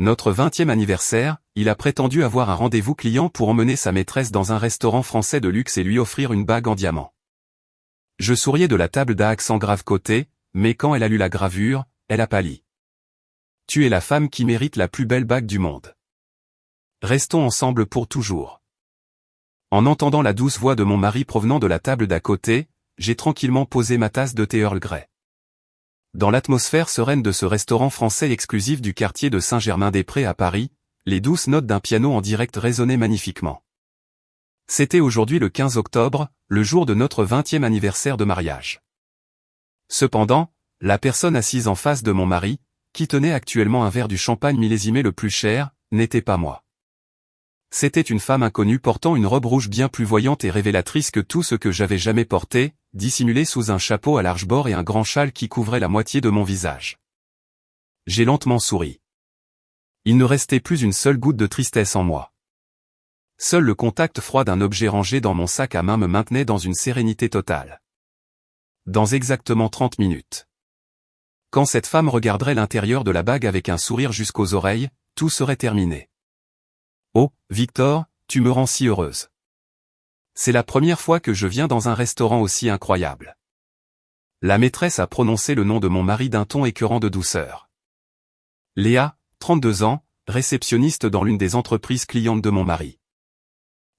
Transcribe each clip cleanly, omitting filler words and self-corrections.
Notre 20e anniversaire, il a prétendu avoir un rendez-vous client pour emmener sa maîtresse dans un restaurant français de luxe et lui offrir une bague en diamant. Je souriais de la table d'à accent grave côté, mais quand elle a lu la gravure, elle a pâli. Tu es la femme qui mérite la plus belle bague du monde. Restons ensemble pour toujours. En entendant la douce voix de mon mari provenant de la table d'à côté, j'ai tranquillement posé ma tasse de thé Earl Grey. Dans l'atmosphère sereine de ce restaurant français exclusif du quartier de Saint-Germain-des-Prés à Paris, les douces notes d'un piano en direct résonnaient magnifiquement. C'était aujourd'hui le 15 octobre, le jour de notre 20e anniversaire de mariage. Cependant, la personne assise en face de mon mari, qui tenait actuellement un verre du champagne millésimé le plus cher, n'était pas moi. C'était une femme inconnue portant une robe rouge bien plus voyante et révélatrice que tout ce que j'avais jamais porté, dissimulée sous un chapeau à large bord et un grand châle qui couvrait la moitié de mon visage. J'ai lentement souri. Il ne restait plus une seule goutte de tristesse en moi. Seul le contact froid d'un objet rangé dans mon sac à main me maintenait dans une sérénité totale. Dans exactement 30 minutes. Quand cette femme regarderait l'intérieur de la bague avec un sourire jusqu'aux oreilles, tout serait terminé. Oh, Victor, tu me rends si heureuse. C'est la première fois que je viens dans un restaurant aussi incroyable. La maîtresse a prononcé le nom de mon mari d'un ton écœurant de douceur. Léa, 32 ans, réceptionniste dans l'une des entreprises clientes de mon mari.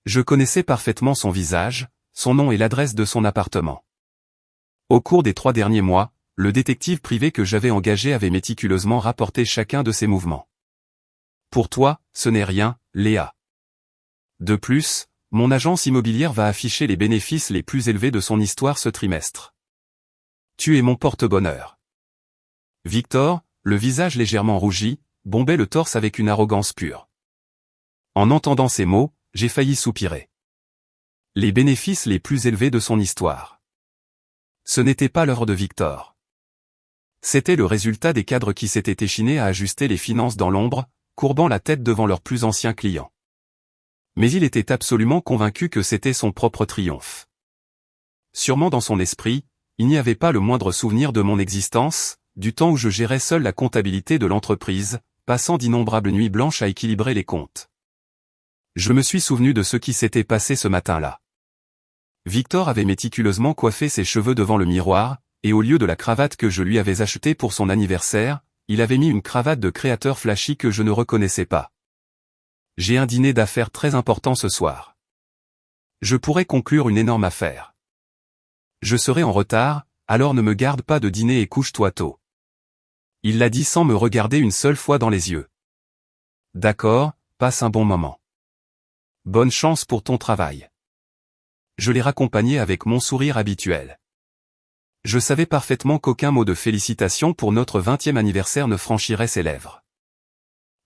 Je connaissais parfaitement son visage, son nom et l'adresse de son appartement. Au cours des 3 derniers mois, le détective privé que j'avais engagé avait méticuleusement rapporté chacun de ses mouvements. Pour toi, ce n'est rien, Léa. De plus, mon agence immobilière va afficher les bénéfices les plus élevés de son histoire ce trimestre. Tu es mon porte-bonheur. Victor, le visage légèrement rougi, bombait le torse avec une arrogance pure. En entendant ces mots, j'ai failli soupirer. Les bénéfices les plus élevés de son histoire. Ce n'était pas l'œuvre de Victor. C'était le résultat des cadres qui s'étaient échinés à ajuster les finances dans l'ombre, courbant la tête devant leurs plus anciens clients. Mais il était absolument convaincu que c'était son propre triomphe. Sûrement dans son esprit, il n'y avait pas le moindre souvenir de mon existence, du temps où je gérais seul la comptabilité de l'entreprise, passant d'innombrables nuits blanches à équilibrer les comptes. Je me suis souvenu de ce qui s'était passé ce matin-là. Victor avait méticuleusement coiffé ses cheveux devant le miroir, et au lieu de la cravate que je lui avais achetée pour son anniversaire, il avait mis une cravate de créateur flashy que je ne reconnaissais pas. J'ai un dîner d'affaires très important ce soir. Je pourrais conclure une énorme affaire. Je serai en retard, alors ne me garde pas de dîner et couche-toi tôt. Il l'a dit sans me regarder une seule fois dans les yeux. D'accord, passe un bon moment. Bonne chance pour ton travail. Je l'ai raccompagné avec mon sourire habituel. Je savais parfaitement qu'aucun mot de félicitation pour notre 20e anniversaire ne franchirait ses lèvres.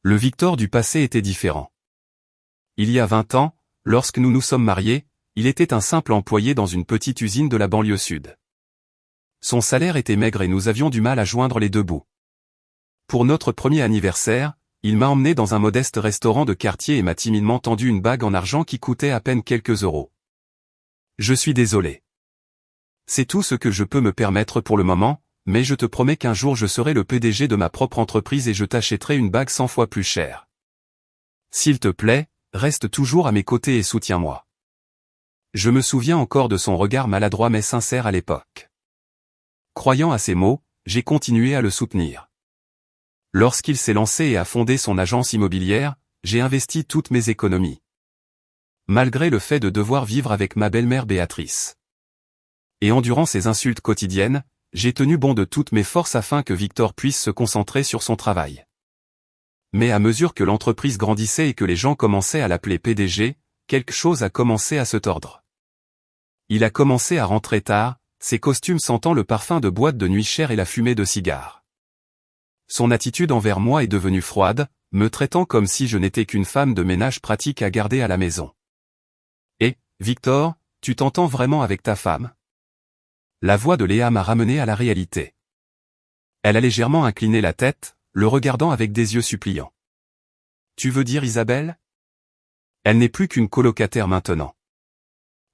Le Victor du passé était différent. Il y a 20 ans, lorsque nous nous sommes mariés, il était un simple employé dans une petite usine de la banlieue sud. Son salaire était maigre et nous avions du mal à joindre les deux bouts. Pour notre premier anniversaire, il m'a emmené dans un modeste restaurant de quartier et m'a timidement tendu une bague en argent qui coûtait à peine quelques euros. Je suis désolé. C'est tout ce que je peux me permettre pour le moment, mais je te promets qu'un jour je serai le PDG de ma propre entreprise et je t'achèterai une bague 100 fois plus chère. S'il te plaît, reste toujours à mes côtés et soutiens-moi. Je me souviens encore de son regard maladroit mais sincère à l'époque. Croyant à ces mots, j'ai continué à le soutenir. Lorsqu'il s'est lancé et a fondé son agence immobilière, j'ai investi toutes mes économies. Malgré le fait de devoir vivre avec ma belle-mère Béatrice. Et endurant ces insultes quotidiennes, j'ai tenu bon de toutes mes forces afin que Victor puisse se concentrer sur son travail. Mais à mesure que l'entreprise grandissait et que les gens commençaient à l'appeler PDG, quelque chose a commencé à se tordre. Il a commencé à rentrer tard, ses costumes sentant le parfum de boîtes de nuit chères et la fumée de cigares. Son attitude envers moi est devenue froide, me traitant comme si je n'étais qu'une femme de ménage pratique à garder à la maison. Et, Victor, tu t'entends vraiment avec ta femme ? La voix de Léa m'a ramené à la réalité. Elle a légèrement incliné la tête, le regardant avec des yeux suppliants. Tu veux dire Isabelle ? Elle n'est plus qu'une colocataire maintenant.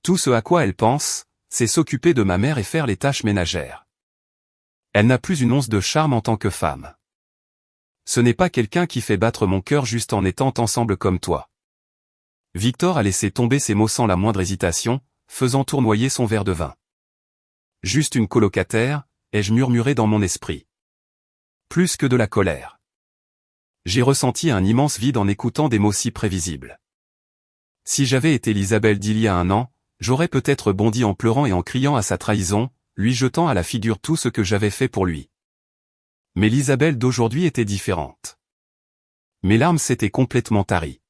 Tout ce à quoi elle pense, c'est s'occuper de ma mère et faire les tâches ménagères. Elle n'a plus une once de charme en tant que femme. Ce n'est pas quelqu'un qui fait battre mon cœur juste en étant ensemble comme toi. Victor a laissé tomber ses mots sans la moindre hésitation, faisant tournoyer son verre de vin. Juste une colocataire, ai-je murmuré dans mon esprit. Plus que de la colère. J'ai ressenti un immense vide en écoutant des mots si prévisibles. Si j'avais été l'Isabelle d'il y a un an, j'aurais peut-être bondi en pleurant et en criant à sa trahison, lui jetant à la figure tout ce que j'avais fait pour lui. Mais l'Isabelle d'aujourd'hui était différente. Mes larmes s'étaient complètement taries.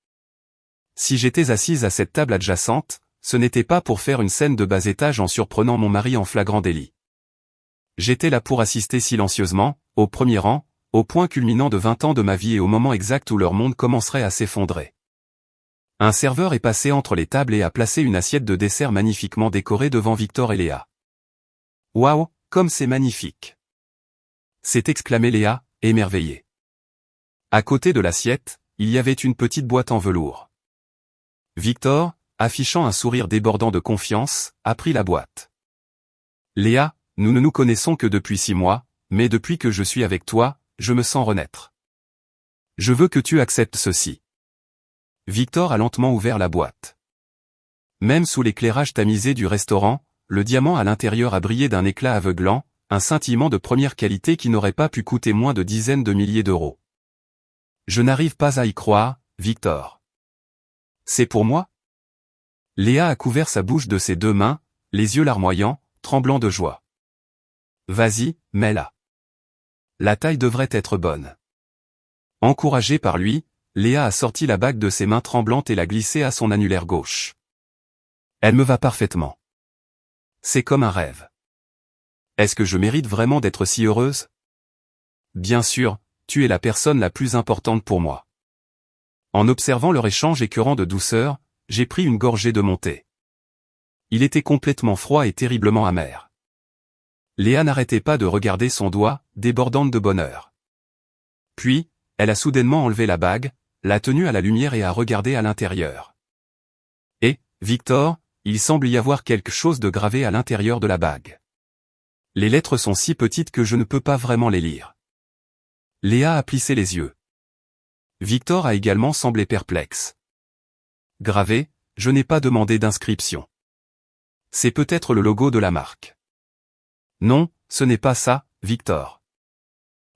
Si j'étais assise à cette table adjacente, ce n'était pas pour faire une scène de bas étage en surprenant mon mari en flagrant délit. J'étais là pour assister silencieusement, au premier rang, au point culminant de 20 ans de ma vie et au moment exact où leur monde commencerait à s'effondrer. Un serveur est passé entre les tables et a placé une assiette de dessert magnifiquement décorée devant Victor et Léa. « Waouh, comme c'est magnifique !» s'est exclamé Léa, émerveillée. À côté de l'assiette, il y avait une petite boîte en velours. Victor, affichant un sourire débordant de confiance, a pris la boîte. « Léa, nous ne nous connaissons que depuis 6 mois, mais depuis que je suis avec toi, je me sens renaître. Je veux que tu acceptes ceci. » Victor a lentement ouvert la boîte. Même sous l'éclairage tamisé du restaurant, le diamant à l'intérieur a brillé d'un éclat aveuglant, un scintillement de première qualité qui n'aurait pas pu coûter moins de dizaines de milliers d'euros. Je n'arrive pas à y croire, Victor. C'est pour moi? Léa a couvert sa bouche de ses 2 mains, les yeux larmoyants, tremblant de joie. Vas-y, mets-la. La taille devrait être bonne. Encouragée par lui, Léa a sorti la bague de ses mains tremblantes et l'a glissée à son annulaire gauche. Elle me va parfaitement. C'est comme un rêve. Est-ce que je mérite vraiment d'être si heureuse? Bien sûr, tu es la personne la plus importante pour moi. En observant leur échange écœurant de douceur, j'ai pris une gorgée de mon thé. Il était complètement froid et terriblement amer. Léa n'arrêtait pas de regarder son doigt, débordante de bonheur. Puis, elle a soudainement enlevé la bague, l'a tenue à la lumière et a regardé à l'intérieur. Et, Victor, il semble y avoir quelque chose de gravé à l'intérieur de la bague. Les lettres sont si petites que je ne peux pas vraiment les lire. Léa a plissé les yeux. Victor a également semblé perplexe. Gravé, je n'ai pas demandé d'inscription. C'est peut-être le logo de la marque. Non, ce n'est pas ça, Victor.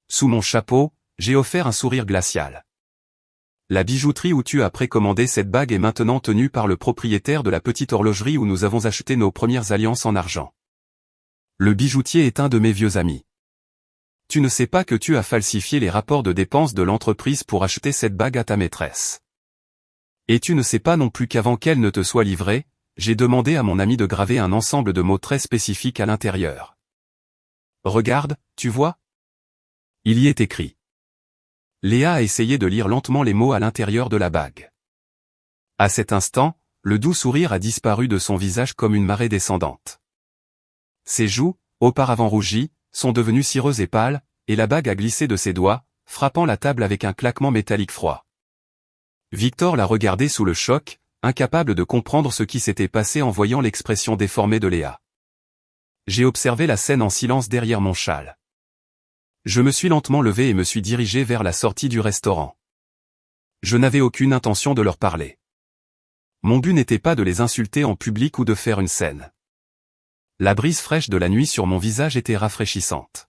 Sous mon chapeau, j'ai offert un sourire glacial. La bijouterie où tu as précommandé cette bague est maintenant tenue par le propriétaire de la petite horlogerie où nous avons acheté nos premières alliances en argent. Le bijoutier est un de mes vieux amis. Tu ne sais pas que tu as falsifié les rapports de dépenses de l'entreprise pour acheter cette bague à ta maîtresse. Et tu ne sais pas non plus qu'avant qu'elle ne te soit livrée, j'ai demandé à mon ami de graver un ensemble de mots très spécifiques à l'intérieur. Regarde, tu vois? Il y est écrit. Léa a essayé de lire lentement les mots à l'intérieur de la bague. À cet instant, le doux sourire a disparu de son visage comme une marée descendante. Ses joues, auparavant rougies, sont devenues cireuses et pâles, et la bague a glissé de ses doigts, frappant la table avec un claquement métallique froid. Victor l'a regardé sous le choc, incapable de comprendre ce qui s'était passé en voyant l'expression déformée de Léa. J'ai observé la scène en silence derrière mon châle. Je me suis lentement levé et me suis dirigé vers la sortie du restaurant. Je n'avais aucune intention de leur parler. Mon but n'était pas de les insulter en public ou de faire une scène. La brise fraîche de la nuit sur mon visage était rafraîchissante.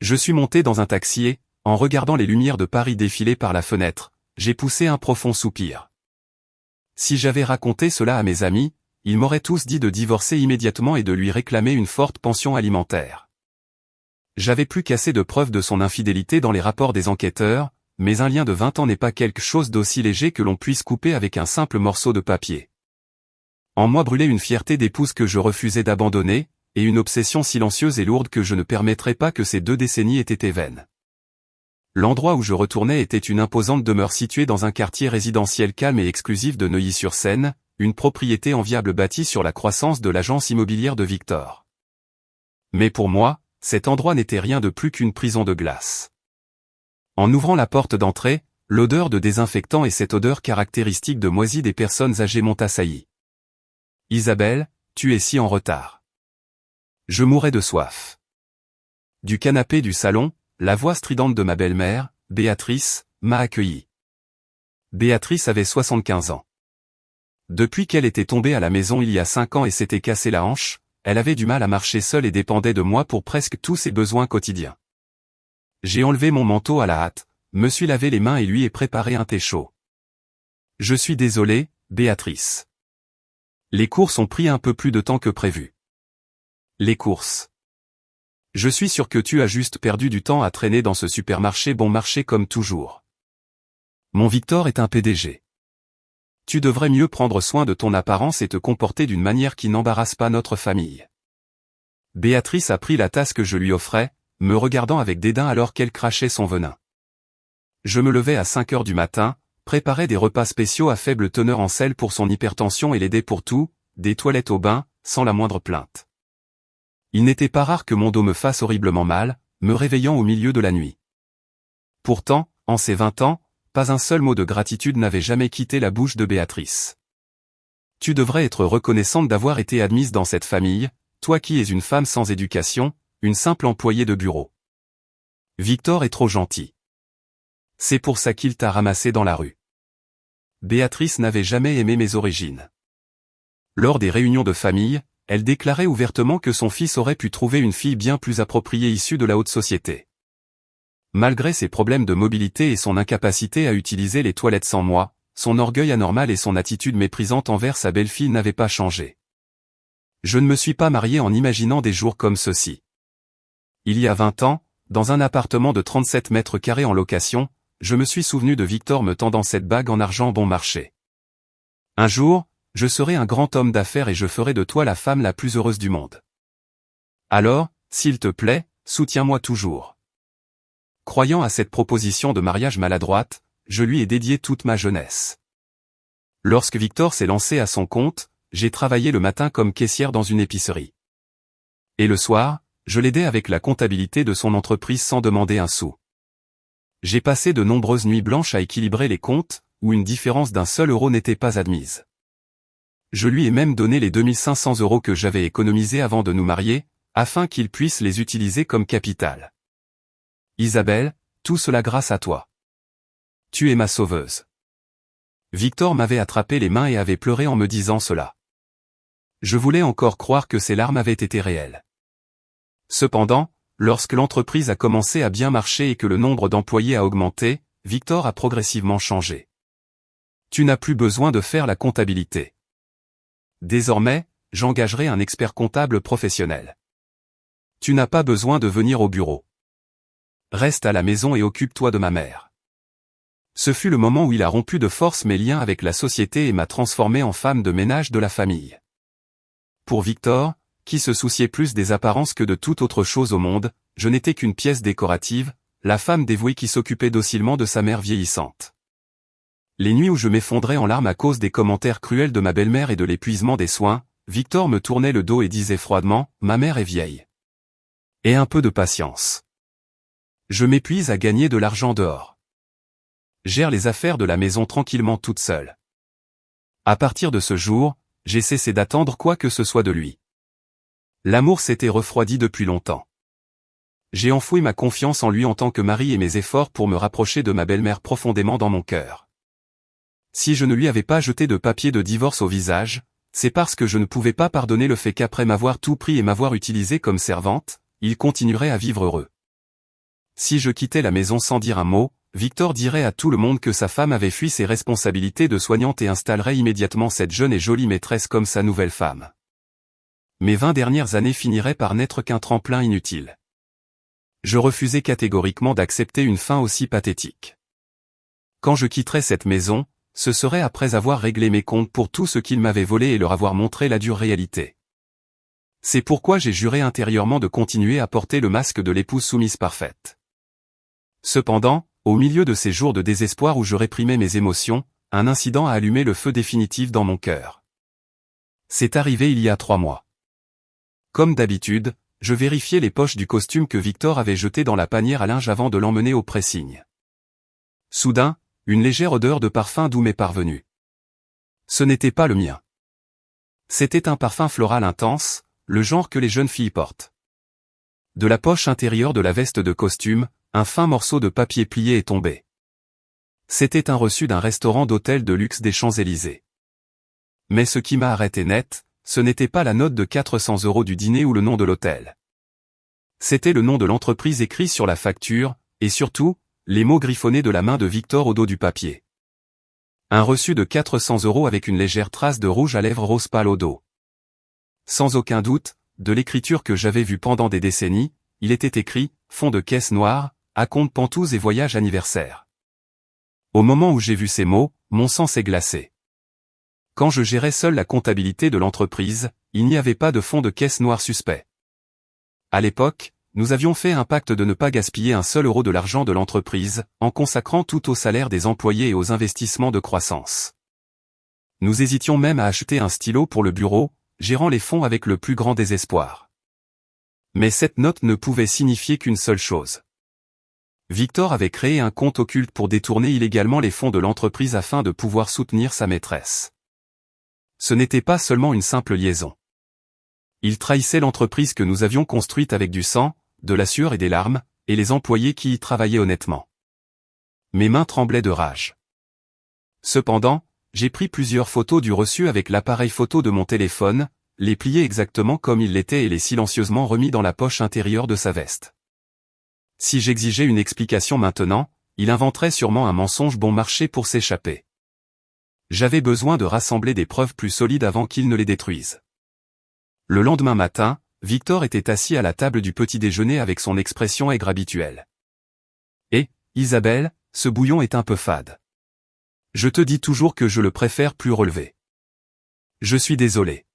Je suis monté dans un taxi et, en regardant les lumières de Paris défiler par la fenêtre, j'ai poussé un profond soupir. Si j'avais raconté cela à mes amis, ils m'auraient tous dit de divorcer immédiatement et de lui réclamer une forte pension alimentaire. J'avais plus qu'assez de preuves de son infidélité dans les rapports des enquêteurs, mais un lien de 20 ans n'est pas quelque chose d'aussi léger que l'on puisse couper avec un simple morceau de papier. En moi brûlait une fierté d'épouse que je refusais d'abandonner, et une obsession silencieuse et lourde que je ne permettrais pas que ces 2 décennies aient été vaines. L'endroit où je retournais était une imposante demeure située dans un quartier résidentiel calme et exclusif de Neuilly-sur-Seine, une propriété enviable bâtie sur la croissance de l'agence immobilière de Victor. Mais pour moi, cet endroit n'était rien de plus qu'une prison de glace. En ouvrant la porte d'entrée, l'odeur de désinfectant et cette odeur caractéristique de moisi des personnes âgées m'ont assailli. « Isabelle, tu es si en retard. » Je mourais de soif. Du canapé du salon, la voix stridente de ma belle-mère, Béatrice, m'a accueilli. Béatrice avait 75 ans. Depuis qu'elle était tombée à la maison il y a 5 ans et s'était cassé la hanche, elle avait du mal à marcher seule et dépendait de moi pour presque tous ses besoins quotidiens. J'ai enlevé mon manteau à la hâte, me suis lavé les mains et lui ai préparé un thé chaud. Je suis désolé, Béatrice. Les courses ont pris un peu plus de temps que prévu. Les courses. Je suis sûr que tu as juste perdu du temps à traîner dans ce supermarché bon marché comme toujours. Mon Victor est un PDG. Tu devrais mieux prendre soin de ton apparence et te comporter d'une manière qui n'embarrasse pas notre famille. Béatrice a pris la tasse que je lui offrais, me regardant avec dédain alors qu'elle crachait son venin. Je me levais à 5 heures du matin, préparais des repas spéciaux à faible teneur en sel pour son hypertension et l'aidais pour tout, des toilettes au bain, sans la moindre plainte. Il n'était pas rare que mon dos me fasse horriblement mal, me réveillant au milieu de la nuit. Pourtant, en ces 20 ans, pas un seul mot de gratitude n'avait jamais quitté la bouche de Béatrice. Tu devrais être reconnaissante d'avoir été admise dans cette famille, toi qui es une femme sans éducation, une simple employée de bureau. Victor est trop gentil. C'est pour ça qu'il t'a ramassé dans la rue. Béatrice n'avait jamais aimé mes origines. Lors des réunions de famille, elle déclarait ouvertement que son fils aurait pu trouver une fille bien plus appropriée issue de la haute société. Malgré ses problèmes de mobilité et son incapacité à utiliser les toilettes sans moi, son orgueil anormal et son attitude méprisante envers sa belle-fille n'avaient pas changé. Je ne me suis pas marié en imaginant des jours comme ceux-ci. Il y a 20 ans, dans un appartement de 37 mètres carrés en location, je me suis souvenu de Victor me tendant cette bague en argent bon marché. Un jour, je serai un grand homme d'affaires et je ferai de toi la femme la plus heureuse du monde. Alors, s'il te plaît, soutiens-moi toujours. Croyant à cette proposition de mariage maladroite, je lui ai dédié toute ma jeunesse. Lorsque Victor s'est lancé à son compte, j'ai travaillé le matin comme caissière dans une épicerie. Et le soir, je l'aidais avec la comptabilité de son entreprise sans demander un sou. J'ai passé de nombreuses nuits blanches à équilibrer les comptes, où une différence d'1 seul euro n'était pas admise. Je lui ai même donné les 2500 € que j'avais économisés avant de nous marier, afin qu'il puisse les utiliser comme capital. Isabelle, tout cela grâce à toi. Tu es ma sauveuse. Victor m'avait attrapé les mains et avait pleuré en me disant cela. Je voulais encore croire que ces larmes avaient été réelles. Cependant, lorsque l'entreprise a commencé à bien marcher et que le nombre d'employés a augmenté, Victor a progressivement changé. Tu n'as plus besoin de faire la comptabilité. Désormais, j'engagerai un expert comptable professionnel. Tu n'as pas besoin de venir au bureau. Reste à la maison et occupe-toi de ma mère. Ce fut le moment où il a rompu de force mes liens avec la société et m'a transformé en femme de ménage de la famille. Pour Victor, qui se souciait plus des apparences que de toute autre chose au monde, je n'étais qu'une pièce décorative, la femme dévouée qui s'occupait docilement de sa mère vieillissante. Les nuits où je m'effondrais en larmes à cause des commentaires cruels de ma belle-mère et de l'épuisement des soins, Victor me tournait le dos et disait froidement, « Ma mère est vieille. Et un peu de patience. Je m'épuise à gagner de l'argent dehors. Gère les affaires de la maison tranquillement toute seule. » À partir de ce jour, j'ai cessé d'attendre quoi que ce soit de lui. L'amour s'était refroidi depuis longtemps. J'ai enfoui ma confiance en lui en tant que mari et mes efforts pour me rapprocher de ma belle-mère profondément dans mon cœur. Si je ne lui avais pas jeté de papier de divorce au visage, c'est parce que je ne pouvais pas pardonner le fait qu'après m'avoir tout pris et m'avoir utilisé comme servante, il continuerait à vivre heureux. Si je quittais la maison sans dire un mot, Victor dirait à tout le monde que sa femme avait fui ses responsabilités de soignante et installerait immédiatement cette jeune et jolie maîtresse comme sa nouvelle femme. Mes 20 dernières années finiraient par n'être qu'un tremplin inutile. Je refusais catégoriquement d'accepter une fin aussi pathétique. Quand je quitterais cette maison, ce serait après avoir réglé mes comptes pour tout ce qu'ils m'avaient volé et leur avoir montré la dure réalité. C'est pourquoi j'ai juré intérieurement de continuer à porter le masque de l'épouse soumise parfaite. Cependant, au milieu de ces jours de désespoir où je réprimais mes émotions, un incident a allumé le feu définitif dans mon cœur. C'est arrivé il y a 3 mois. Comme d'habitude, je vérifiais les poches du costume que Victor avait jeté dans la panière à linge avant de l'emmener au pressing. Soudain, une légère odeur de parfum doux m'est parvenue. Ce n'était pas le mien. C'était un parfum floral intense, le genre que les jeunes filles portent. De la poche intérieure de la veste de costume, un fin morceau de papier plié est tombé. C'était un reçu d'un restaurant d'hôtel de luxe des Champs-Élysées. Mais ce qui m'a arrêté net, ce n'était pas la note de 400 € du dîner ou le nom de l'hôtel. C'était le nom de l'entreprise écrit sur la facture, et surtout, les mots griffonnés de la main de Victor au dos du papier. Un reçu de 400 € avec une légère trace de rouge à lèvres rose pâle au dos. Sans aucun doute, de l'écriture que j'avais vue pendant des décennies, il était écrit « Fond de caisse noire, acompte pantouse et voyage anniversaire ». Au moment où j'ai vu ces mots, mon sang s'est glacé. Quand je gérais seul la comptabilité de l'entreprise, il n'y avait pas de fond de caisse noire suspect. À l'époque, nous avions fait un pacte de ne pas gaspiller un seul euro de l'argent de l'entreprise, en consacrant tout au salaire des employés et aux investissements de croissance. Nous hésitions même à acheter un stylo pour le bureau, gérant les fonds avec le plus grand désespoir. Mais cette note ne pouvait signifier qu'une seule chose. Victor avait créé un compte occulte pour détourner illégalement les fonds de l'entreprise afin de pouvoir soutenir sa maîtresse. Ce n'était pas seulement une simple liaison. Il trahissait l'entreprise que nous avions construite avec du sang, de la sueur et des larmes, et les employés qui y travaillaient honnêtement. Mes mains tremblaient de rage. Cependant, j'ai pris plusieurs photos du reçu avec l'appareil photo de mon téléphone, les pliés exactement comme il l'était et les silencieusement remis dans la poche intérieure de sa veste. Si j'exigeais une explication maintenant, il inventerait sûrement un mensonge bon marché pour s'échapper. J'avais besoin de rassembler des preuves plus solides avant qu'il ne les détruise. Le lendemain matin, Victor était assis à la table du petit déjeuner avec son expression aigre habituelle. « Eh, Isabelle, ce bouillon est un peu fade. Je te dis toujours que je le préfère plus relevé. Je suis désolé.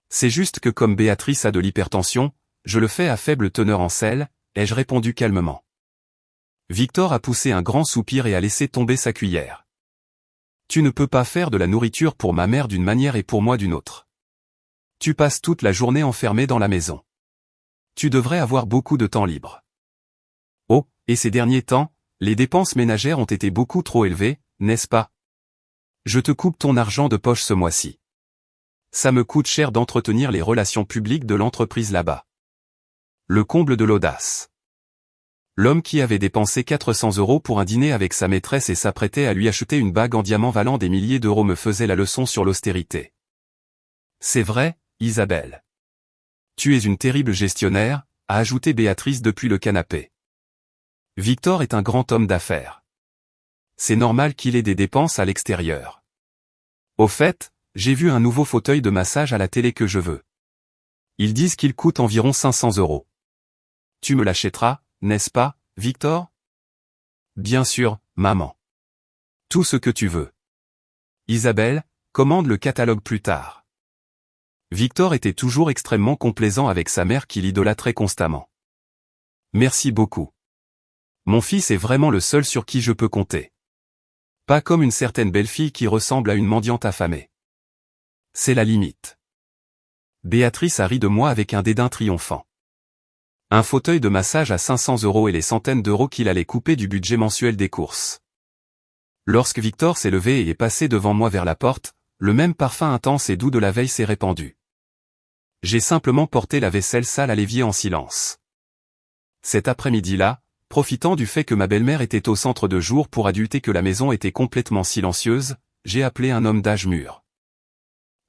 C'est juste que comme Béatrice a de l'hypertension, je le fais à faible teneur en sel, ai-je répondu calmement. Victor a poussé un grand soupir et a laissé tomber sa cuillère. Tu ne peux pas faire de la nourriture pour ma mère d'une manière et pour moi d'une autre. Tu passes toute la journée enfermé dans la maison. Tu devrais avoir beaucoup de temps libre. Oh, et ces derniers temps, les dépenses ménagères ont été beaucoup trop élevées, n'est-ce pas? Je te coupe ton argent de poche ce mois-ci. Ça me coûte cher d'entretenir les relations publiques de l'entreprise là-bas. Le comble de l'audace. L'homme qui avait dépensé 400 € pour un dîner avec sa maîtresse et s'apprêtait à lui acheter une bague en diamant valant des milliers d'euros me faisait la leçon sur l'austérité. C'est vrai, Isabelle. Tu es une terrible gestionnaire, a ajouté Béatrice depuis le canapé. Victor est un grand homme d'affaires. C'est normal qu'il ait des dépenses à l'extérieur. Au fait, j'ai vu un nouveau fauteuil de massage à la télé que je veux. Ils disent qu'il coûte environ 500 €. Tu me l'achèteras, n'est-ce pas, Victor? Bien sûr, maman. Tout ce que tu veux. Isabelle, commande le catalogue plus tard. Victor était toujours extrêmement complaisant avec sa mère qui l'idolâtrait constamment. Merci beaucoup. Mon fils est vraiment le seul sur qui je peux compter. Pas comme une certaine belle-fille qui ressemble à une mendiante affamée. C'est la limite. Béatrice a ri de moi avec un dédain triomphant. Un fauteuil de massage à 500 € et les centaines d'euros qu'il allait couper du budget mensuel des courses. Lorsque Victor s'est levé et est passé devant moi vers la porte, le même parfum intense et doux de la veille s'est répandu. J'ai simplement porté la vaisselle sale à l'évier en silence. Cet après-midi-là, profitant du fait que ma belle-mère était au centre de jour pour adultes et que la maison était complètement silencieuse, j'ai appelé un homme d'âge mûr.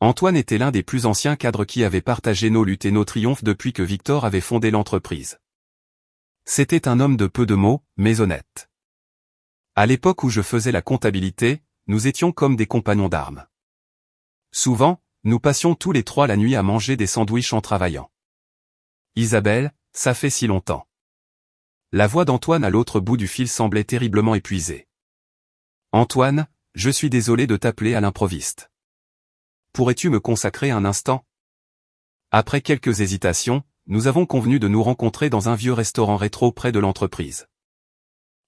Antoine était l'un des plus anciens cadres qui avaient partagé nos luttes et nos triomphes depuis que Victor avait fondé l'entreprise. C'était un homme de peu de mots, mais honnête. À l'époque où je faisais la comptabilité, nous étions comme des compagnons d'armes. Souvent, nous passions tous les trois la nuit à manger des sandwichs en travaillant. Isabelle, ça fait si longtemps. La voix d'Antoine à l'autre bout du fil semblait terriblement épuisée. Antoine, je suis désolé de t'appeler à l'improviste. Pourrais-tu me consacrer un instant? Après quelques hésitations, nous avons convenu de nous rencontrer dans un vieux restaurant rétro près de l'entreprise.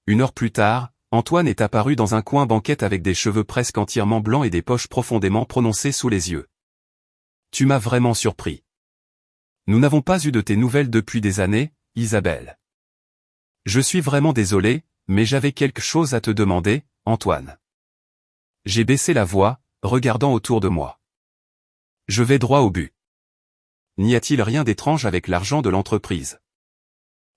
1 heure plus tard, Antoine est apparu dans un coin banquette avec des cheveux presque entièrement blancs et des poches profondément prononcées sous les yeux. Tu m'as vraiment surpris. Nous n'avons pas eu de tes nouvelles depuis des années, Isabelle. Je suis vraiment désolé, mais j'avais quelque chose à te demander, Antoine. J'ai baissé la voix, regardant autour de moi. Je vais droit au but. N'y a-t-il rien d'étrange avec l'argent de l'entreprise?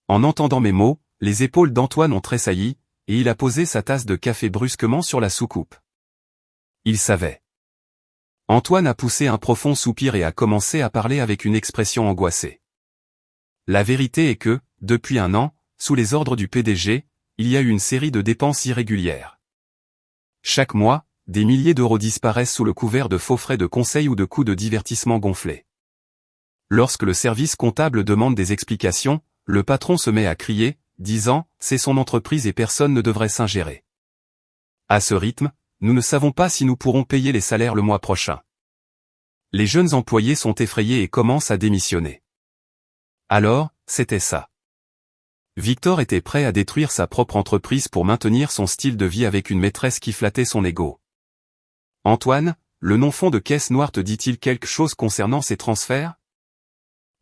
En entendant mes mots, les épaules d'Antoine ont tressailli, et il a posé sa tasse de café brusquement sur la soucoupe. Il savait. Antoine a poussé un profond soupir et a commencé à parler avec une expression angoissée. La vérité est que, depuis un an, sous les ordres du PDG, il y a eu une série de dépenses irrégulières. Chaque mois, des milliers d'euros disparaissent sous le couvert de faux frais de conseil ou de coûts de divertissement gonflés. Lorsque le service comptable demande des explications, le patron se met à crier, disant « c'est son entreprise et personne ne devrait s'ingérer ». À ce rythme, nous ne savons pas si nous pourrons payer les salaires le mois prochain. Les jeunes employés sont effrayés et commencent à démissionner. Alors, c'était ça. Victor était prêt à détruire sa propre entreprise pour maintenir son style de vie avec une maîtresse qui flattait son ego. Antoine, le nom fonds de caisse noire te dit-il quelque chose concernant ces transferts?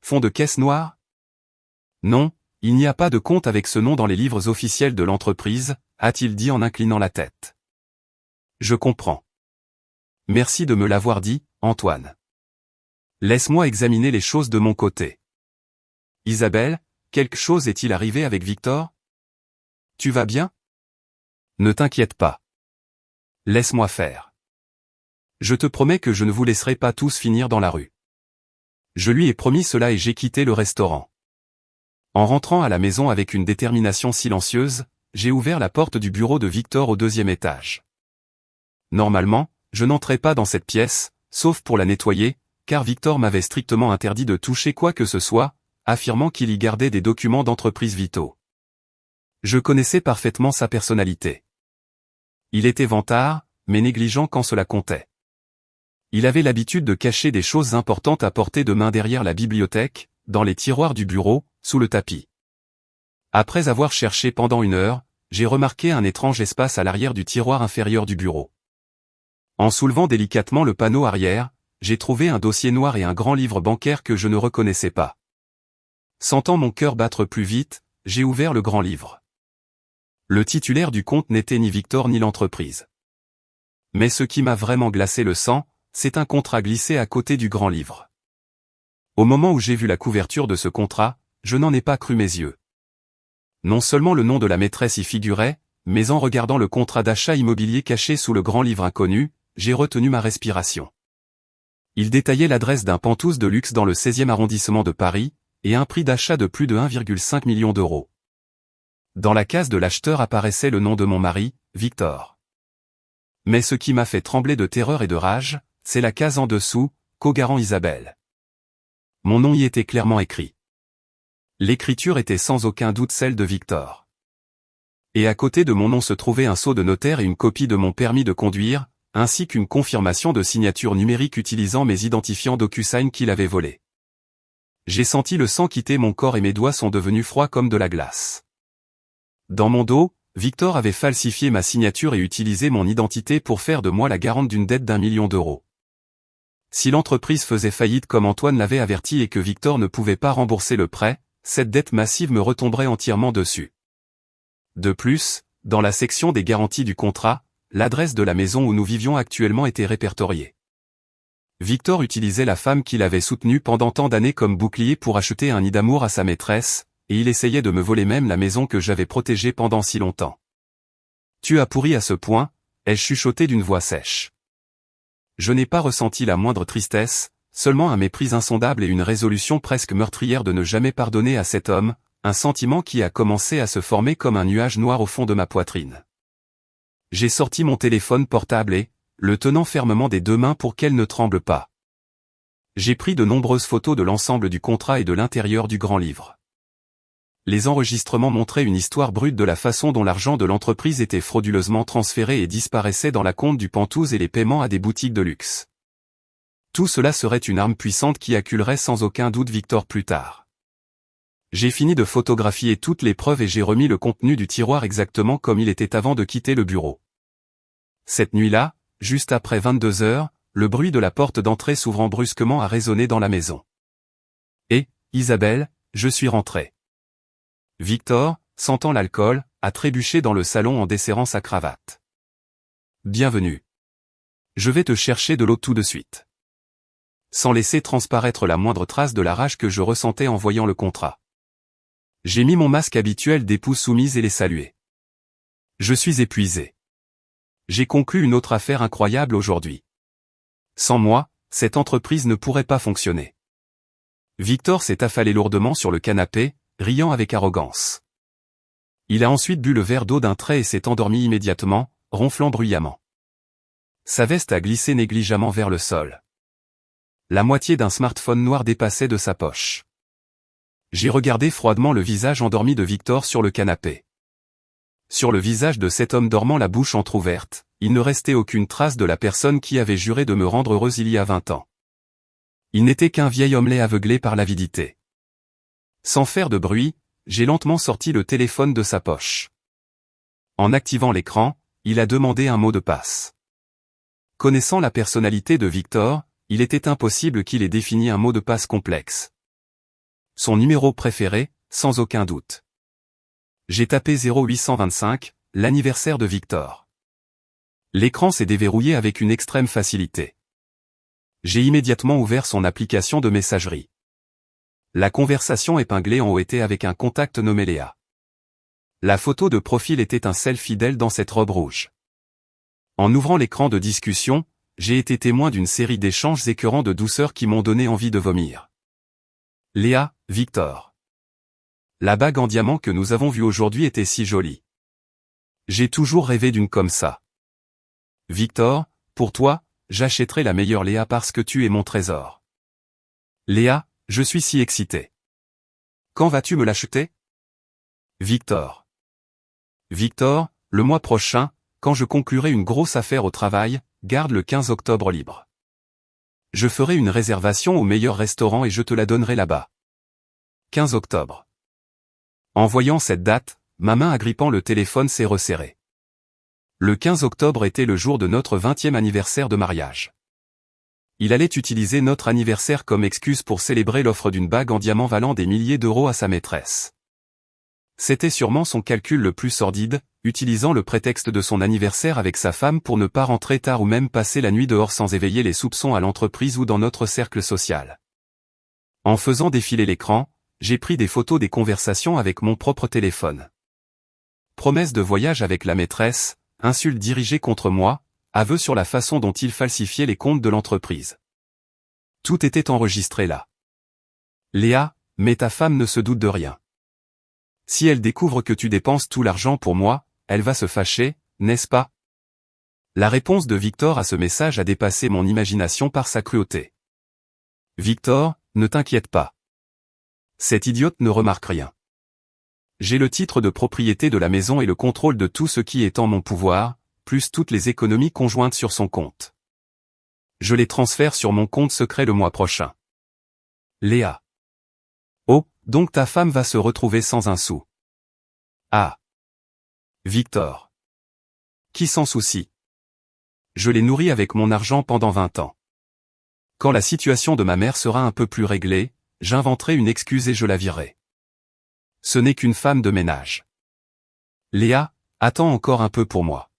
Fonds de caisse noire? Non, il n'y a pas de compte avec ce nom dans les livres officiels de l'entreprise, a-t-il dit en inclinant la tête. Je comprends. Merci de me l'avoir dit, Antoine. Laisse-moi examiner les choses de mon côté. Isabelle, quelque chose est-il arrivé avec Victor? Tu vas bien? Ne t'inquiète pas. Laisse-moi faire. Je te promets que je ne vous laisserai pas tous finir dans la rue. Je lui ai promis cela et j'ai quitté le restaurant. En rentrant à la maison avec une détermination silencieuse, j'ai ouvert la porte du bureau de Victor au 2e étage. Normalement, je n'entrais pas dans cette pièce, sauf pour la nettoyer, car Victor m'avait strictement interdit de toucher quoi que ce soit, affirmant qu'il y gardait des documents d'entreprise vitaux. Je connaissais parfaitement sa personnalité. Il était vantard, mais négligent quand cela comptait. Il avait l'habitude de cacher des choses importantes à portée de main derrière la bibliothèque, dans les tiroirs du bureau, sous le tapis. Après avoir cherché pendant 1 heure, j'ai remarqué un étrange espace à l'arrière du tiroir inférieur du bureau. En soulevant délicatement le panneau arrière, j'ai trouvé un dossier noir et un grand livre bancaire que je ne reconnaissais pas. Sentant mon cœur battre plus vite, j'ai ouvert le grand livre. Le titulaire du compte n'était ni Victor ni l'entreprise. Mais ce qui m'a vraiment glacé le sang, c'est un contrat glissé à côté du grand livre. Au moment où j'ai vu la couverture de ce contrat, je n'en ai pas cru mes yeux. Non seulement le nom de la maîtresse y figurait, mais en regardant le contrat d'achat immobilier caché sous le grand livre inconnu, j'ai retenu ma respiration. Il détaillait l'adresse d'un Pantouse de luxe dans le 16e arrondissement de Paris, et un prix d'achat de plus de 1,5 million d'euros. Dans la case de l'acheteur apparaissait le nom de mon mari, Victor. Mais ce qui m'a fait trembler de terreur et de rage, c'est la case en dessous, co-garant Isabelle. Mon nom y était clairement écrit. L'écriture était sans aucun doute celle de Victor. Et à côté de mon nom se trouvait un sceau de notaire et une copie de mon permis de conduire, ainsi qu'une confirmation de signature numérique utilisant mes identifiants DocuSign qu'il avait volés. J'ai senti le sang quitter mon corps et mes doigts sont devenus froids comme de la glace. Dans mon dos, Victor avait falsifié ma signature et utilisé mon identité pour faire de moi la garante d'une dette d'1 million d'euros. Si l'entreprise faisait faillite comme Antoine l'avait averti et que Victor ne pouvait pas rembourser le prêt, cette dette massive me retomberait entièrement dessus. De plus, dans la section des garanties du contrat, l'adresse de la maison où nous vivions actuellement était répertoriée. Victor utilisait la femme qu'il avait soutenue pendant tant d'années comme bouclier pour acheter un nid d'amour à sa maîtresse, et il essayait de me voler même la maison que j'avais protégée pendant si longtemps. Tu as pourri à ce point, ai-je chuchoté d'une voix sèche. Je n'ai pas ressenti la moindre tristesse, seulement un mépris insondable et une résolution presque meurtrière de ne jamais pardonner à cet homme, un sentiment qui a commencé à se former comme un nuage noir au fond de ma poitrine. J'ai sorti mon téléphone portable et, le tenant fermement des 2 mains pour qu'elle ne tremble pas. J'ai pris de nombreuses photos de l'ensemble du contrat et de l'intérieur du grand livre. Les enregistrements montraient une histoire brute de la façon dont l'argent de l'entreprise était frauduleusement transféré et disparaissait dans la compte du Pantouse et les paiements à des boutiques de luxe. Tout cela serait une arme puissante qui acculerait sans aucun doute Victor plus tard. J'ai fini de photographier toutes les preuves et j'ai remis le contenu du tiroir exactement comme il était avant de quitter le bureau. Cette nuit-là, juste après 22 heures, le bruit de la porte d'entrée s'ouvrant brusquement a résonné dans la maison. Et, Isabelle, je suis rentré. Victor, sentant l'alcool, a trébuché dans le salon en desserrant sa cravate. Bienvenue. Je vais te chercher de l'eau tout de suite. Sans laisser transparaître la moindre trace de la rage que je ressentais en voyant le contrat. J'ai mis mon masque habituel d'épouse soumise et les salué. Je suis épuisé. J'ai conclu une autre affaire incroyable aujourd'hui. Sans moi, cette entreprise ne pourrait pas fonctionner. Victor s'est affalé lourdement sur le canapé, riant avec arrogance. Il a ensuite bu le verre d'eau d'un trait et s'est endormi immédiatement, ronflant bruyamment. Sa veste a glissé négligemment vers le sol. La moitié d'un smartphone noir dépassait de sa poche. J'ai regardé froidement le visage endormi de Victor sur le canapé. Sur le visage de cet homme dormant la bouche entr'ouverte, il ne restait aucune trace de la personne qui avait juré de me rendre heureuse il y a 20 ans. Il n'était qu'un vieil homme laid aveuglé par l'avidité. Sans faire de bruit, j'ai lentement sorti le téléphone de sa poche. En activant l'écran, il a demandé un mot de passe. Connaissant la personnalité de Victor, il était impossible qu'il ait défini un mot de passe complexe. Son numéro préféré, sans aucun doute. J'ai tapé 0825, l'anniversaire de Victor. L'écran s'est déverrouillé avec une extrême facilité. J'ai immédiatement ouvert son application de messagerie. La conversation épinglée en haut était avec un contact nommé Léa. La photo de profil était un selfie d'elle dans cette robe rouge. En ouvrant l'écran de discussion, j'ai été témoin d'une série d'échanges écœurants de douceur qui m'ont donné envie de vomir. Léa, Victor. La bague en diamant que nous avons vue aujourd'hui était si jolie. J'ai toujours rêvé d'une comme ça. Victor, pour toi, j'achèterai la meilleure Léa parce que tu es mon trésor. Léa, je suis si excité. Quand vas-tu me l'acheter? Victor. Victor, le mois prochain, quand je conclurai une grosse affaire au travail, garde le 15 octobre libre. Je ferai une réservation au meilleur restaurant et je te la donnerai là-bas. 15 octobre. En voyant cette date, ma main agrippant le téléphone s'est resserrée. Le 15 octobre était le jour de notre 20e anniversaire de mariage. Il allait utiliser notre anniversaire comme excuse pour célébrer l'offre d'une bague en diamant valant des milliers d'euros à sa maîtresse. C'était sûrement son calcul le plus sordide, utilisant le prétexte de son anniversaire avec sa femme pour ne pas rentrer tard ou même passer la nuit dehors sans éveiller les soupçons à l'entreprise ou dans notre cercle social. En faisant défiler l'écran, j'ai pris des photos des conversations avec mon propre téléphone. Promesses de voyage avec la maîtresse, insultes dirigées contre moi, aveux sur la façon dont il falsifiait les comptes de l'entreprise. Tout était enregistré là. Léa, mais ta femme ne se doute de rien. Si elle découvre que tu dépenses tout l'argent pour moi, elle va se fâcher, n'est-ce pas? La réponse de Victor à ce message a dépassé mon imagination par sa cruauté. Victor, ne t'inquiète pas. Cette idiote ne remarque rien. J'ai le titre de propriété de la maison et le contrôle de tout ce qui est en mon pouvoir, plus toutes les économies conjointes sur son compte. Je les transfère sur mon compte secret le mois prochain. Léa. Oh, donc ta femme va se retrouver sans un sou. Ah. Victor. Qui s'en soucie? Je l'ai nourrie avec mon argent pendant 20 ans. Quand la situation de ma mère sera un peu plus réglée, j'inventerai une excuse et je la virerai. Ce n'est qu'une femme de ménage. Léa, attends encore un peu pour moi.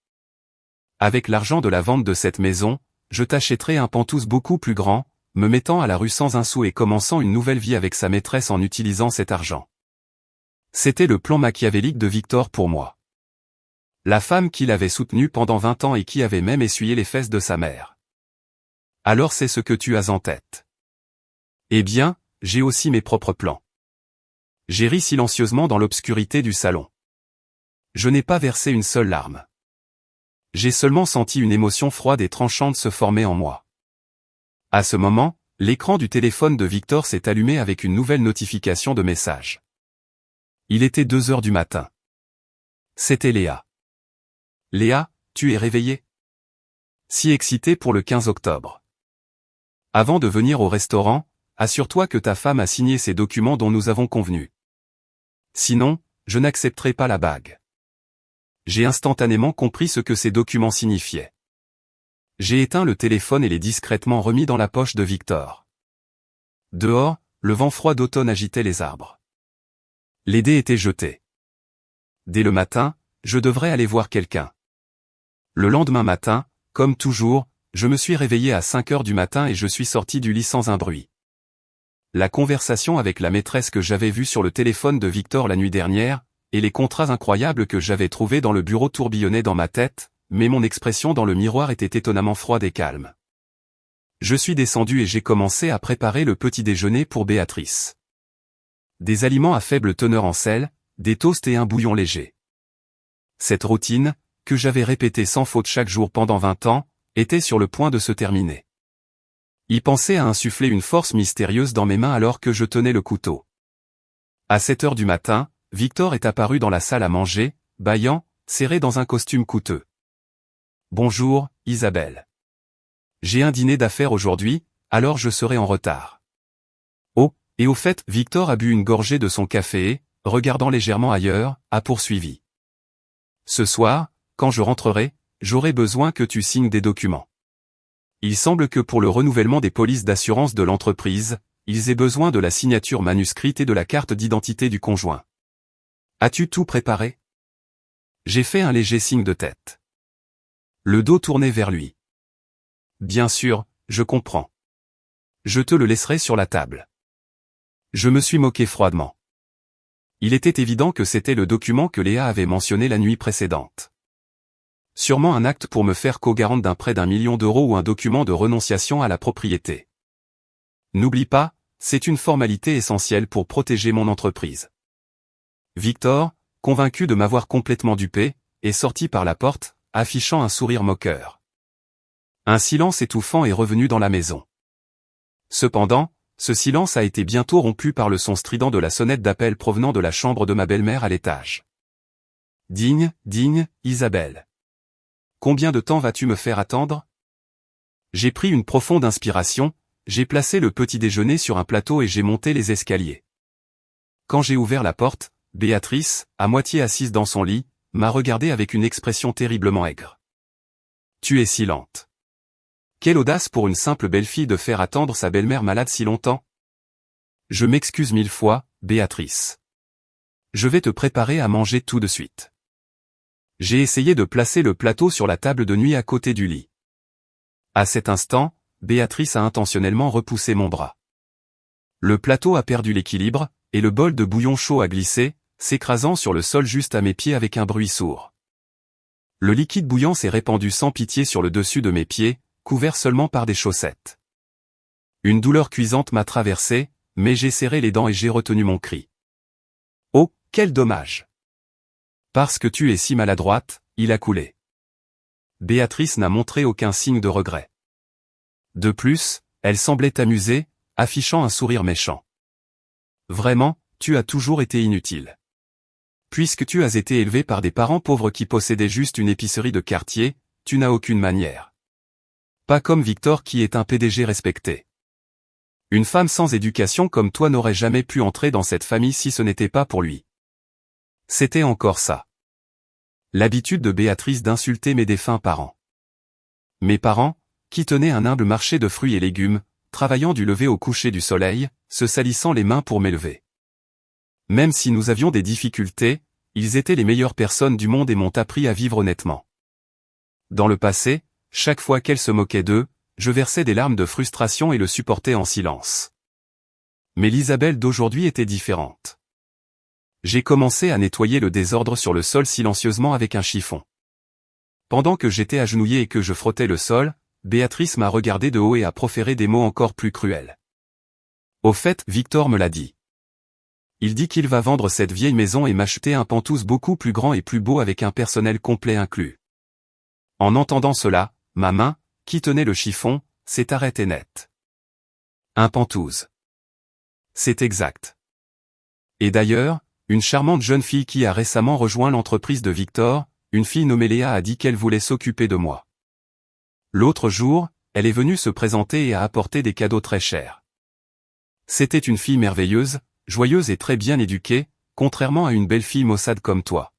Avec l'argent de la vente de cette maison, je t'achèterai un pantouse beaucoup plus grand, me mettant à la rue sans un sou et commençant une nouvelle vie avec sa maîtresse en utilisant cet argent. C'était le plan machiavélique de Victor pour moi. La femme qu'il avait soutenue pendant 20 ans et qui avait même essuyé les fesses de sa mère. Alors c'est ce que tu as en tête. Eh bien, j'ai aussi mes propres plans. J'ai ri silencieusement dans l'obscurité du salon. Je n'ai pas versé une seule larme. J'ai seulement senti une émotion froide et tranchante se former en moi. À ce moment, l'écran du téléphone de Victor s'est allumé avec une nouvelle notification de message. Il était 2 heures du matin. C'était Léa. Léa, tu es réveillée? Si excitée pour le 15 octobre. Avant de venir au restaurant, assure-toi que ta femme a signé ces documents dont nous avons convenu. Sinon, je n'accepterai pas la bague. J'ai instantanément compris ce que ces documents signifiaient. J'ai éteint le téléphone et l'ai discrètement remis dans la poche de Victor. Dehors, le vent froid d'automne agitait les arbres. Les dés étaient jetés. Dès le matin, je devrais aller voir quelqu'un. Le lendemain matin, comme toujours, je me suis réveillé à 5 heures du matin et je suis sorti du lit sans un bruit. la conversation avec la maîtresse que j'avais vue sur le téléphone de Victor la nuit dernière, et les contrats incroyables que j'avais trouvés dans le bureau tourbillonnaient dans ma tête, mais mon expression dans le miroir était étonnamment froide et calme. Je suis descendu et j'ai commencé à préparer le petit déjeuner pour Béatrice. Des aliments à faible teneur en sel, des toasts et un bouillon léger. Cette routine, que j'avais répétée sans faute chaque jour pendant 20 ans, était sur le point de se terminer. Y penser à insuffler une force mystérieuse dans mes mains alors que je tenais le couteau. À 7 heures du matin, Victor est apparu dans la salle à manger, bâillant, serré dans un costume coûteux. « Bonjour, Isabelle. J'ai un dîner d'affaires aujourd'hui, alors je serai en retard. » Oh, et au fait, Victor a bu une gorgée de son café et, regardant légèrement ailleurs, a poursuivi. « Ce soir, quand je rentrerai, j'aurai besoin que tu signes des documents. Il semble que pour le renouvellement des polices d'assurance de l'entreprise, ils aient besoin de la signature manuscrite et de la carte d'identité du conjoint. As-tu tout préparé ? » J'ai fait un léger signe de tête. Le dos tourné vers lui. « Bien sûr, je comprends. Je te le laisserai sur la table. » Je me suis moqué froidement. Il était évident que c'était le document que Léa avait mentionné la nuit précédente. Sûrement un acte pour me faire co-garante d'un prêt d'1 million d'euros ou un document de renonciation à la propriété. N'oublie pas, c'est une formalité essentielle pour protéger mon entreprise. Victor, convaincu de m'avoir complètement dupé, est sorti par la porte, affichant un sourire moqueur. Un silence étouffant est revenu dans la maison. Cependant, ce silence a été bientôt rompu par le son strident de la sonnette d'appel provenant de la chambre de ma belle-mère à l'étage. « Digne, Isabelle. Combien de temps vas-tu me faire attendre ? » J'ai pris une profonde inspiration, j'ai placé le petit déjeuner sur un plateau et j'ai monté les escaliers. Quand j'ai ouvert la porte, Béatrice, à moitié assise dans son lit, m'a regardé avec une expression terriblement aigre. « Tu es si lente. Quelle audace pour une simple belle-fille de faire attendre sa belle-mère malade si longtemps. Je m'excuse 1000 fois, Béatrice. Je vais te préparer à manger tout de suite. » J'ai essayé de placer le plateau sur la table de nuit à côté du lit. À cet instant, Béatrice a intentionnellement repoussé mon bras. Le plateau a perdu l'équilibre, et le bol de bouillon chaud a glissé, s'écrasant sur le sol juste à mes pieds avec un bruit sourd. Le liquide bouillant s'est répandu sans pitié sur le dessus de mes pieds, couvert seulement par des chaussettes. Une douleur cuisante m'a traversé, mais j'ai serré les dents et j'ai retenu mon cri. « Oh, quel dommage ! Parce que tu es si maladroite, il a coulé. » Béatrice n'a montré aucun signe de regret. De plus, elle semblait amusée, affichant un sourire méchant. « Vraiment, tu as toujours été inutile. Puisque tu as été élevé par des parents pauvres qui possédaient juste une épicerie de quartier, tu n'as aucune manière. Pas comme Victor qui est un PDG respecté. Une femme sans éducation comme toi n'aurait jamais pu entrer dans cette famille si ce n'était pas pour lui. » C'était encore ça. L'habitude de Béatrice d'insulter mes défunts parents. Mes parents, qui tenaient un humble marché de fruits et légumes, travaillant du lever au coucher du soleil, se salissant les mains pour m'élever. Même si nous avions des difficultés, ils étaient les meilleures personnes du monde et m'ont appris à vivre honnêtement. Dans le passé, chaque fois qu'elle se moquait d'eux, je versais des larmes de frustration et le supportais en silence. Mais l'Isabelle d'aujourd'hui était différente. J'ai commencé à nettoyer le désordre sur le sol silencieusement avec un chiffon. Pendant que j'étais agenouillé et que je frottais le sol, Béatrice m'a regardé de haut et a proféré des mots encore plus cruels. « Au fait, Victor me l'a dit. Il dit qu'il va vendre cette vieille maison et m'acheter un Penthouse beaucoup plus grand et plus beau avec un personnel complet inclus. » En entendant cela, ma main, qui tenait le chiffon, s'est arrêtée net. Un Penthouse. C'est exact. Et d'ailleurs, une charmante jeune fille qui a récemment rejoint l'entreprise de Victor, une fille nommée Léa a dit qu'elle voulait s'occuper de moi. L'autre jour, elle est venue se présenter et a apporté des cadeaux très chers. C'était une fille merveilleuse, joyeuse et très bien éduquée, contrairement à une belle-fille maussade comme toi.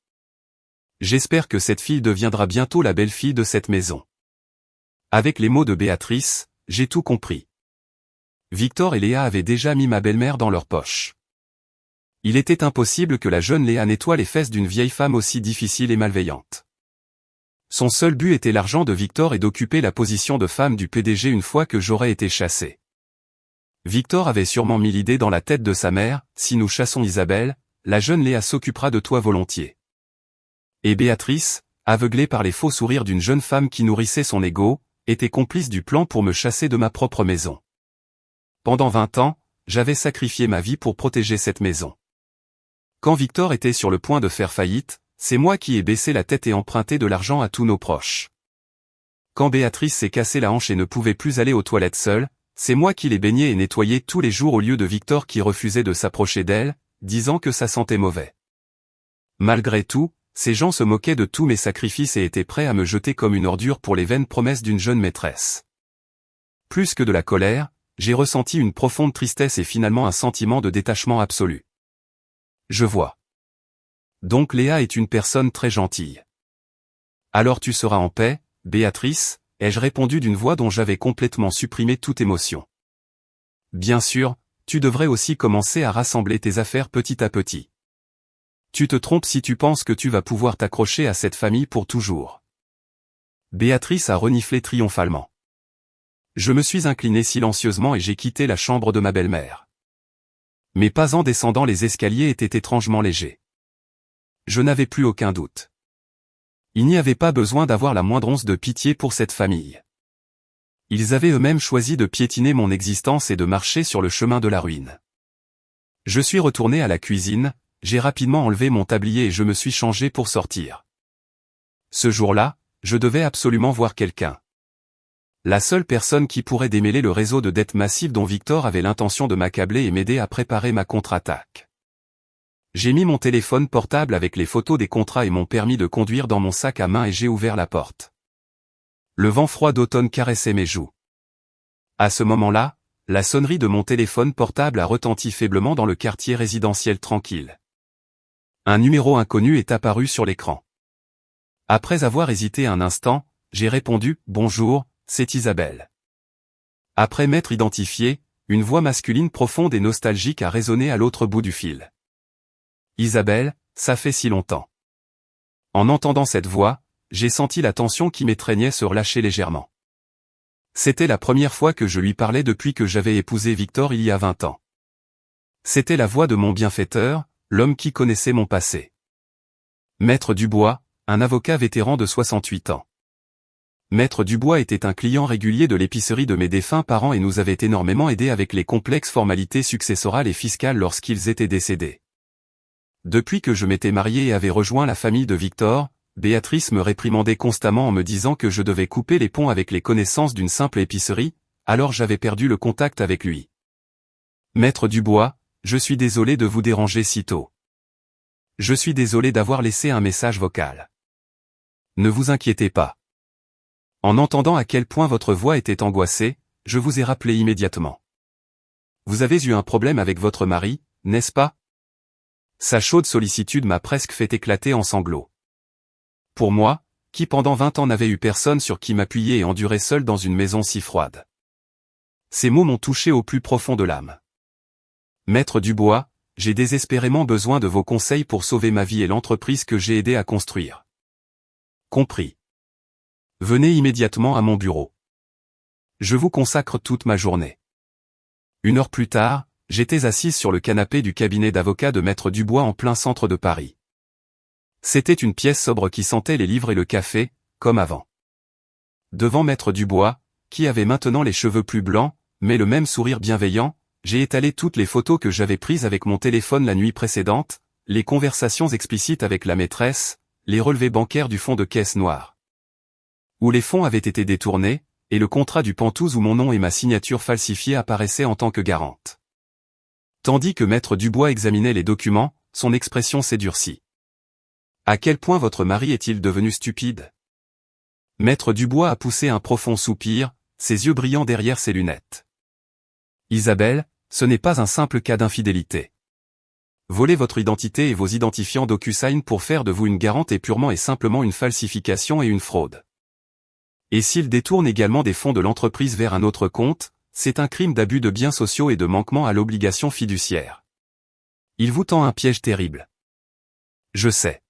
J'espère que cette fille deviendra bientôt la belle-fille de cette maison. Avec les mots de Béatrice, j'ai tout compris. Victor et Léa avaient déjà mis ma belle-mère dans leur poche. Il était impossible que la jeune Léa nettoie les fesses d'une vieille femme aussi difficile et malveillante. Son seul but était l'argent de Victor et d'occuper la position de femme du PDG une fois que j'aurais été chassé. Victor avait sûrement mis l'idée dans la tête de sa mère, si nous chassons Isabelle, la jeune Léa s'occupera de toi volontiers. Et Béatrice, aveuglée par les faux sourires d'une jeune femme qui nourrissait son ego, était complice du plan pour me chasser de ma propre maison. Pendant 20 ans, j'avais sacrifié ma vie pour protéger cette maison. Quand Victor était sur le point de faire faillite, c'est moi qui ai baissé la tête et emprunté de l'argent à tous nos proches. Quand Béatrice s'est cassé la hanche et ne pouvait plus aller aux toilettes seule, c'est moi qui l'ai baignée et nettoyée tous les jours au lieu de Victor qui refusait de s'approcher d'elle, disant que ça sentait mauvais. Malgré tout, ces gens se moquaient de tous mes sacrifices et étaient prêts à me jeter comme une ordure pour les vaines promesses d'une jeune maîtresse. Plus que de la colère, j'ai ressenti une profonde tristesse et finalement un sentiment de détachement absolu. Je vois. Donc Léa est une personne très gentille. Alors tu seras en paix, Béatrice, ai-je répondu d'une voix dont j'avais complètement supprimé toute émotion. Bien sûr, tu devrais aussi commencer à rassembler tes affaires petit à petit. Tu te trompes si tu penses que tu vas pouvoir t'accrocher à cette famille pour toujours. Béatrice a reniflé triomphalement. Je me suis incliné silencieusement et j'ai quitté la chambre de ma belle-mère. Mes pas en descendant les escaliers étaient étrangement légers. Je n'avais plus aucun doute. Il n'y avait pas besoin d'avoir la moindre once de pitié pour cette famille. Ils avaient eux-mêmes choisi de piétiner mon existence et de marcher sur le chemin de la ruine. Je suis retourné à la cuisine, j'ai rapidement enlevé mon tablier et je me suis changé pour sortir. Ce jour-là, je devais absolument voir quelqu'un. La seule personne qui pourrait démêler le réseau de dettes massives dont Victor avait l'intention de m'accabler et m'aider à préparer ma contre-attaque. J'ai mis mon téléphone portable avec les photos des contrats et mon permis de conduire dans mon sac à main et j'ai ouvert la porte. Le vent froid d'automne caressait mes joues. À ce moment-là, la sonnerie de mon téléphone portable a retenti faiblement dans le quartier résidentiel tranquille. Un numéro inconnu est apparu sur l'écran. Après avoir hésité un instant, j'ai répondu « Bonjour, c'est Isabelle ». Après m'être identifié, une voix masculine profonde et nostalgique a résonné à l'autre bout du fil. « Isabelle, ça fait si longtemps ». En entendant cette voix, j'ai senti la tension qui m'étreignait se relâcher légèrement. C'était la première fois que je lui parlais depuis que j'avais épousé Victor il y a 20 ans. C'était la voix de mon bienfaiteur, l'homme qui connaissait mon passé. Maître Dubois, un avocat vétéran de 68 ans. Maître Dubois était un client régulier de l'épicerie de mes défunts parents et nous avait énormément aidé avec les complexes formalités successorales et fiscales lorsqu'ils étaient décédés. Depuis que je m'étais marié et avais rejoint la famille de Victor, Béatrice me réprimandait constamment en me disant que je devais couper les ponts avec les connaissances d'une simple épicerie, alors j'avais perdu le contact avec lui. Maître Dubois, je suis désolé de vous déranger si tôt. Je suis désolé d'avoir laissé un message vocal. Ne vous inquiétez pas. En entendant à quel point votre voix était angoissée, je vous ai rappelé immédiatement. Vous avez eu un problème avec votre mari, n'est-ce pas? Sa chaude sollicitude m'a presque fait éclater en sanglots. Pour moi, qui pendant 20 ans n'avait eu personne sur qui m'appuyer et endurer seul dans une maison si froide. Ces mots m'ont touché au plus profond de l'âme. Maître Dubois, j'ai désespérément besoin de vos conseils pour sauver ma vie et l'entreprise que j'ai aidé à construire. Compris. Venez immédiatement à mon bureau. Je vous consacre toute ma journée. 1 heure plus tard, j'étais assise sur le canapé du cabinet d'avocat de Maître Dubois en plein centre de Paris. C'était une pièce sobre qui sentait les livres et le café, comme avant. Devant Maître Dubois, qui avait maintenant les cheveux plus blancs, mais le même sourire bienveillant, j'ai étalé toutes les photos que j'avais prises avec mon téléphone la nuit précédente, les conversations explicites avec la maîtresse, les relevés bancaires du fonds de caisse noire, où les fonds avaient été détournés, et le contrat du Pantouz où mon nom et ma signature falsifiée apparaissaient en tant que garante. Tandis que Maître Dubois examinait les documents, son expression s'est durcie. À quel point votre mari est-il devenu stupide? Maître Dubois a poussé un profond soupir, ses yeux brillant derrière ses lunettes. Isabelle, ce n'est pas un simple cas d'infidélité. Voler votre identité et vos identifiants DocuSign pour faire de vous une garante est purement et simplement une falsification et une fraude. Et s'il détourne également des fonds de l'entreprise vers un autre compte, c'est un crime d'abus de biens sociaux et de manquement à l'obligation fiduciaire. Il vous tend un piège terrible. Je sais.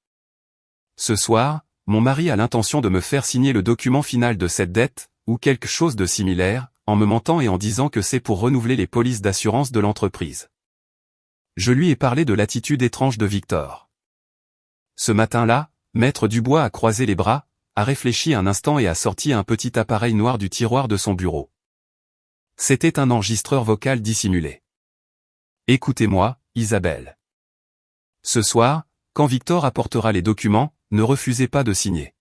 Ce soir, mon mari a l'intention de me faire signer le document final de cette dette, ou quelque chose de similaire, en me mentant et en disant que c'est pour renouveler les polices d'assurance de l'entreprise. Je lui ai parlé de l'attitude étrange de Victor. Ce matin-là, Maître Dubois a croisé les bras, a réfléchi un instant et a sorti un petit appareil noir du tiroir de son bureau. C'était un enregistreur vocal dissimulé. Écoutez-moi, Isabelle. Ce soir, quand Victor apportera les documents, ne refusez pas de signer.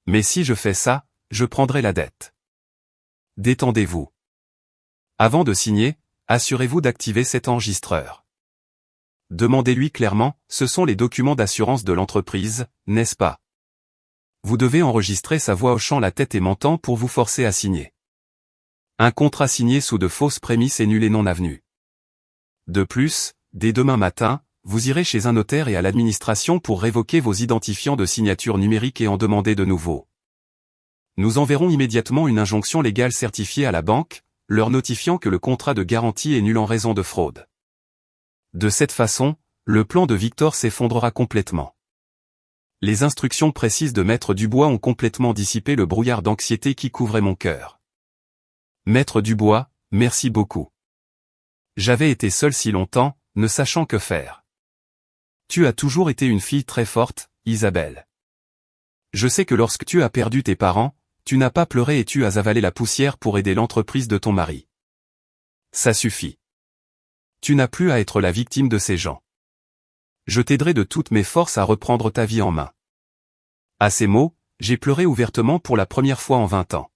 Mais si je fais ça, je prendrai la dette. Détendez-vous. Avant de signer, assurez-vous d'activer cet enregistreur. Demandez-lui clairement, ce sont les documents d'assurance de l'entreprise, n'est-ce pas? Vous devez enregistrer sa voix hochant la tête et mentant pour vous forcer à signer. Un contrat signé sous de fausses prémices est nul et non avenu. De plus, dès demain matin, vous irez chez un notaire et à l'administration pour révoquer vos identifiants de signature numérique et en demander de nouveaux. Nous enverrons immédiatement une injonction légale certifiée à la banque, leur notifiant que le contrat de garantie est nul en raison de fraude. De cette façon, le plan de Victor s'effondrera complètement. Les instructions précises de Maître Dubois ont complètement dissipé le brouillard d'anxiété qui couvrait mon cœur. Maître Dubois, merci beaucoup. J'avais été seul si longtemps, ne sachant que faire. Tu as toujours été une fille très forte, Isabelle. Je sais que lorsque tu as perdu tes parents, tu n'as pas pleuré et tu as avalé la poussière pour aider l'entreprise de ton mari. Ça suffit. Tu n'as plus à être la victime de ces gens. Je t'aiderai de toutes mes forces à reprendre ta vie en main. À ces mots, j'ai pleuré ouvertement pour la première fois en 20 ans.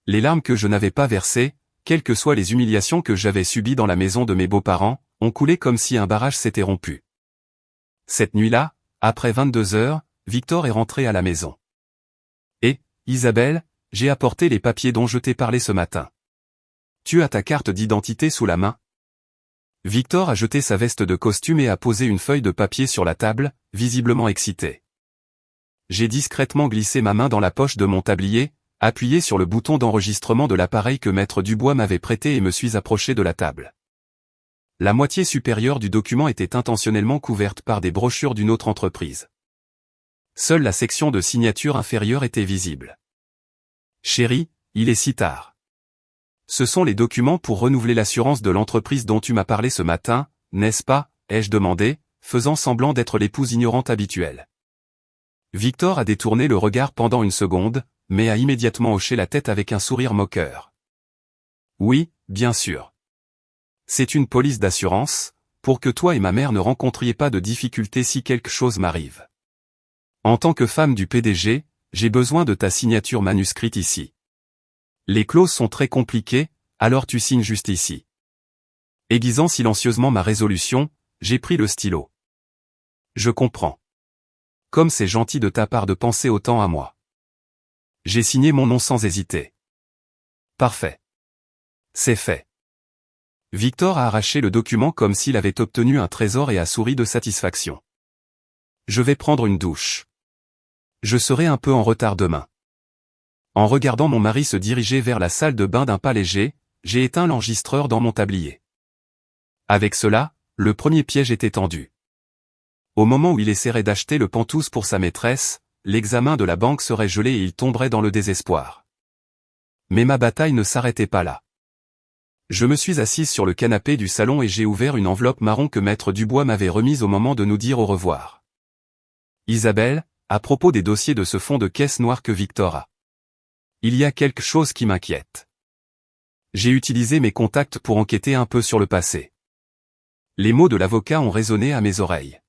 Les larmes que je n'avais pas versées, quelles que soient les humiliations que j'avais subies dans la maison de mes beaux-parents, ont coulé comme si un barrage s'était rompu. Cette nuit-là, après 22 heures, Victor est rentré à la maison. Et, Isabelle, j'ai apporté les papiers dont je t'ai parlé ce matin. Tu as ta carte d'identité sous la main? Victor a jeté sa veste de costume et a posé une feuille de papier sur la table, visiblement excité. J'ai discrètement glissé ma main dans la poche de mon tablier, appuyé sur le bouton d'enregistrement de l'appareil que Maître Dubois m'avait prêté et me suis approché de la table. La moitié supérieure du document était intentionnellement couverte par des brochures d'une autre entreprise. Seule la section de signature inférieure était visible. Chérie, il est si tard. Ce sont les documents pour renouveler l'assurance de l'entreprise dont tu m'as parlé ce matin, n'est-ce pas, ai-je demandé, faisant semblant d'être l'épouse ignorante habituelle. Victor a détourné le regard pendant une seconde, mais a immédiatement hoché la tête avec un sourire moqueur. Oui, bien sûr. C'est une police d'assurance, pour que toi et ma mère ne rencontriez pas de difficultés si quelque chose m'arrive. En tant que femme du PDG, j'ai besoin de ta signature manuscrite ici. Les clauses sont très compliquées, alors tu signes juste ici. Aiguisant silencieusement ma résolution, j'ai pris le stylo. Je comprends. Comme c'est gentil de ta part de penser autant à moi. J'ai signé mon nom sans hésiter. Parfait. C'est fait. Victor a arraché le document comme s'il avait obtenu un trésor et a souri de satisfaction. Je vais prendre une douche. Je serai un peu en retard demain. En regardant mon mari se diriger vers la salle de bain d'un pas léger, j'ai éteint l'enregistreur dans mon tablier. Avec cela, le premier piège était tendu. Au moment où il essaierait d'acheter le pantouse pour sa maîtresse, l'examen de la banque serait gelé et il tomberait dans le désespoir. Mais ma bataille ne s'arrêtait pas là. Je me suis assise sur le canapé du salon et j'ai ouvert une enveloppe marron que Maître Dubois m'avait remise au moment de nous dire au revoir. Isabelle, à propos des dossiers de ce fonds de caisse noire que Victor a. Il y a quelque chose qui m'inquiète. J'ai utilisé mes contacts pour enquêter un peu sur le passé. Les mots de l'avocat ont résonné à mes oreilles.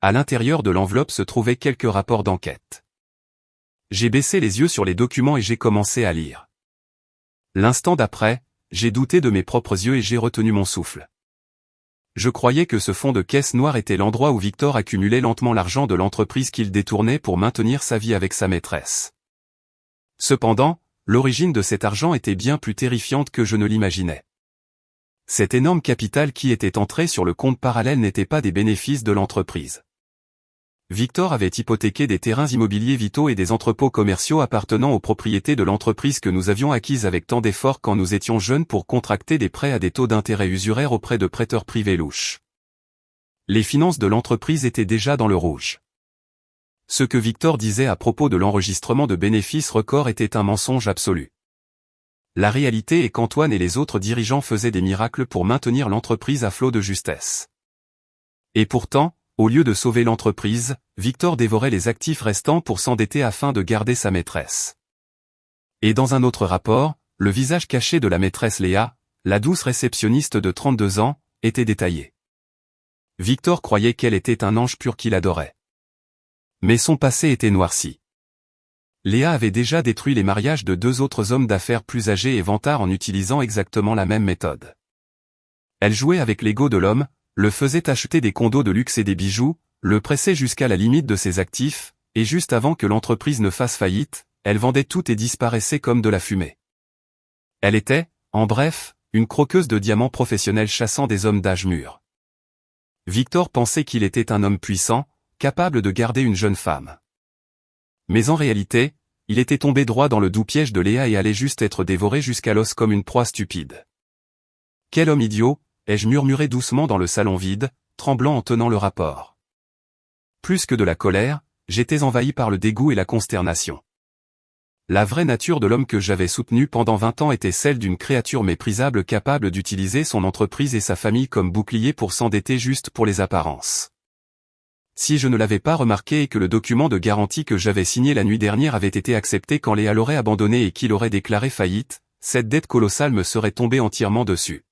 À l'intérieur de l'enveloppe se trouvaient quelques rapports d'enquête. J'ai baissé les yeux sur les documents et j'ai commencé à lire. L'instant d'après, j'ai douté de mes propres yeux et j'ai retenu mon souffle. Je croyais que ce fonds de caisse noire était l'endroit où Victor accumulait lentement l'argent de l'entreprise qu'il détournait pour maintenir sa vie avec sa maîtresse. Cependant, l'origine de cet argent était bien plus terrifiante que je ne l'imaginais. Cet énorme capital qui était entré sur le compte parallèle n'était pas des bénéfices de l'entreprise. Victor avait hypothéqué des terrains immobiliers vitaux et des entrepôts commerciaux appartenant aux propriétés de l'entreprise que nous avions acquises avec tant d'efforts quand nous étions jeunes pour contracter des prêts à des taux d'intérêt usuraires auprès de prêteurs privés louches. Les finances de l'entreprise étaient déjà dans le rouge. Ce que Victor disait à propos de l'enregistrement de bénéfices records était un mensonge absolu. La réalité est qu'Antoine et les autres dirigeants faisaient des miracles pour maintenir l'entreprise à flot de justesse. Et pourtant, au lieu de sauver l'entreprise, Victor dévorait les actifs restants pour s'endetter afin de garder sa maîtresse. Et dans un autre rapport, le visage caché de la maîtresse Léa, la douce réceptionniste de 32 ans, était détaillé. Victor croyait qu'elle était un ange pur qu'il adorait. Mais son passé était noirci. Léa avait déjà détruit les mariages de 2 autres hommes d'affaires plus âgés et vantards en utilisant exactement la même méthode. Elle jouait avec l'ego de l'homme, le faisait acheter des condos de luxe et des bijoux, le pressait jusqu'à la limite de ses actifs, et juste avant que l'entreprise ne fasse faillite, elle vendait tout et disparaissait comme de la fumée. Elle était, en bref, une croqueuse de diamants professionnelle chassant des hommes d'âge mûr. Victor pensait qu'il était un homme puissant, capable de garder une jeune femme. Mais en réalité, il était tombé droit dans le doux piège de Léa et allait juste être dévoré jusqu'à l'os comme une proie stupide. Quel homme idiot, ai-je murmuré doucement dans le salon vide, tremblant en tenant le rapport. Plus que de la colère, j'étais envahi par le dégoût et la consternation. La vraie nature de l'homme que j'avais soutenu pendant 20 ans était celle d'une créature méprisable capable d'utiliser son entreprise et sa famille comme bouclier pour s'endetter juste pour les apparences. Si je ne l'avais pas remarqué et que le document de garantie que j'avais signé la nuit dernière avait été accepté quand Léa l'aurait abandonné et qu'il aurait déclaré faillite, cette dette colossale me serait tombée entièrement dessus.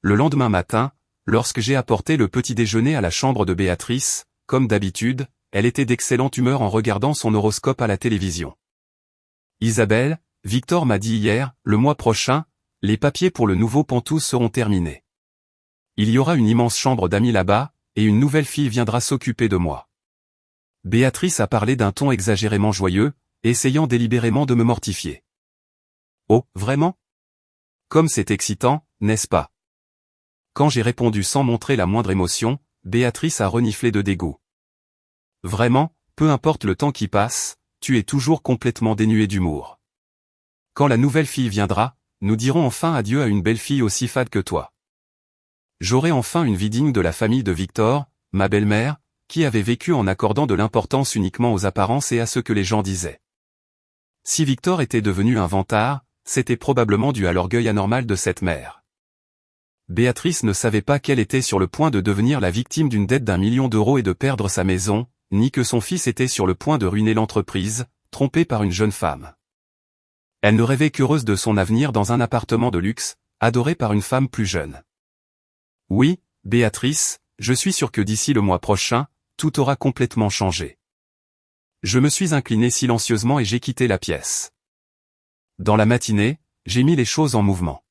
Le lendemain matin, lorsque j'ai apporté le petit déjeuner à la chambre de Béatrice, comme d'habitude, elle était d'excellente humeur en regardant son horoscope à la télévision. Isabelle, Victor m'a dit hier, le mois prochain, les papiers pour le nouveau Pantouse seront terminés. Il y aura une immense chambre d'amis là-bas, et une nouvelle fille viendra s'occuper de moi. Béatrice a parlé d'un ton exagérément joyeux, essayant délibérément de me mortifier. Oh, vraiment? Comme c'est excitant, n'est-ce pas? Quand j'ai répondu sans montrer la moindre émotion, Béatrice a reniflé de dégoût. Vraiment, peu importe le temps qui passe, tu es toujours complètement dénué d'humour. Quand la nouvelle fille viendra, nous dirons enfin adieu à une belle fille aussi fade que toi. J'aurai enfin une vie digne de la famille de Victor, ma belle-mère, qui avait vécu en accordant de l'importance uniquement aux apparences et à ce que les gens disaient. Si Victor était devenu un vantard, c'était probablement dû à l'orgueil anormal de cette mère. Béatrice ne savait pas qu'elle était sur le point de devenir la victime d'une dette d'1 million d'euros et de perdre sa maison, ni que son fils était sur le point de ruiner l'entreprise, trompé par une jeune femme. Elle ne rêvait qu'heureuse de son avenir dans un appartement de luxe, adorée par une femme plus jeune. Oui, Béatrice, je suis sûr que d'ici le mois prochain, tout aura complètement changé. Je me suis incliné silencieusement et j'ai quitté la pièce. Dans la matinée, j'ai mis les choses en mouvement.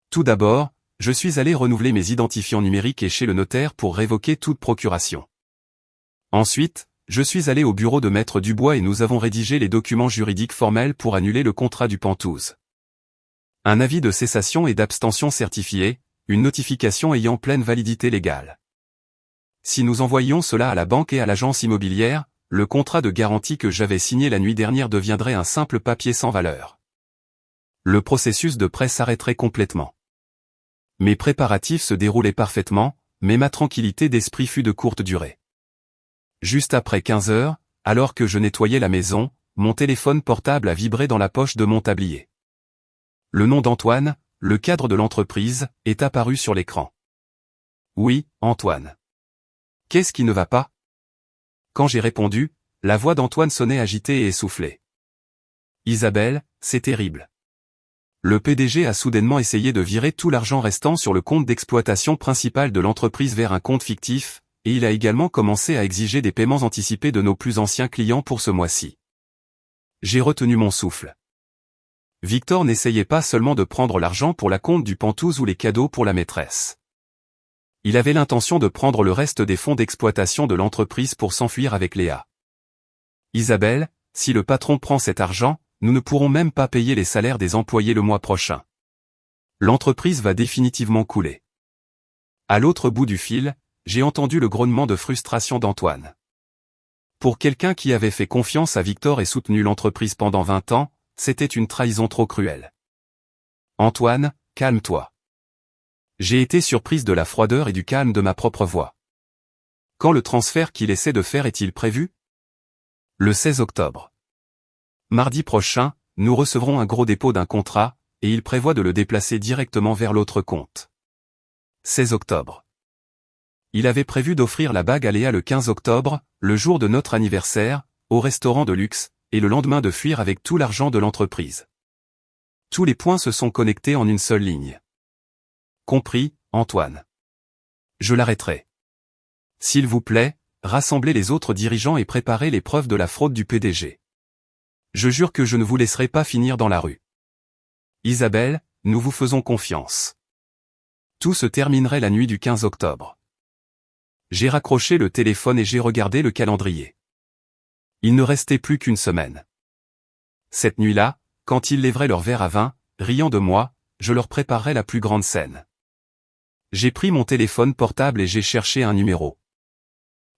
Tout d'abord, je suis allé renouveler mes identifiants numériques et chez le notaire pour révoquer toute procuration. Ensuite, je suis allé au bureau de Maître Dubois et nous avons rédigé les documents juridiques formels pour annuler le contrat du Pantouse. Un avis de cessation et d'abstention certifié, une notification ayant pleine validité légale. Si nous envoyions cela à la banque et à l'agence immobilière, le contrat de garantie que j'avais signé la nuit dernière deviendrait un simple papier sans valeur. Le processus de prêt s'arrêterait complètement. Mes préparatifs se déroulaient parfaitement, mais ma tranquillité d'esprit fut de courte durée. Juste après 15 heures, alors que je nettoyais la maison, mon téléphone portable a vibré dans la poche de mon tablier. Le nom d'Antoine, le cadre de l'entreprise, est apparu sur l'écran. Oui, Antoine. Qu'est-ce qui ne va pas? Quand j'ai répondu, la voix d'Antoine sonnait agitée et essoufflée. Isabelle, c'est terrible. Le PDG a soudainement essayé de virer tout l'argent restant sur le compte d'exploitation principal de l'entreprise vers un compte fictif, et il a également commencé à exiger des paiements anticipés de nos plus anciens clients pour ce mois-ci. J'ai retenu mon souffle. Victor n'essayait pas seulement de prendre l'argent pour la compte du Pantouse ou les cadeaux pour la maîtresse. Il avait l'intention de prendre le reste des fonds d'exploitation de l'entreprise pour s'enfuir avec Léa. Isabelle, si le patron prend cet argent, nous ne pourrons même pas payer les salaires des employés le mois prochain. L'entreprise va définitivement couler. À l'autre bout du fil, j'ai entendu le grognement de frustration d'Antoine. Pour quelqu'un qui avait fait confiance à Victor et soutenu l'entreprise pendant 20 ans, c'était une trahison trop cruelle. Antoine, calme-toi. J'ai été surprise de la froideur et du calme de ma propre voix. Quand le transfert qu'il essaie de faire est-il prévu? Le 16 octobre. Mardi prochain, nous recevrons un gros dépôt d'un contrat, et il prévoit de le déplacer directement vers l'autre compte. 16 octobre. Il avait prévu d'offrir la bague à Léa le 15 octobre, le jour de notre anniversaire, au restaurant de luxe, et le lendemain de fuir avec tout l'argent de l'entreprise. Tous les points se sont connectés en une seule ligne. Compris, Antoine. Je l'arrêterai. S'il vous plaît, rassemblez les autres dirigeants et préparez les preuves de la fraude du PDG. Je jure que je ne vous laisserai pas finir dans la rue. Isabelle, nous vous faisons confiance. Tout se terminerait la nuit du 15 octobre. J'ai raccroché le téléphone et j'ai regardé le calendrier. Il ne restait plus qu'une semaine. Cette nuit-là, quand ils lèveraient leur verre à vin, riant de moi, je leur préparerais la plus grande scène. J'ai pris mon téléphone portable et j'ai cherché un numéro.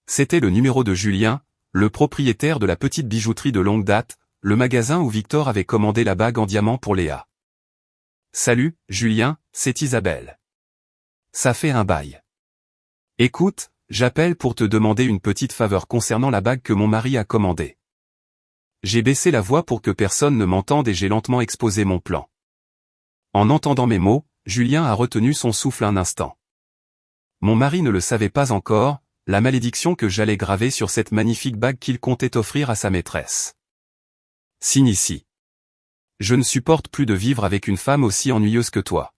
C'était le numéro de Julien, le propriétaire de la petite bijouterie de longue date, le magasin où Victor avait commandé la bague en diamant pour Léa. Salut, Julien, c'est Isabelle. Ça fait un bail. Écoute, j'appelle pour te demander une petite faveur concernant la bague que mon mari a commandée. J'ai baissé la voix pour que personne ne m'entende et j'ai lentement exposé mon plan. En entendant mes mots, Julien a retenu son souffle un instant. Mon mari ne le savait pas encore, la malédiction que j'allais graver sur cette magnifique bague qu'il comptait offrir à sa maîtresse. Signe ici. Je ne supporte plus de vivre avec une femme aussi ennuyeuse que toi.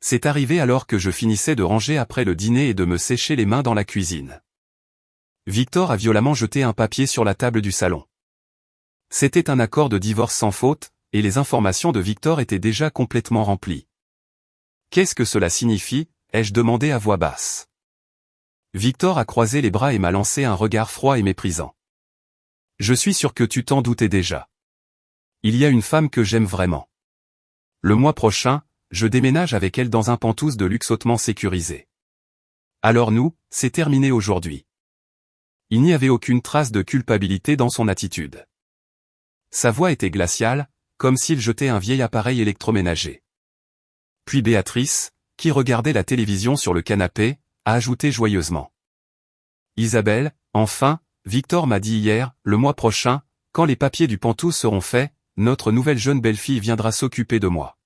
C'est arrivé alors que je finissais de ranger après le dîner et de me sécher les mains dans la cuisine. Victor a violemment jeté un papier sur la table du salon. C'était un accord de divorce sans faute, et les informations de Victor étaient déjà complètement remplies. Qu'est-ce que cela signifie ? Ai-je demandé à voix basse. Victor a croisé les bras et m'a lancé un regard froid et méprisant. Je suis sûr que tu t'en doutais déjà. Il y a une femme que j'aime vraiment. Le mois prochain, je déménage avec elle dans un Penthouse de luxe hautement sécurisé. Alors nous, c'est terminé aujourd'hui. Il n'y avait aucune trace de culpabilité dans son attitude. Sa voix était glaciale, comme s'il jetait un vieil appareil électroménager. Puis Béatrice, qui regardait la télévision sur le canapé, a ajouté joyeusement. Isabelle, enfin, Victor m'a dit hier, le mois prochain, quand les papiers du Penthouse seront faits, notre nouvelle jeune belle-fille viendra s'occuper de moi.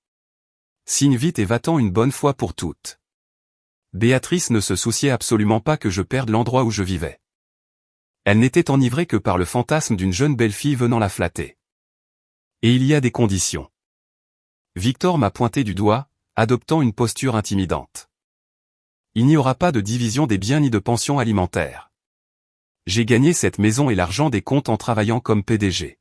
Signe vite et va-t'en une bonne fois pour toutes. Béatrice ne se souciait absolument pas que je perde l'endroit où je vivais. Elle n'était enivrée que par le fantasme d'une jeune belle-fille venant la flatter. Et il y a des conditions. Victor m'a pointé du doigt, adoptant une posture intimidante. Il n'y aura pas de division des biens ni de pension alimentaire. J'ai gagné cette maison et l'argent des comptes en travaillant comme PDG.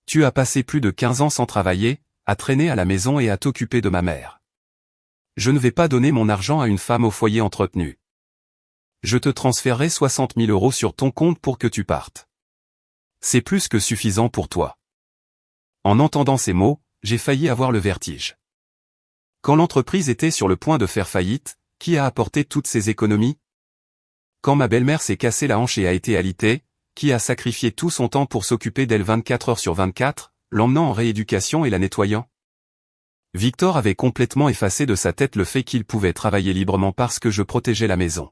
Tu as passé plus de 15 ans sans travailler, à traîner à la maison et à t'occuper de ma mère. Je ne vais pas donner mon argent à une femme au foyer entretenu. Je te transférerai 60 000 € sur ton compte pour que tu partes. C'est plus que suffisant pour toi. En entendant ces mots, j'ai failli avoir le vertige. Quand l'entreprise était sur le point de faire faillite, qui a apporté toutes ces économies? Quand ma belle-mère s'est cassé la hanche et a été alitée, qui a sacrifié tout son temps pour s'occuper d'elle 24 heures sur 24, l'emmenant en rééducation et la nettoyant? Victor avait complètement effacé de sa tête le fait qu'il pouvait travailler librement parce que je protégeais la maison.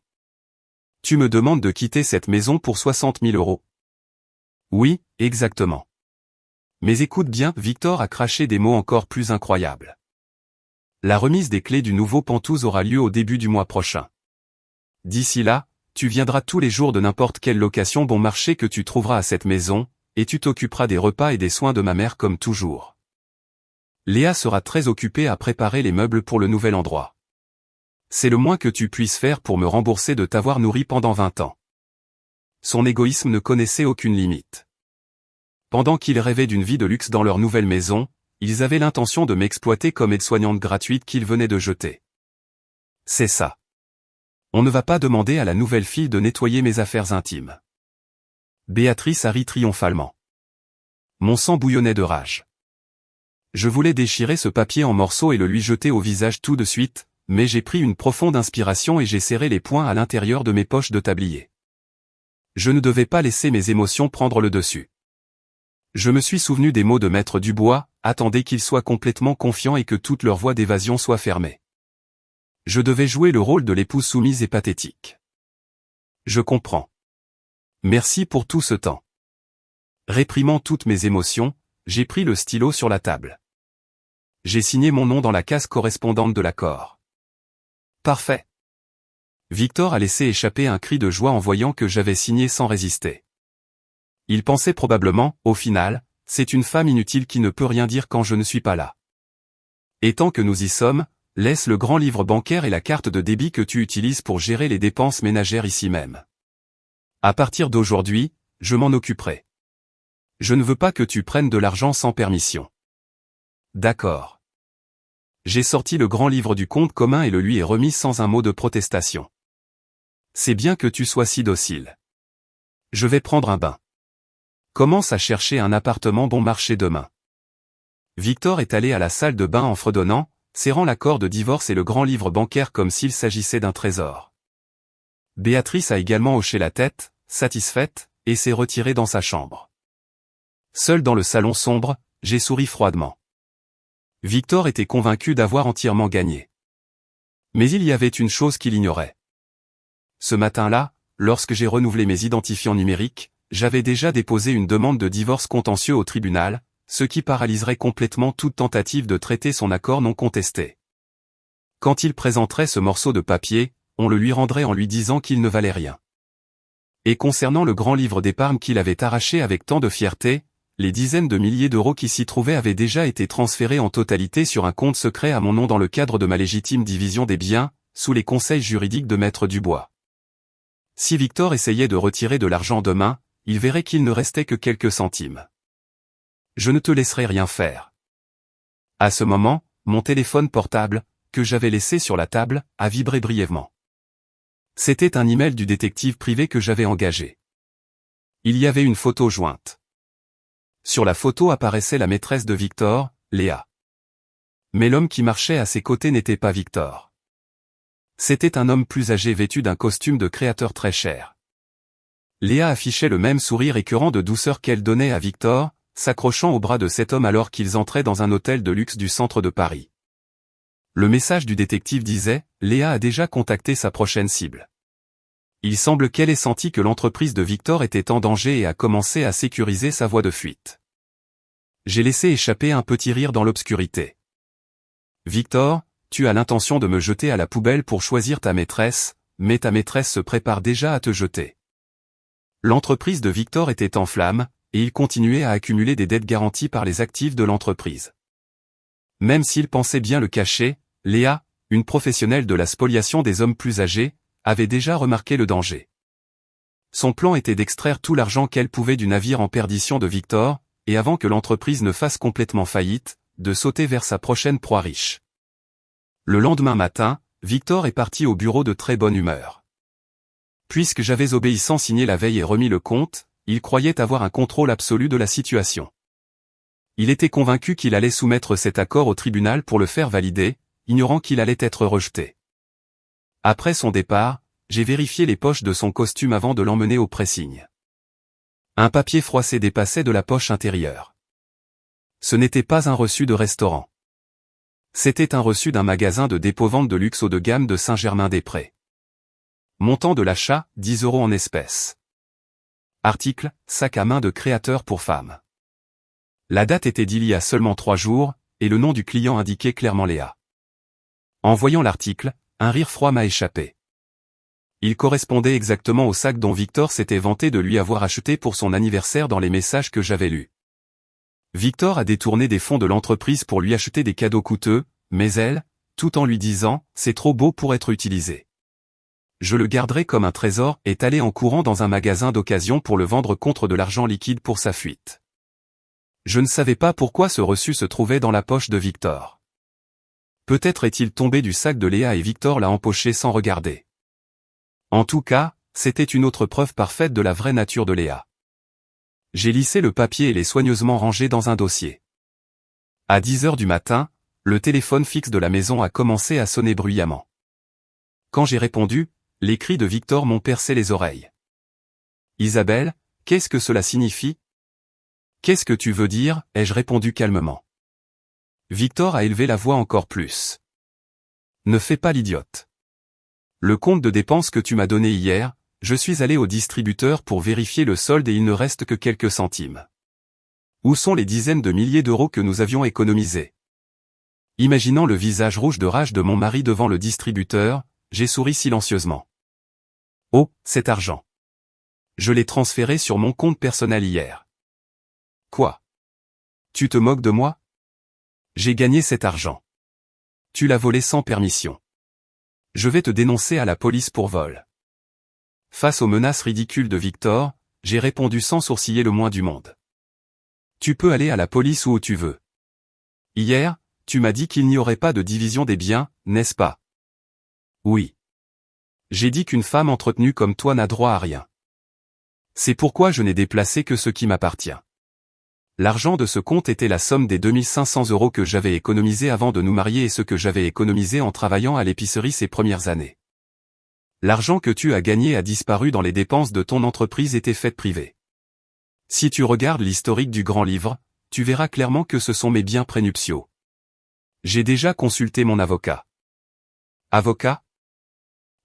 Tu me demandes de quitter cette maison pour 60 000 €. Oui, exactement. Mais écoute bien, Victor a craché des mots encore plus incroyables. La remise des clés du nouveau Penthouse aura lieu au début du mois prochain. D'ici là, tu viendras tous les jours de n'importe quelle location bon marché que tu trouveras à cette maison, et tu t'occuperas des repas et des soins de ma mère comme toujours. Léa sera très occupée à préparer les meubles pour le nouvel endroit. C'est le moins que tu puisses faire pour me rembourser de t'avoir nourri pendant 20 ans. Son égoïsme ne connaissait aucune limite. Pendant qu'ils rêvaient d'une vie de luxe dans leur nouvelle maison, ils avaient l'intention de m'exploiter comme aide-soignante gratuite qu'ils venaient de jeter. C'est ça. On ne va pas demander à la nouvelle fille de nettoyer mes affaires intimes. Béatrice a ri triomphalement. Mon sang bouillonnait de rage. Je voulais déchirer ce papier en morceaux et le lui jeter au visage tout de suite, mais j'ai pris une profonde inspiration et j'ai serré les poings à l'intérieur de mes poches de tablier. Je ne devais pas laisser mes émotions prendre le dessus. Je me suis souvenu des mots de Maître Dubois, attendez qu'ils soient complètement confiants et que toute leur voie d'évasion soit fermée. Je devais jouer le rôle de l'épouse soumise et pathétique. Je comprends. Merci pour tout ce temps. Réprimant toutes mes émotions, j'ai pris le stylo sur la table. J'ai signé mon nom dans la case correspondante de l'accord. Parfait. Victor a laissé échapper un cri de joie en voyant que j'avais signé sans résister. Il pensait probablement, au final, c'est une femme inutile qui ne peut rien dire quand je ne suis pas là. Et tant que nous y sommes, laisse le grand livre bancaire et la carte de débit que tu utilises pour gérer les dépenses ménagères ici même. À partir d'aujourd'hui, je m'en occuperai. Je ne veux pas que tu prennes de l'argent sans permission. D'accord. J'ai sorti le grand livre du compte commun et le lui ai remis sans un mot de protestation. C'est bien que tu sois si docile. Je vais prendre un bain. Commence à chercher un appartement bon marché demain. Victor est allé à la salle de bain en fredonnant, serrant l'accord de divorce et le grand livre bancaire comme s'il s'agissait d'un trésor. Béatrice a également hoché la tête, satisfaite, et s'est retirée dans sa chambre. Seul dans le salon sombre, j'ai souri froidement. Victor était convaincu d'avoir entièrement gagné. Mais il y avait une chose qu'il ignorait. Ce matin-là, lorsque j'ai renouvelé mes identifiants numériques, j'avais déjà déposé une demande de divorce contentieux au tribunal, ce qui paralyserait complètement toute tentative de traiter son accord non contesté. Quand il présenterait ce morceau de papier, on le lui rendrait en lui disant qu'il ne valait rien. Et concernant le grand livre d'épargne qu'il avait arraché avec tant de fierté, les dizaines de milliers d'euros qui s'y trouvaient avaient déjà été transférés en totalité sur un compte secret à mon nom dans le cadre de ma légitime division des biens, sous les conseils juridiques de Maître Dubois. Si Victor essayait de retirer de l'argent demain, il verrait qu'il ne restait que quelques centimes. Je ne te laisserai rien faire. À ce moment, mon téléphone portable, que j'avais laissé sur la table, a vibré brièvement. C'était un email du détective privé que j'avais engagé. Il y avait une photo jointe. Sur la photo apparaissait la maîtresse de Victor, Léa. Mais l'homme qui marchait à ses côtés n'était pas Victor. C'était un homme plus âgé vêtu d'un costume de créateur très cher. Léa affichait le même sourire écœurant de douceur qu'elle donnait à Victor, s'accrochant au bras de cet homme alors qu'ils entraient dans un hôtel de luxe du centre de Paris. Le message du détective disait « Léa a déjà contacté sa prochaine cible ». Il semble qu'elle ait senti que l'entreprise de Victor était en danger et a commencé à sécuriser sa voie de fuite. J'ai laissé échapper un petit rire dans l'obscurité. « Victor, tu as l'intention de me jeter à la poubelle pour choisir ta maîtresse, mais ta maîtresse se prépare déjà à te jeter. » L'entreprise de Victor était en flammes, et il continuait à accumuler des dettes garanties par les actifs de l'entreprise. Même s'il pensait bien le cacher, Léa, une professionnelle de la spoliation des hommes plus âgés, avait déjà remarqué le danger. Son plan était d'extraire tout l'argent qu'elle pouvait du navire en perdition de Victor, et avant que l'entreprise ne fasse complètement faillite, de sauter vers sa prochaine proie riche. Le lendemain matin, Victor est parti au bureau de très bonne humeur. Puisque j'avais obéissant signé la veille et remis le compte, il croyait avoir un contrôle absolu de la situation. Il était convaincu qu'il allait soumettre cet accord au tribunal pour le faire valider, ignorant qu'il allait être rejeté. Après son départ, j'ai vérifié les poches de son costume avant de l'emmener au pressing. Un papier froissé dépassait de la poche intérieure. Ce n'était pas un reçu de restaurant. C'était un reçu d'un magasin de dépôt-vente de luxe haut de gamme de Saint-Germain-des-Prés. Montant de l'achat, 10 € en espèces. Article, sac à main de créateur pour femmes. La date était d'il y a seulement 3 jours, et le nom du client indiquait clairement Léa. En voyant l'article, un rire froid m'a échappé. Il correspondait exactement au sac dont Victor s'était vanté de lui avoir acheté pour son anniversaire dans les messages que j'avais lus. Victor a détourné des fonds de l'entreprise pour lui acheter des cadeaux coûteux, mais elle, tout en lui disant « c'est trop beau pour être utilisé. Je le garderai comme un trésor » est allé en courant dans un magasin d'occasion pour le vendre contre de l'argent liquide pour sa fuite. Je ne savais pas pourquoi ce reçu se trouvait dans la poche de Victor. Peut-être est-il tombé du sac de Léa et Victor l'a empoché sans regarder. En tout cas, c'était une autre preuve parfaite de la vraie nature de Léa. J'ai lissé le papier et l'ai soigneusement rangé dans un dossier. À 10 h du matin, le téléphone fixe de la maison a commencé à sonner bruyamment. Quand j'ai répondu, les cris de Victor m'ont percé les oreilles. « Isabelle, qu'est-ce que cela signifie ? Qu'est-ce que tu veux dire ?» ai-je répondu calmement. Victor a élevé la voix encore plus. « Ne fais pas l'idiote. Le compte de dépenses que tu m'as donné hier, je suis allé au distributeur pour vérifier le solde et il ne reste que quelques centimes. Où sont les dizaines de milliers d'euros que nous avions économisés? Imaginant le visage rouge de rage de mon mari devant le distributeur, j'ai souri silencieusement. Oh, cet argent. Je l'ai transféré sur mon compte personnel hier. Quoi? Tu te moques de moi? J'ai gagné cet argent. Tu l'as volé sans permission. Je vais te dénoncer à la police pour vol. Face aux menaces ridicules de Victor, j'ai répondu sans sourciller le moins du monde. Tu peux aller à la police où tu veux. Hier, tu m'as dit qu'il n'y aurait pas de division des biens, n'est-ce pas? Oui. J'ai dit qu'une femme entretenue comme toi n'a droit à rien. C'est pourquoi je n'ai déplacé que ce qui m'appartient. L'argent de ce compte était la somme des 2500 € que j'avais économisés avant de nous marier et ce que j'avais économisé en travaillant à l'épicerie ces premières années. L'argent que tu as gagné a disparu dans les dépenses de ton entreprise et tes fêtes privées. Si tu regardes l'historique du grand livre, tu verras clairement que ce sont mes biens prénuptiaux. J'ai déjà consulté mon avocat. Avocat?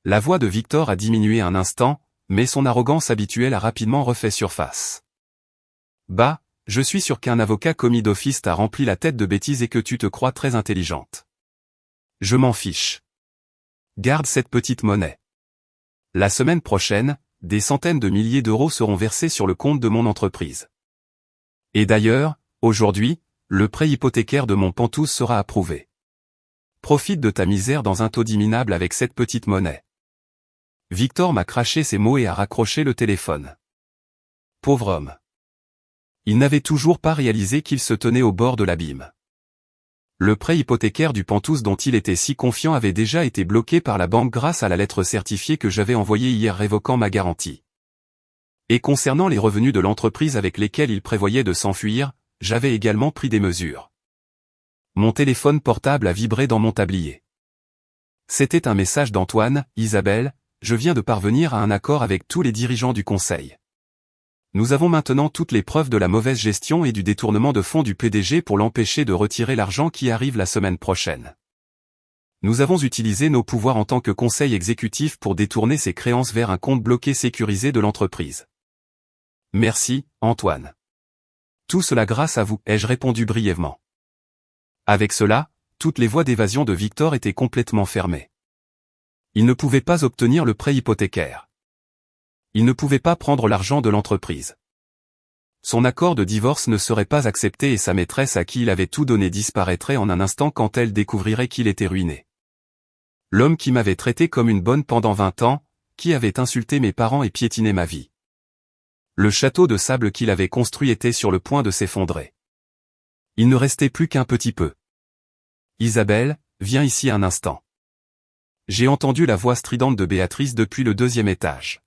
La voix de Victor a diminué un instant, mais son arrogance habituelle a rapidement refait surface. Bah, je suis sûr qu'un avocat commis d'office t'a rempli la tête de bêtises et que tu te crois très intelligente. Je m'en fiche. Garde cette petite monnaie. La semaine prochaine, des centaines de milliers d'euros seront versés sur le compte de mon entreprise. Et d'ailleurs, aujourd'hui, le prêt hypothécaire de mon Pantouse sera approuvé. Profite de ta misère dans un taudis minable avec cette petite monnaie. Victor m'a craché ces mots et a raccroché le téléphone. Pauvre homme. Il n'avait toujours pas réalisé qu'il se tenait au bord de l'abîme. Le prêt hypothécaire du Pantouse dont il était si confiant avait déjà été bloqué par la banque grâce à la lettre certifiée que j'avais envoyée hier révoquant ma garantie. Et concernant les revenus de l'entreprise avec lesquels il prévoyait de s'enfuir, j'avais également pris des mesures. Mon téléphone portable a vibré dans mon tablier. C'était un message d'Antoine. Isabelle, je viens de parvenir à un accord avec tous les dirigeants du conseil. Nous avons maintenant toutes les preuves de la mauvaise gestion et du détournement de fonds du PDG pour l'empêcher de retirer l'argent qui arrive la semaine prochaine. Nous avons utilisé nos pouvoirs en tant que conseil exécutif pour détourner ces créances vers un compte bloqué sécurisé de l'entreprise. Merci, Antoine. Tout cela grâce à vous, ai-je répondu brièvement. Avec cela, toutes les voies d'évasion de Victor étaient complètement fermées. Il ne pouvait pas obtenir le prêt hypothécaire. Il ne pouvait pas prendre l'argent de l'entreprise. Son accord de divorce ne serait pas accepté et sa maîtresse à qui il avait tout donné disparaîtrait en un instant quand elle découvrirait qu'il était ruiné. L'homme qui m'avait traité comme une bonne pendant 20 ans, qui avait insulté mes parents et piétiné ma vie. Le château de sable qu'il avait construit était sur le point de s'effondrer. Il ne restait plus qu'un petit peu. Isabelle, viens ici un instant. J'ai entendu la voix stridente de Béatrice depuis le 2e étage.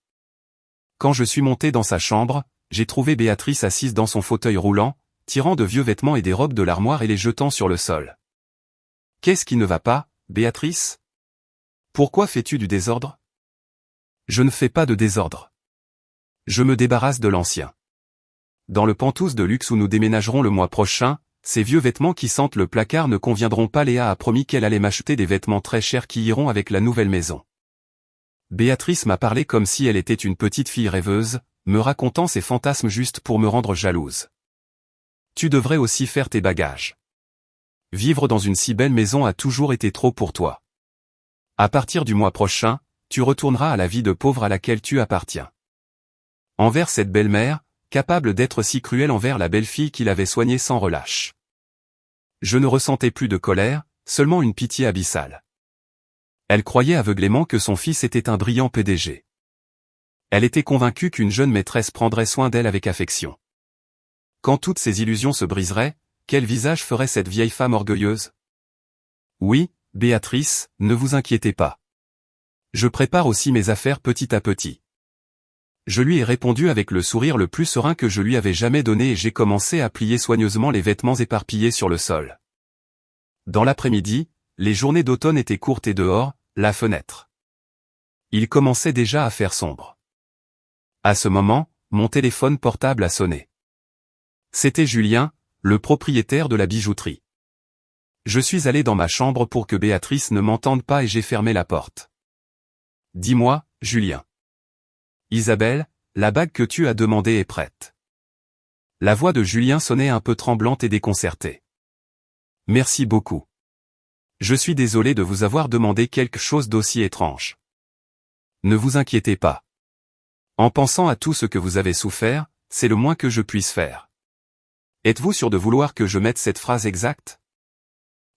Quand je suis monté dans sa chambre, j'ai trouvé Béatrice assise dans son fauteuil roulant, tirant de vieux vêtements et des robes de l'armoire et les jetant sur le sol. Qu'est-ce qui ne va pas, Béatrice? Pourquoi fais-tu du désordre? Je ne fais pas de désordre. Je me débarrasse de l'ancien. Dans le Pantouse de luxe où nous déménagerons le mois prochain, ces vieux vêtements qui sentent le placard ne conviendront pas. Léa a promis qu'elle allait m'acheter des vêtements très chers qui iront avec la nouvelle maison. Béatrice m'a parlé comme si elle était une petite fille rêveuse, me racontant ses fantasmes juste pour me rendre jalouse. Tu devrais aussi faire tes bagages. Vivre dans une si belle maison a toujours été trop pour toi. À partir du mois prochain, tu retourneras à la vie de pauvre à laquelle tu appartiens. Envers cette belle-mère, capable d'être si cruelle envers la belle-fille qu'il avait soignée sans relâche. Je ne ressentais plus de colère, seulement une pitié abyssale. Elle croyait aveuglément que son fils était un brillant PDG. Elle était convaincue qu'une jeune maîtresse prendrait soin d'elle avec affection. Quand toutes ces illusions se briseraient, quel visage ferait cette vieille femme orgueilleuse? Oui, Béatrice, ne vous inquiétez pas. Je prépare aussi mes affaires petit à petit. Je lui ai répondu avec le sourire le plus serein que je lui avais jamais donné et j'ai commencé à plier soigneusement les vêtements éparpillés sur le sol. Dans l'après-midi, les journées d'automne étaient courtes et dehors, la fenêtre. Il commençait déjà à faire sombre. À ce moment, mon téléphone portable a sonné. C'était Julien, le propriétaire de la bijouterie. Je suis allé dans ma chambre pour que Béatrice ne m'entende pas et j'ai fermé la porte. Dis-moi, Julien. Isabelle, la bague que tu as demandée est prête. La voix de Julien sonnait un peu tremblante et déconcertée. Merci beaucoup. Je suis désolé de vous avoir demandé quelque chose d'aussi étrange. Ne vous inquiétez pas. En pensant à tout ce que vous avez souffert, c'est le moins que je puisse faire. Êtes-vous sûr de vouloir que je mette cette phrase exacte?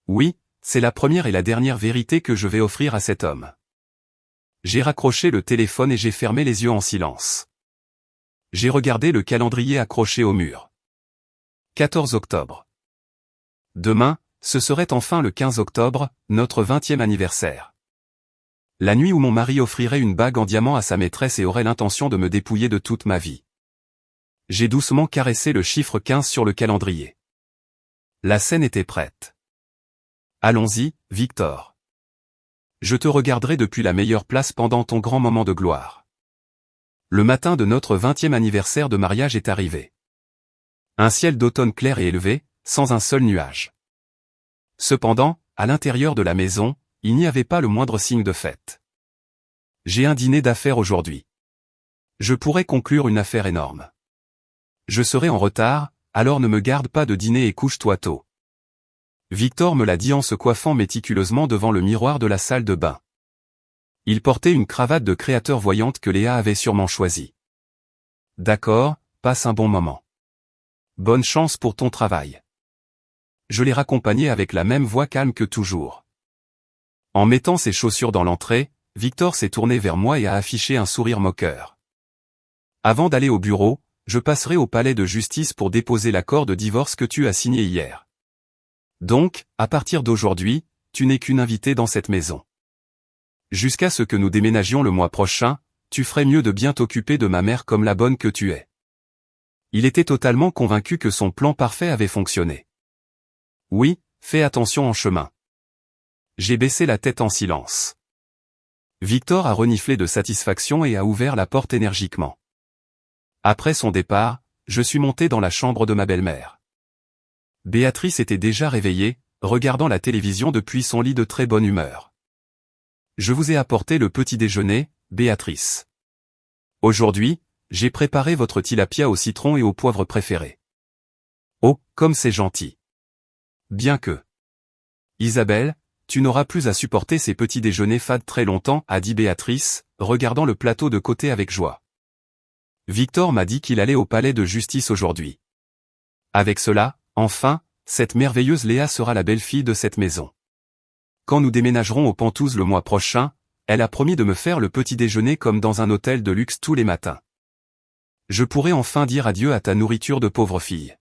Oui, c'est la première et la dernière vérité que je vais offrir à cet homme. J'ai raccroché le téléphone et j'ai fermé les yeux en silence. J'ai regardé le calendrier accroché au mur. 14 octobre. Demain, ce serait enfin le 15 octobre, notre 20e anniversaire. La nuit où mon mari offrirait une bague en diamant à sa maîtresse et aurait l'intention de me dépouiller de toute ma vie. J'ai doucement caressé le chiffre 15 sur le calendrier. La scène était prête. Allons-y, Victor. Je te regarderai depuis la meilleure place pendant ton grand moment de gloire. Le matin de notre 20e anniversaire de mariage est arrivé. Un ciel d'automne clair et élevé, sans un seul nuage. Cependant, à l'intérieur de la maison, il n'y avait pas le moindre signe de fête. J'ai un dîner d'affaires aujourd'hui. Je pourrais conclure une affaire énorme. Je serai en retard, alors ne me garde pas de dîner et couche-toi tôt. Victor me l'a dit en se coiffant méticuleusement devant le miroir de la salle de bain. Il portait une cravate de créateur voyante que Léa avait sûrement choisie. D'accord, passe un bon moment. Bonne chance pour ton travail. Je l'ai raccompagné avec la même voix calme que toujours. En mettant ses chaussures dans l'entrée, Victor s'est tourné vers moi et a affiché un sourire moqueur. Avant d'aller au bureau, je passerai au palais de justice pour déposer l'accord de divorce que tu as signé hier. Donc, à partir d'aujourd'hui, tu n'es qu'une invitée dans cette maison. Jusqu'à ce que nous déménagions le mois prochain, tu ferais mieux de bien t'occuper de ma mère comme la bonne que tu es. Il était totalement convaincu que son plan parfait avait fonctionné. Oui, fais attention en chemin. J'ai baissé la tête en silence. Victor a reniflé de satisfaction et a ouvert la porte énergiquement. Après son départ, je suis monté dans la chambre de ma belle-mère. Béatrice était déjà réveillée, regardant la télévision depuis son lit de très bonne humeur. Je vous ai apporté le petit déjeuner, Béatrice. Aujourd'hui, j'ai préparé votre tilapia au citron et au poivre préféré. Oh, comme c'est gentil. Bien que. Isabelle, tu n'auras plus à supporter ces petits déjeuners fades très longtemps, a dit Béatrice, regardant le plateau de côté avec joie. Victor m'a dit qu'il allait au palais de justice aujourd'hui. Avec cela, enfin, cette merveilleuse Léa sera la belle-fille de cette maison. Quand nous déménagerons au Penthouse le mois prochain, elle a promis de me faire le petit déjeuner comme dans un hôtel de luxe tous les matins. Je pourrai enfin dire adieu à ta nourriture de pauvre fille.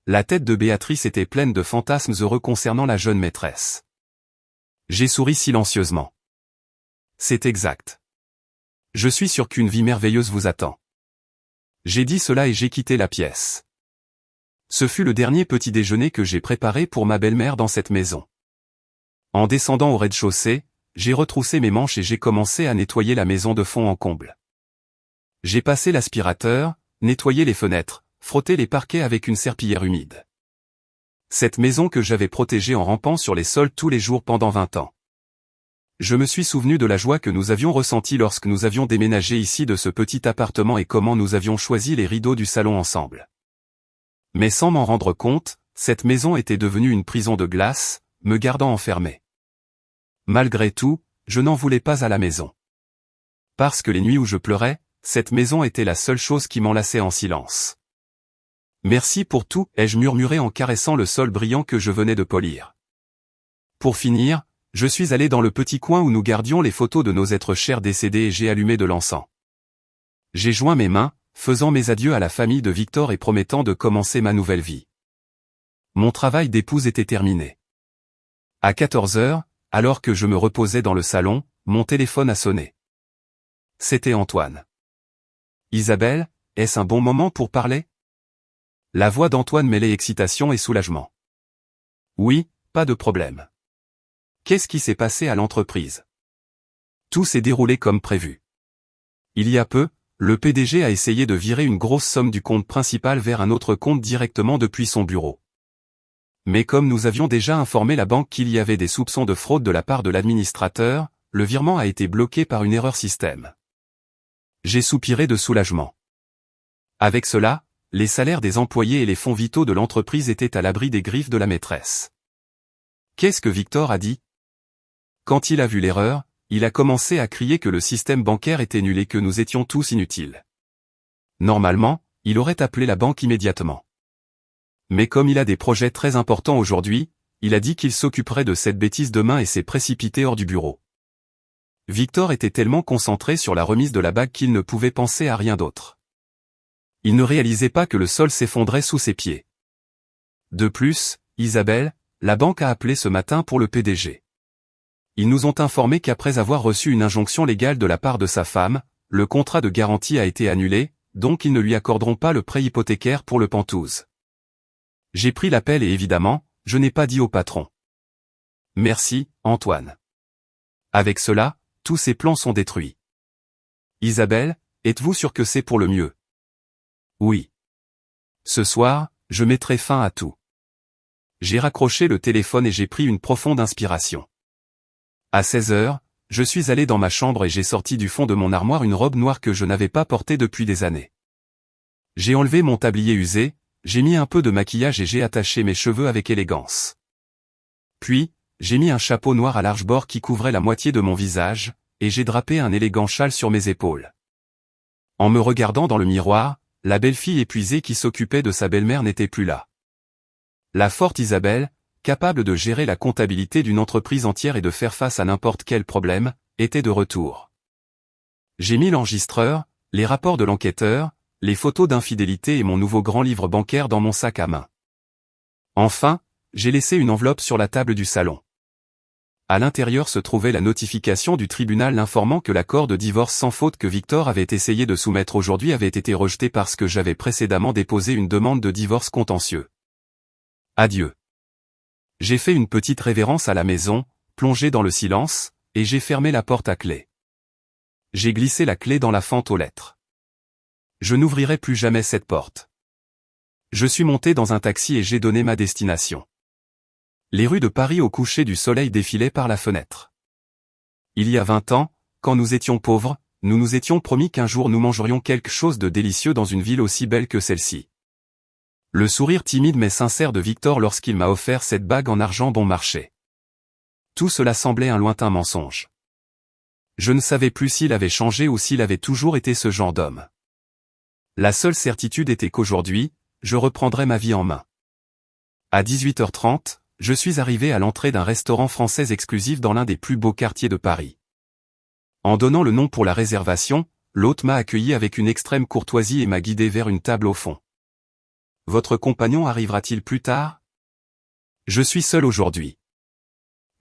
La tête de Béatrice était pleine de fantasmes heureux concernant la jeune maîtresse. J'ai souri silencieusement. C'est exact. Je suis sûr qu'une vie merveilleuse vous attend. J'ai dit cela et j'ai quitté la pièce. Ce fut le dernier petit déjeuner que j'ai préparé pour ma belle-mère dans cette maison. En descendant au rez-de-chaussée, j'ai retroussé mes manches et j'ai commencé à nettoyer la maison de fond en comble. J'ai passé l'aspirateur, nettoyé les fenêtres, frotté les parquets avec une serpillière humide. Cette maison que j'avais protégée en rampant sur les sols tous les jours pendant 20 ans. Je me suis souvenu de la joie que nous avions ressentie lorsque nous avions déménagé ici de ce petit appartement et comment nous avions choisi les rideaux du salon ensemble. Mais sans m'en rendre compte, cette maison était devenue une prison de glace, me gardant enfermé. Malgré tout, je n'en voulais pas à la maison. Parce que les nuits où je pleurais, cette maison était la seule chose qui m'enlaçait en silence. Merci pour tout, ai-je murmuré en caressant le sol brillant que je venais de polir. Pour finir, je suis allé dans le petit coin où nous gardions les photos de nos êtres chers décédés et j'ai allumé de l'encens. J'ai joint mes mains, faisant mes adieux à la famille de Victor et promettant de commencer ma nouvelle vie. Mon travail d'épouse était terminé. À 14 heures, alors que je me reposais dans le salon, mon téléphone a sonné. C'était Antoine. Isabelle, est-ce un bon moment pour parler? La voix d'Antoine mêlait excitation et soulagement. Oui, pas de problème. Qu'est-ce qui s'est passé à l'entreprise? Tout s'est déroulé comme prévu. Il y a peu, le PDG a essayé de virer une grosse somme du compte principal vers un autre compte directement depuis son bureau. Mais comme nous avions déjà informé la banque qu'il y avait des soupçons de fraude de la part de l'administrateur, le virement a été bloqué par une erreur système. J'ai soupiré de soulagement. Avec cela, les salaires des employés et les fonds vitaux de l'entreprise étaient à l'abri des griffes de la maîtresse. Qu'est-ce que Victor a dit? Quand il a vu l'erreur, il a commencé à crier que le système bancaire était nul et que nous étions tous inutiles. Normalement, il aurait appelé la banque immédiatement. Mais comme il a des projets très importants aujourd'hui, il a dit qu'il s'occuperait de cette bêtise demain et s'est précipité hors du bureau. Victor était tellement concentré sur la remise de la bague qu'il ne pouvait penser à rien d'autre. Il ne réalisait pas que le sol s'effondrait sous ses pieds. De plus, Isabelle, la banque a appelé ce matin pour le PDG. Ils nous ont informé qu'après avoir reçu une injonction légale de la part de sa femme, le contrat de garantie a été annulé, donc ils ne lui accorderont pas le prêt hypothécaire pour le Penthouse. J'ai pris l'appel et évidemment, je n'ai pas dit au patron. Merci, Antoine. Avec cela, tous ces plans sont détruits. Isabelle, êtes-vous sûre que c'est pour le mieux? Oui. Ce soir, je mettrai fin à tout. J'ai raccroché le téléphone et j'ai pris une profonde inspiration. À 16 heures, je suis allé dans ma chambre et j'ai sorti du fond de mon armoire une robe noire que je n'avais pas portée depuis des années. J'ai enlevé mon tablier usé, j'ai mis un peu de maquillage et j'ai attaché mes cheveux avec élégance. Puis, j'ai mis un chapeau noir à large bord qui couvrait la moitié de mon visage, et j'ai drapé un élégant châle sur mes épaules. En me regardant dans le miroir, la belle fille épuisée qui s'occupait de sa belle-mère n'était plus là. La forte Isabelle, capable de gérer la comptabilité d'une entreprise entière et de faire face à n'importe quel problème, était de retour. J'ai mis l'enregistreur, les rapports de l'enquêteur, les photos d'infidélité et mon nouveau grand livre bancaire dans mon sac à main. Enfin, j'ai laissé une enveloppe sur la table du salon. À l'intérieur se trouvait la notification du tribunal informant que l'accord de divorce sans faute que Victor avait essayé de soumettre aujourd'hui avait été rejeté parce que j'avais précédemment déposé une demande de divorce contentieux. Adieu. J'ai fait une petite révérence à la maison, plongé dans le silence, et j'ai fermé la porte à clé. J'ai glissé la clé dans la fente aux lettres. Je n'ouvrirai plus jamais cette porte. Je suis monté dans un taxi et j'ai donné ma destination. Les rues de Paris au coucher du soleil défilaient par la fenêtre. Il y a 20 ans, quand nous étions pauvres, nous nous étions promis qu'un jour nous mangerions quelque chose de délicieux dans une ville aussi belle que celle-ci. Le sourire timide mais sincère de Victor lorsqu'il m'a offert cette bague en argent bon marché. Tout cela semblait un lointain mensonge. Je ne savais plus s'il avait changé ou s'il avait toujours été ce genre d'homme. La seule certitude était qu'aujourd'hui, je reprendrais ma vie en main. À 18h30, je suis arrivé à l'entrée d'un restaurant français exclusif dans l'un des plus beaux quartiers de Paris. En donnant le nom pour la réservation, l'hôte m'a accueilli avec une extrême courtoisie et m'a guidé vers une table au fond. Votre compagnon arrivera-t-il plus tard? Je suis seul aujourd'hui.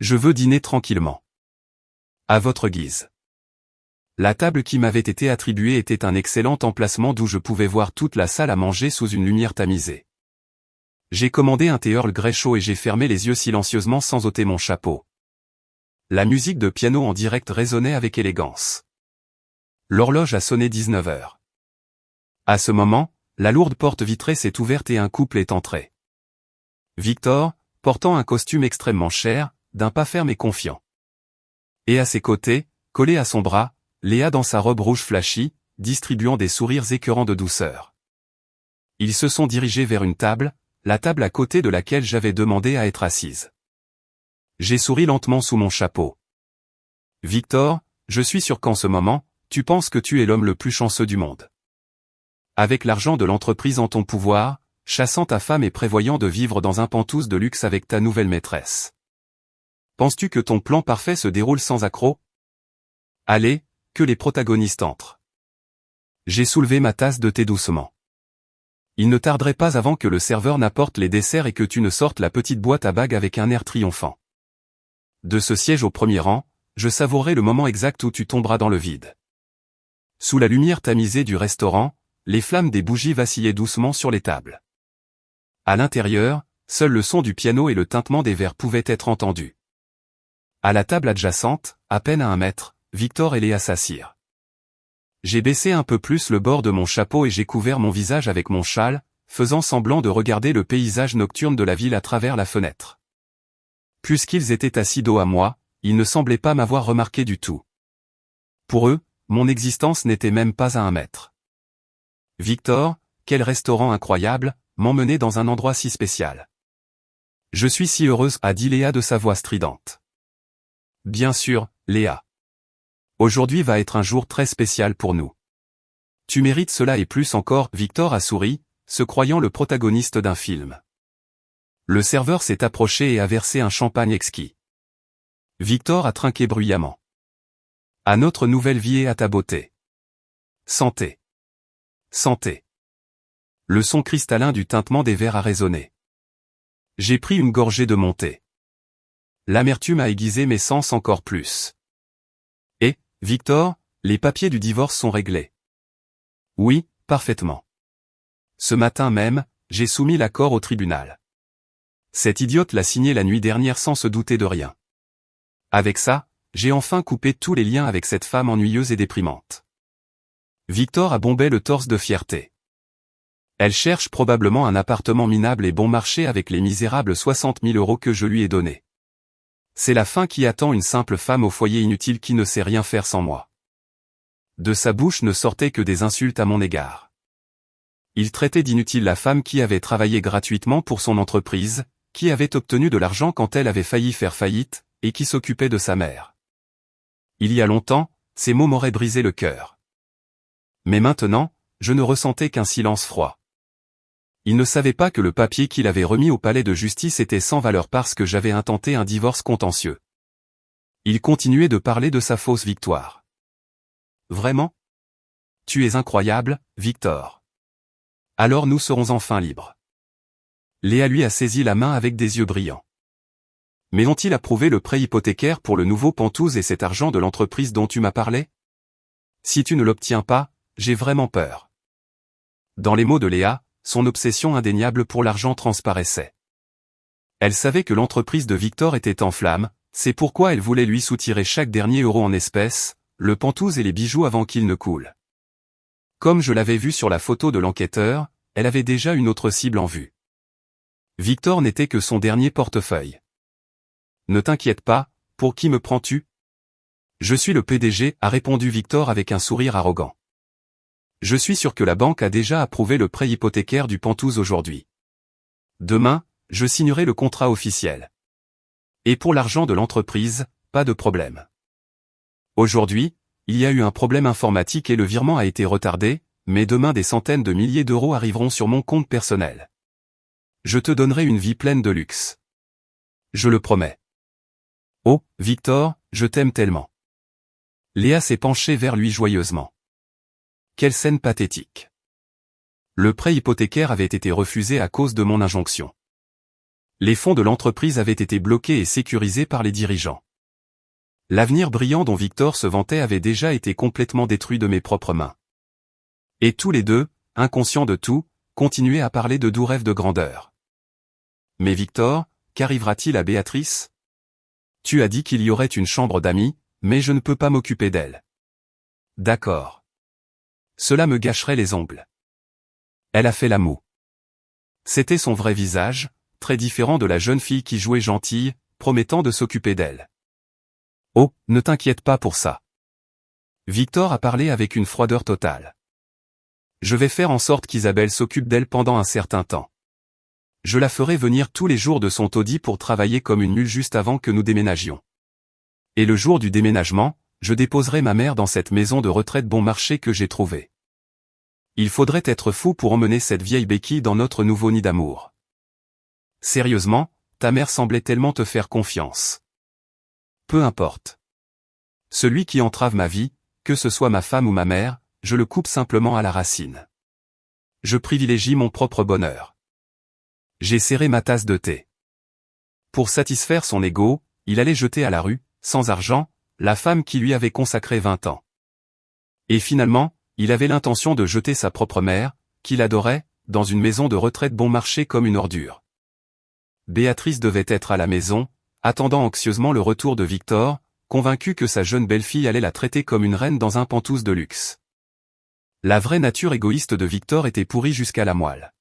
Je veux dîner tranquillement. À votre guise. La table qui m'avait été attribuée était un excellent emplacement d'où je pouvais voir toute la salle à manger sous une lumière tamisée. J'ai commandé un thé Earl Grey chaud et j'ai fermé les yeux silencieusement sans ôter mon chapeau. La musique de piano en direct résonnait avec élégance. L'horloge a sonné 19 heures. À ce moment, la lourde porte vitrée s'est ouverte et un couple est entré. Victor, portant un costume extrêmement cher, d'un pas ferme et confiant. Et à ses côtés, collée à son bras, Léa dans sa robe rouge flashy, distribuant des sourires écœurants de douceur. Ils se sont dirigés vers une table, la table à côté de laquelle j'avais demandé à être assise. J'ai souri lentement sous mon chapeau. Victor, je suis sûr qu'en ce moment, tu penses que tu es l'homme le plus chanceux du monde. Avec l'argent de l'entreprise en ton pouvoir, chassant ta femme et prévoyant de vivre dans un Penthouse de luxe avec ta nouvelle maîtresse. Penses-tu que ton plan parfait se déroule sans accroc? Allez, que les protagonistes entrent. J'ai soulevé ma tasse de thé doucement. Il ne tarderait pas avant que le serveur n'apporte les desserts et que tu ne sortes la petite boîte à bagues avec un air triomphant. De ce siège au premier rang, je savourerai le moment exact où tu tomberas dans le vide. Sous la lumière tamisée du restaurant, les flammes des bougies vacillaient doucement sur les tables. À l'intérieur, seul le son du piano et le tintement des verres pouvaient être entendus. À la table adjacente, à peine à 1 mètre, Victor et Léa s'assirent. J'ai baissé un peu plus le bord de mon chapeau et j'ai couvert mon visage avec mon châle, faisant semblant de regarder le paysage nocturne de la ville à travers la fenêtre. Puisqu'ils étaient assis dos à moi, ils ne semblaient pas m'avoir remarqué du tout. Pour eux, mon existence n'était même pas à 1 mètre. Victor, quel restaurant incroyable, m'emmener dans un endroit si spécial. Je suis si heureuse, a dit Léa de sa voix stridente. Bien sûr, Léa. Aujourd'hui va être un jour très spécial pour nous. Tu mérites cela et plus encore, Victor a souri, se croyant le protagoniste d'un film. Le serveur s'est approché et a versé un champagne exquis. Victor a trinqué bruyamment. À notre nouvelle vie et à ta beauté. Santé. Santé. Le son cristallin du tintement des verres a résonné. J'ai pris une gorgée de mon thé. L'amertume a aiguisé mes sens encore plus. Et, Victor, les papiers du divorce sont réglés. Oui, parfaitement. Ce matin même, j'ai soumis l'accord au tribunal. Cette idiote l'a signé la nuit dernière sans se douter de rien. Avec ça, j'ai enfin coupé tous les liens avec cette femme ennuyeuse et déprimante. Victor a bombé le torse de fierté. Elle cherche probablement un appartement minable et bon marché avec les misérables 60 000 € que je lui ai donnés. C'est la fin qui attend une simple femme au foyer inutile qui ne sait rien faire sans moi. De sa bouche ne sortaient que des insultes à mon égard. Il traitait d'inutile la femme qui avait travaillé gratuitement pour son entreprise, qui avait obtenu de l'argent quand elle avait failli faire faillite, et qui s'occupait de sa mère. Il y a longtemps, ces mots m'auraient brisé le cœur. Mais maintenant, je ne ressentais qu'un silence froid. Il ne savait pas que le papier qu'il avait remis au palais de justice était sans valeur parce que j'avais intenté un divorce contentieux. Il continuait de parler de sa fausse victoire. Vraiment? Tu es incroyable, Victor. Alors nous serons enfin libres. Léa lui a saisi la main avec des yeux brillants. Mais ont-ils approuvé le prêt hypothécaire pour le nouveau Pentouse et cet argent de l'entreprise dont tu m'as parlé? Si tu ne l'obtiens pas, j'ai vraiment peur. Dans les mots de Léa, son obsession indéniable pour l'argent transparaissait. Elle savait que l'entreprise de Victor était en flammes, c'est pourquoi elle voulait lui soutirer chaque dernier euro en espèces, le Pentouse et les bijoux avant qu'il ne coule. Comme je l'avais vu sur la photo de l'enquêteur, elle avait déjà une autre cible en vue. Victor n'était que son dernier portefeuille. Ne t'inquiète pas, pour qui me prends-tu? Je suis le PDG, a répondu Victor avec un sourire arrogant. Je suis sûr que la banque a déjà approuvé le prêt hypothécaire du Pentouse aujourd'hui. Demain, je signerai le contrat officiel. Et pour l'argent de l'entreprise, pas de problème. Aujourd'hui, il y a eu un problème informatique et le virement a été retardé, mais demain des centaines de milliers d'euros arriveront sur mon compte personnel. Je te donnerai une vie pleine de luxe. Je le promets. Oh, Victor, je t'aime tellement. Léa s'est penchée vers lui joyeusement. Quelle scène pathétique. Le prêt hypothécaire avait été refusé à cause de mon injonction. Les fonds de l'entreprise avaient été bloqués et sécurisés par les dirigeants. L'avenir brillant dont Victor se vantait avait déjà été complètement détruit de mes propres mains. Et tous les deux, inconscients de tout, continuaient à parler de doux rêves de grandeur. Mais Victor, qu'arrivera-t-il à Béatrice? Tu as dit qu'il y aurait une chambre d'amis, mais je ne peux pas m'occuper d'elle. D'accord. Cela me gâcherait les ongles. Elle a fait la moue. C'était son vrai visage, très différent de la jeune fille qui jouait gentille, promettant de s'occuper d'elle. Oh, ne t'inquiète pas pour ça. Victor a parlé avec une froideur totale. Je vais faire en sorte qu'Isabelle s'occupe d'elle pendant un certain temps. Je la ferai venir tous les jours de son taudis pour travailler comme une mule juste avant que nous déménagions. Et le jour du déménagement, je déposerai ma mère dans cette maison de retraite bon marché que j'ai trouvée. Il faudrait être fou pour emmener cette vieille béquille dans notre nouveau nid d'amour. Sérieusement, ta mère semblait tellement te faire confiance. Peu importe. Celui qui entrave ma vie, que ce soit ma femme ou ma mère, je le coupe simplement à la racine. Je privilégie mon propre bonheur. J'ai serré ma tasse de thé. Pour satisfaire son ego, il allait jeter à la rue, sans argent, la femme qui lui avait consacré 20 ans. Et finalement, il avait l'intention de jeter sa propre mère, qu'il adorait, dans une maison de retraite bon marché comme une ordure. Béatrice devait être à la maison, attendant anxieusement le retour de Victor, convaincu que sa jeune belle-fille allait la traiter comme une reine dans un Pentouse de luxe. La vraie nature égoïste de Victor était pourrie jusqu'à la moelle.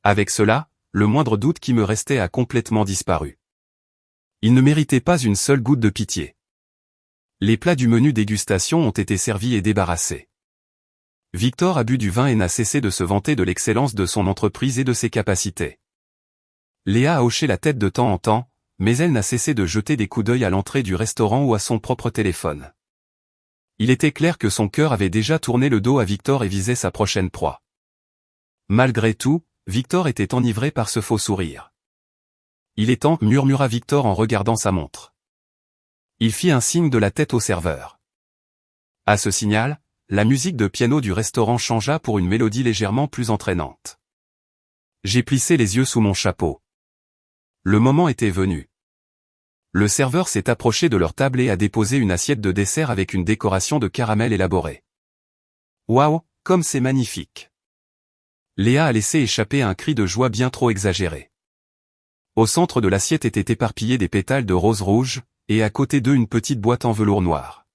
Avec cela, le moindre doute qui me restait a complètement disparu. Il ne méritait pas une seule goutte de pitié. Les plats du menu dégustation ont été servis et débarrassés. Victor a bu du vin et n'a cessé de se vanter de l'excellence de son entreprise et de ses capacités. Léa a hoché la tête de temps en temps, mais elle n'a cessé de jeter des coups d'œil à l'entrée du restaurant ou à son propre téléphone. Il était clair que son cœur avait déjà tourné le dos à Victor et visait sa prochaine proie. Malgré tout, Victor était enivré par ce faux sourire. Il est temps, murmura Victor en regardant sa montre. Il fit un signe de la tête au serveur. À ce signal, la musique de piano du restaurant changea pour une mélodie légèrement plus entraînante. J'ai plissé les yeux sous mon chapeau. Le moment était venu. Le serveur s'est approché de leur table et a déposé une assiette de dessert avec une décoration de caramel élaborée. Waouh, comme c'est magnifique! Léa a laissé échapper un cri de joie bien trop exagéré. Au centre de l'assiette étaient éparpillés des pétales de rose rouge, et à côté d'eux une petite boîte en velours noir.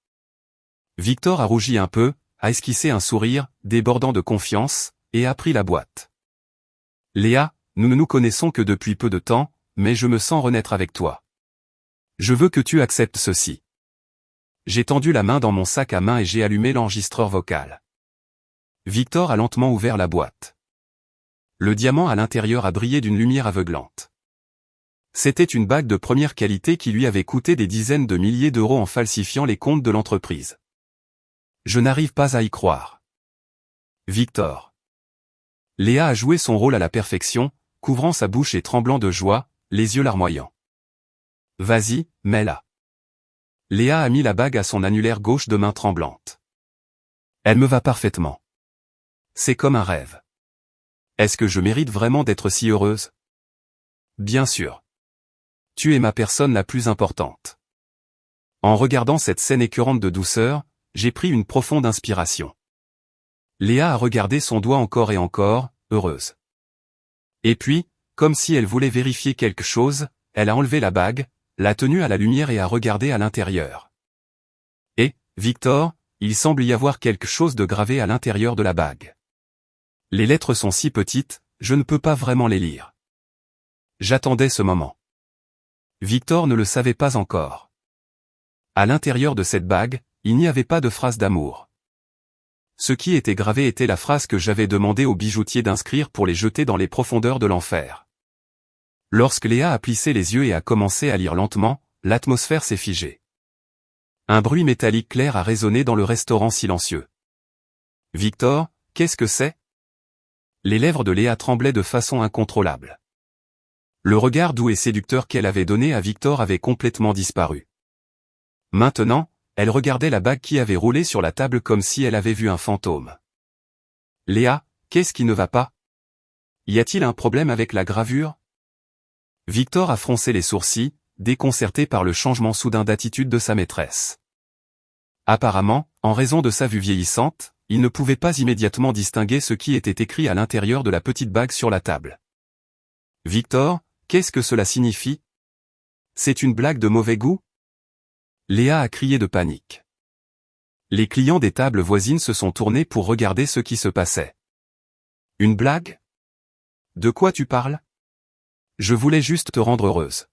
Victor a rougi un peu, a esquissé un sourire, débordant de confiance, et a pris la boîte. Léa, nous ne nous connaissons que depuis peu de temps, mais je me sens renaître avec toi. Je veux que tu acceptes ceci. J'ai tendu la main dans mon sac à main et j'ai allumé l'enregistreur vocal. Victor a lentement ouvert la boîte. Le diamant à l'intérieur a brillé d'une lumière aveuglante. C'était une bague de première qualité qui lui avait coûté des dizaines de milliers d'euros en falsifiant les comptes de l'entreprise. Je n'arrive pas à y croire. Victor. Léa a joué son rôle à la perfection, couvrant sa bouche et tremblant de joie, les yeux larmoyants. Vas-y, mets-la. Léa a mis la bague à son annulaire gauche de main tremblante. Elle me va parfaitement. C'est comme un rêve. Est-ce que je mérite vraiment d'être si heureuse? Bien sûr. Tu es ma personne la plus importante. En regardant cette scène écœurante de douceur, j'ai pris une profonde inspiration. Léa a regardé son doigt encore et encore, heureuse. Et puis, comme si elle voulait vérifier quelque chose, elle a enlevé la bague, l'a tenue à la lumière et a regardé à l'intérieur. Et, Victor, il semble y avoir quelque chose de gravé à l'intérieur de la bague. Les lettres sont si petites, je ne peux pas vraiment les lire. J'attendais ce moment. Victor ne le savait pas encore. À l'intérieur de cette bague, il n'y avait pas de phrase d'amour. Ce qui était gravé était la phrase que j'avais demandé au bijoutier d'inscrire pour les jeter dans les profondeurs de l'enfer. Lorsque Léa a plissé les yeux et a commencé à lire lentement, l'atmosphère s'est figée. Un bruit métallique clair a résonné dans le restaurant silencieux. Victor, qu'est-ce que c'est? Les lèvres de Léa tremblaient de façon incontrôlable. Le regard doux et séducteur qu'elle avait donné à Victor avait complètement disparu. Maintenant, elle regardait la bague qui avait roulé sur la table comme si elle avait vu un fantôme. Léa, qu'est-ce qui ne va pas? Y a-t-il un problème avec la gravure? Victor a froncé les sourcils, déconcerté par le changement soudain d'attitude de sa maîtresse. Apparemment, en raison de sa vue vieillissante, il ne pouvait pas immédiatement distinguer ce qui était écrit à l'intérieur de la petite bague sur la table. Victor, qu'est-ce que cela signifie? C'est une blague de mauvais goût? Léa a crié de panique. Les clients des tables voisines se sont tournés pour regarder ce qui se passait. Une blague? De quoi tu parles? Je voulais juste te rendre heureuse.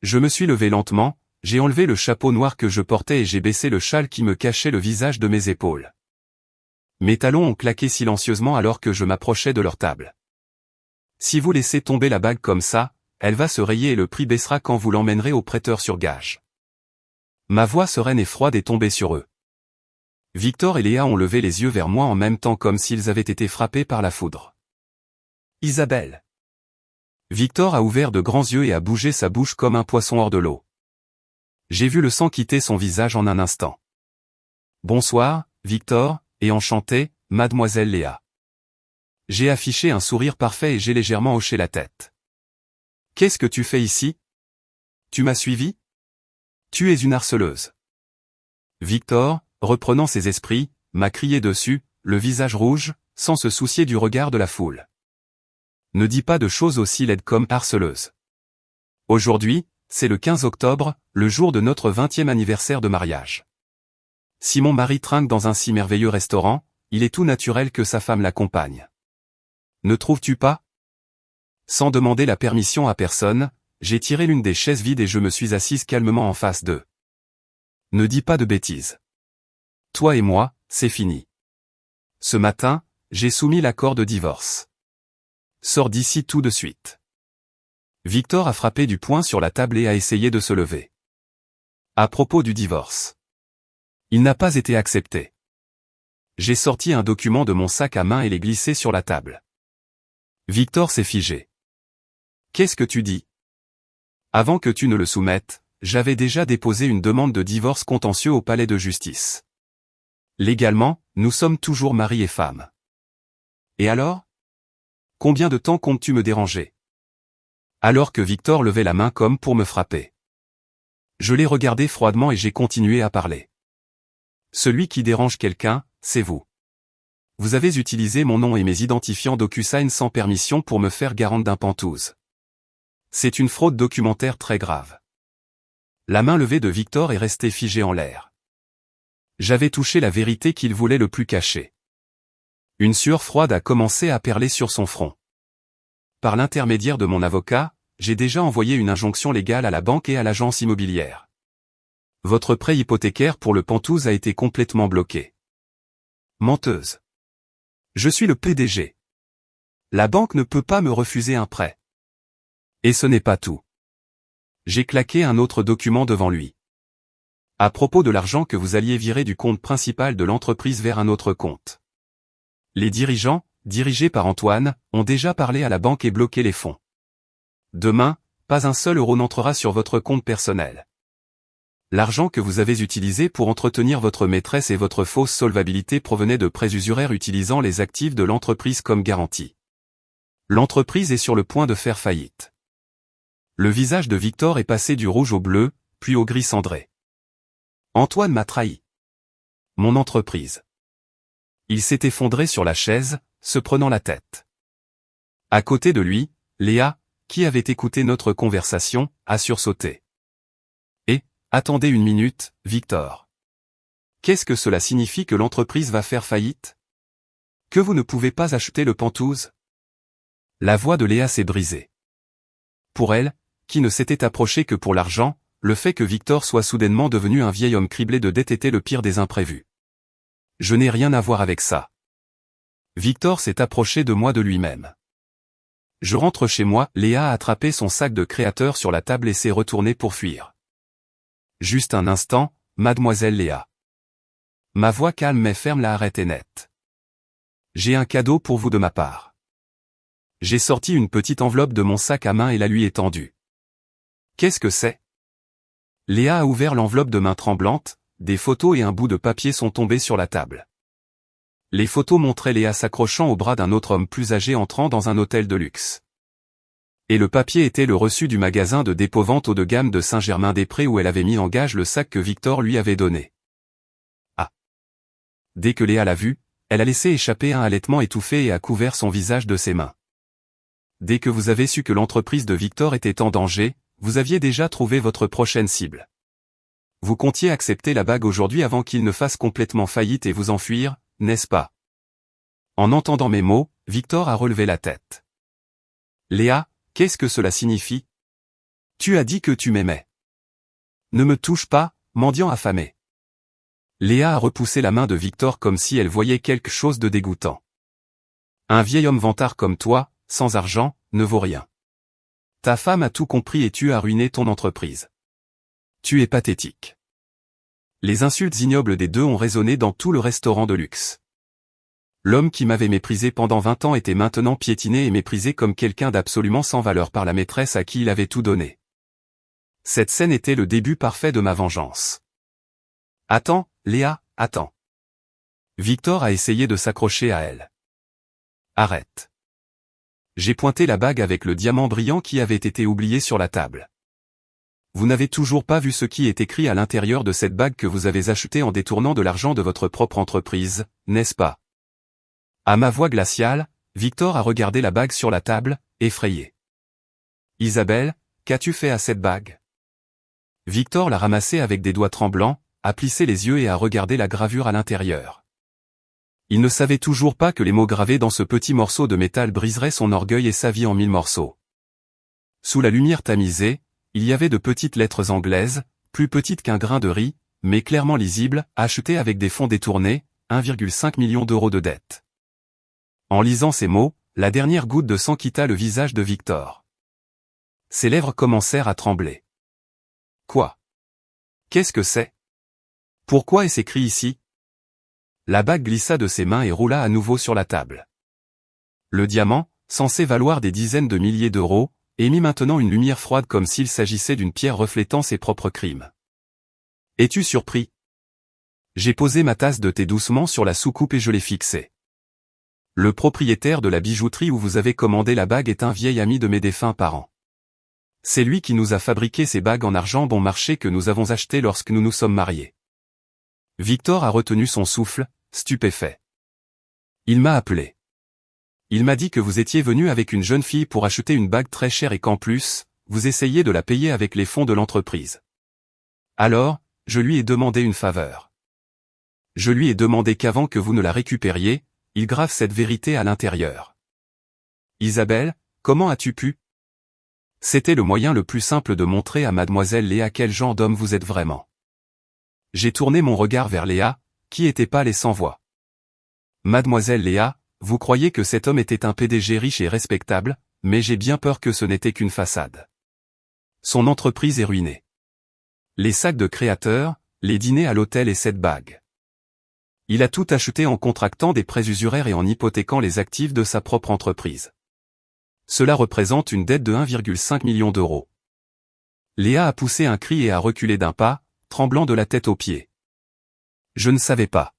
Je me suis levé lentement, j'ai enlevé le chapeau noir que je portais et j'ai baissé le châle qui me cachait le visage de mes épaules. Mes talons ont claqué silencieusement alors que je m'approchais de leur table. Si vous laissez tomber la bague comme ça, elle va se rayer et le prix baissera quand vous l'emmènerez au prêteur sur gage. Ma voix sereine et froide est tombée sur eux. Victor et Léa ont levé les yeux vers moi en même temps comme s'ils avaient été frappés par la foudre. Isabelle. Victor a ouvert de grands yeux et a bougé sa bouche comme un poisson hors de l'eau. J'ai vu le sang quitter son visage en un instant. Bonsoir, Victor, et enchanté, mademoiselle Léa. J'ai affiché un sourire parfait et j'ai légèrement hoché la tête. Qu'est-ce que tu fais ici? Tu m'as suivi? Tu es une harceleuse. Victor, reprenant ses esprits, m'a crié dessus, le visage rouge, sans se soucier du regard de la foule. Ne dis pas de choses aussi laides comme harceleuse. Aujourd'hui, c'est le 15 octobre, le jour de notre 20e anniversaire de mariage. Si mon mari trinque dans un si merveilleux restaurant, il est tout naturel que sa femme l'accompagne. Ne trouves-tu pas? Sans demander la permission à personne, j'ai tiré l'une des chaises vides et je me suis assise calmement en face d'eux. Ne dis pas de bêtises. Toi et moi, c'est fini. Ce matin, j'ai soumis l'accord de divorce. Sors d'ici tout de suite. Victor a frappé du poing sur la table et a essayé de se lever. À propos du divorce. Il n'a pas été accepté. J'ai sorti un document de mon sac à main et l'ai glissé sur la table. Victor s'est figé. Qu'est-ce que tu dis? Avant que tu ne le soumettes, j'avais déjà déposé une demande de divorce contentieux au palais de justice. Légalement, nous sommes toujours mari et femme. Et alors? Combien de temps comptes-tu me déranger? Alors que Victor levait la main comme pour me frapper. Je l'ai regardé froidement et j'ai continué à parler. Celui qui dérange quelqu'un, c'est vous. Vous avez utilisé mon nom et mes identifiants DocuSign sans permission pour me faire garante d'un pantouse. C'est une fraude documentaire très grave. La main levée de Victor est restée figée en l'air. J'avais touché la vérité qu'il voulait le plus cacher. Une sueur froide a commencé à perler sur son front. Par l'intermédiaire de mon avocat, j'ai déjà envoyé une injonction légale à la banque et à l'agence immobilière. Votre prêt hypothécaire pour le pantouse a été complètement bloqué. Menteuse. Je suis le PDG. La banque ne peut pas me refuser un prêt. Et ce n'est pas tout. J'ai claqué un autre document devant lui. À propos de l'argent que vous alliez virer du compte principal de l'entreprise vers un autre compte. Les dirigeants, dirigés par Antoine, ont déjà parlé à la banque et bloqué les fonds. Demain, pas un seul euro n'entrera sur votre compte personnel. L'argent que vous avez utilisé pour entretenir votre maîtresse et votre fausse solvabilité provenait de prêts usuraires utilisant les actifs de l'entreprise comme garantie. L'entreprise est sur le point de faire faillite. Le visage de Victor est passé du rouge au bleu, puis au gris cendré. Antoine m'a trahi. Mon entreprise. Il s'est effondré sur la chaise, se prenant la tête. À côté de lui, Léa, qui avait écouté notre conversation, a sursauté. Et, attendez une minute, Victor. Qu'est-ce que cela signifie que l'entreprise va faire faillite? Que vous ne pouvez pas acheter le pantouse? La voix de Léa s'est brisée. Pour elle, qui ne s'était approché que pour l'argent, le fait que Victor soit soudainement devenu un vieil homme criblé de dettes était le pire des imprévus. Je n'ai rien à voir avec ça. Victor s'est approché de moi de lui-même. Je rentre chez moi, Léa a attrapé son sac de créateur sur la table et s'est retournée pour fuir. Juste un instant, mademoiselle Léa. Ma voix calme mais ferme l'a arrêtée net. J'ai un cadeau pour vous de ma part. J'ai sorti une petite enveloppe de mon sac à main et la lui ai tendue. Qu'est-ce que c'est? Léa a ouvert l'enveloppe de main tremblante, des photos et un bout de papier sont tombés sur la table. Les photos montraient Léa s'accrochant au bras d'un autre homme plus âgé entrant dans un hôtel de luxe. Et le papier était le reçu du magasin de dépôt-vente haut de gamme de Saint-Germain-des-Prés où elle avait mis en gage le sac que Victor lui avait donné. Ah! Dès que Léa l'a vu, elle a laissé échapper un halètement étouffé et a couvert son visage de ses mains. Dès que vous avez su que l'entreprise de Victor était en danger, vous aviez déjà trouvé votre prochaine cible. Vous comptiez accepter la bague aujourd'hui avant qu'il ne fasse complètement faillite et vous enfuir, n'est-ce pas? En entendant mes mots, Victor a relevé la tête. Léa, qu'est-ce que cela signifie? Tu as dit que tu m'aimais. Ne me touche pas, mendiant affamé. Léa a repoussé la main de Victor comme si elle voyait quelque chose de dégoûtant. Un vieil homme vantard comme toi, sans argent, ne vaut rien. Ta femme a tout compris et tu as ruiné ton entreprise. Tu es pathétique. Les insultes ignobles des deux ont résonné dans tout le restaurant de luxe. L'homme qui m'avait méprisé pendant 20 ans était maintenant piétiné et méprisé comme quelqu'un d'absolument sans valeur par la maîtresse à qui il avait tout donné. Cette scène était le début parfait de ma vengeance. Attends, Léa, attends. Victor a essayé de s'accrocher à elle. Arrête. J'ai pointé la bague avec le diamant brillant qui avait été oublié sur la table. Vous n'avez toujours pas vu ce qui est écrit à l'intérieur de cette bague que vous avez achetée en détournant de l'argent de votre propre entreprise, n'est-ce pas? À ma voix glaciale, Victor a regardé la bague sur la table, effrayé. Isabelle, qu'as-tu fait à cette bague? Victor l'a ramassée avec des doigts tremblants, a plissé les yeux et a regardé la gravure à l'intérieur. Il ne savait toujours pas que les mots gravés dans ce petit morceau de métal briseraient son orgueil et sa vie en 1000 morceaux. Sous la lumière tamisée, il y avait de petites lettres anglaises, plus petites qu'un grain de riz, mais clairement lisibles, achetées avec des fonds détournés, 1,5 million d'euros de dette. En lisant ces mots, la dernière goutte de sang quitta le visage de Victor. Ses lèvres commencèrent à trembler. Quoi? Qu'est-ce que c'est? Pourquoi est-ce écrit ici? La bague glissa de ses mains et roula à nouveau sur la table. Le diamant, censé valoir des dizaines de milliers d'euros, émit maintenant une lumière froide comme s'il s'agissait d'une pierre reflétant ses propres crimes. Es-tu surpris? J'ai posé ma tasse de thé doucement sur la soucoupe et je l'ai fixée. Le propriétaire de la bijouterie où vous avez commandé la bague est un vieil ami de mes défunts parents. C'est lui qui nous a fabriqué ces bagues en argent bon marché que nous avons achetées lorsque nous nous sommes mariés. Victor a retenu son souffle, stupéfait. Il m'a appelé. Il m'a dit que vous étiez venu avec une jeune fille pour acheter une bague très chère et qu'en plus, vous essayiez de la payer avec les fonds de l'entreprise. Alors, je lui ai demandé une faveur. Je lui ai demandé qu'avant que vous ne la récupériez, il grave cette vérité à l'intérieur. Isabelle, comment as-tu pu? C'était le moyen le plus simple de montrer à mademoiselle Léa quel genre d'homme vous êtes vraiment. J'ai tourné mon regard vers Léa, qui était pâle et sans voix. Mademoiselle Léa, vous croyez que cet homme était un PDG riche et respectable, mais j'ai bien peur que ce n'était qu'une façade. Son entreprise est ruinée. Les sacs de créateurs, les dîners à l'hôtel et cette bague. Il a tout acheté en contractant des prêts usuraires et en hypothéquant les actifs de sa propre entreprise. Cela représente une dette de 1,5 million d'euros. Léa a poussé un cri et a reculé d'un pas, tremblant de la tête aux pieds. Je ne savais pas.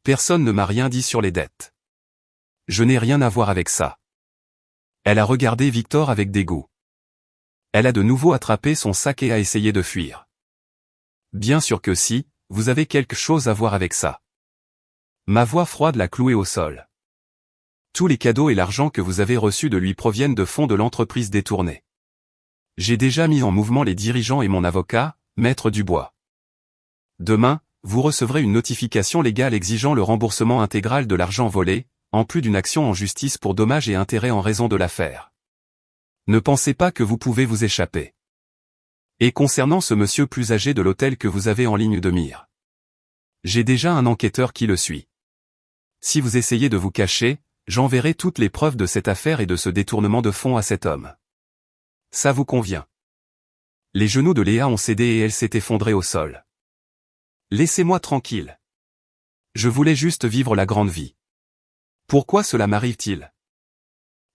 Personne ne m'a rien dit sur les dettes. Je n'ai rien à voir avec ça. Elle a regardé Victor avec dégoût. Elle a de nouveau attrapé son sac et a essayé de fuir. Bien sûr que si, vous avez quelque chose à voir avec ça. Ma voix froide l'a cloué au sol. Tous les cadeaux et l'argent que vous avez reçus de lui proviennent de fonds de l'entreprise détournée. J'ai déjà mis en mouvement les dirigeants et mon avocat, Maître Dubois. Demain, vous recevrez une notification légale exigeant le remboursement intégral de l'argent volé, en plus d'une action en justice pour dommages et intérêts en raison de l'affaire. Ne pensez pas que vous pouvez vous échapper. Et concernant ce monsieur plus âgé de l'hôtel que vous avez en ligne de mire. J'ai déjà un enquêteur qui le suit. Si vous essayez de vous cacher, j'enverrai toutes les preuves de cette affaire et de ce détournement de fonds à cet homme. Ça vous convient? Les genoux de Léa ont cédé et elle s'est effondrée au sol. Laissez-moi tranquille. Je voulais juste vivre la grande vie. Pourquoi cela m'arrive-t-il?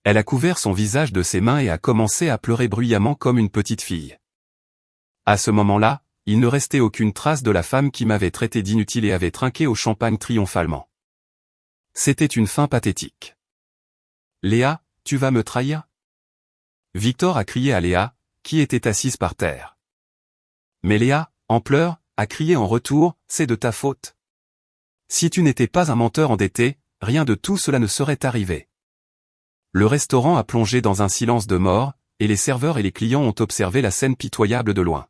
Elle a couvert son visage de ses mains et a commencé à pleurer bruyamment comme une petite fille. À ce moment-là, il ne restait aucune trace de la femme qui m'avait traité d'inutile et avait trinqué au champagne triomphalement. C'était une fin pathétique. Léa, tu vas me trahir? Victor a crié à Léa, qui était assise par terre. Mais Léa, en pleurs, a crié en retour, c'est de ta faute. Si tu n'étais pas un menteur endetté, rien de tout cela ne serait arrivé. Le restaurant a plongé dans un silence de mort, et les serveurs et les clients ont observé la scène pitoyable de loin.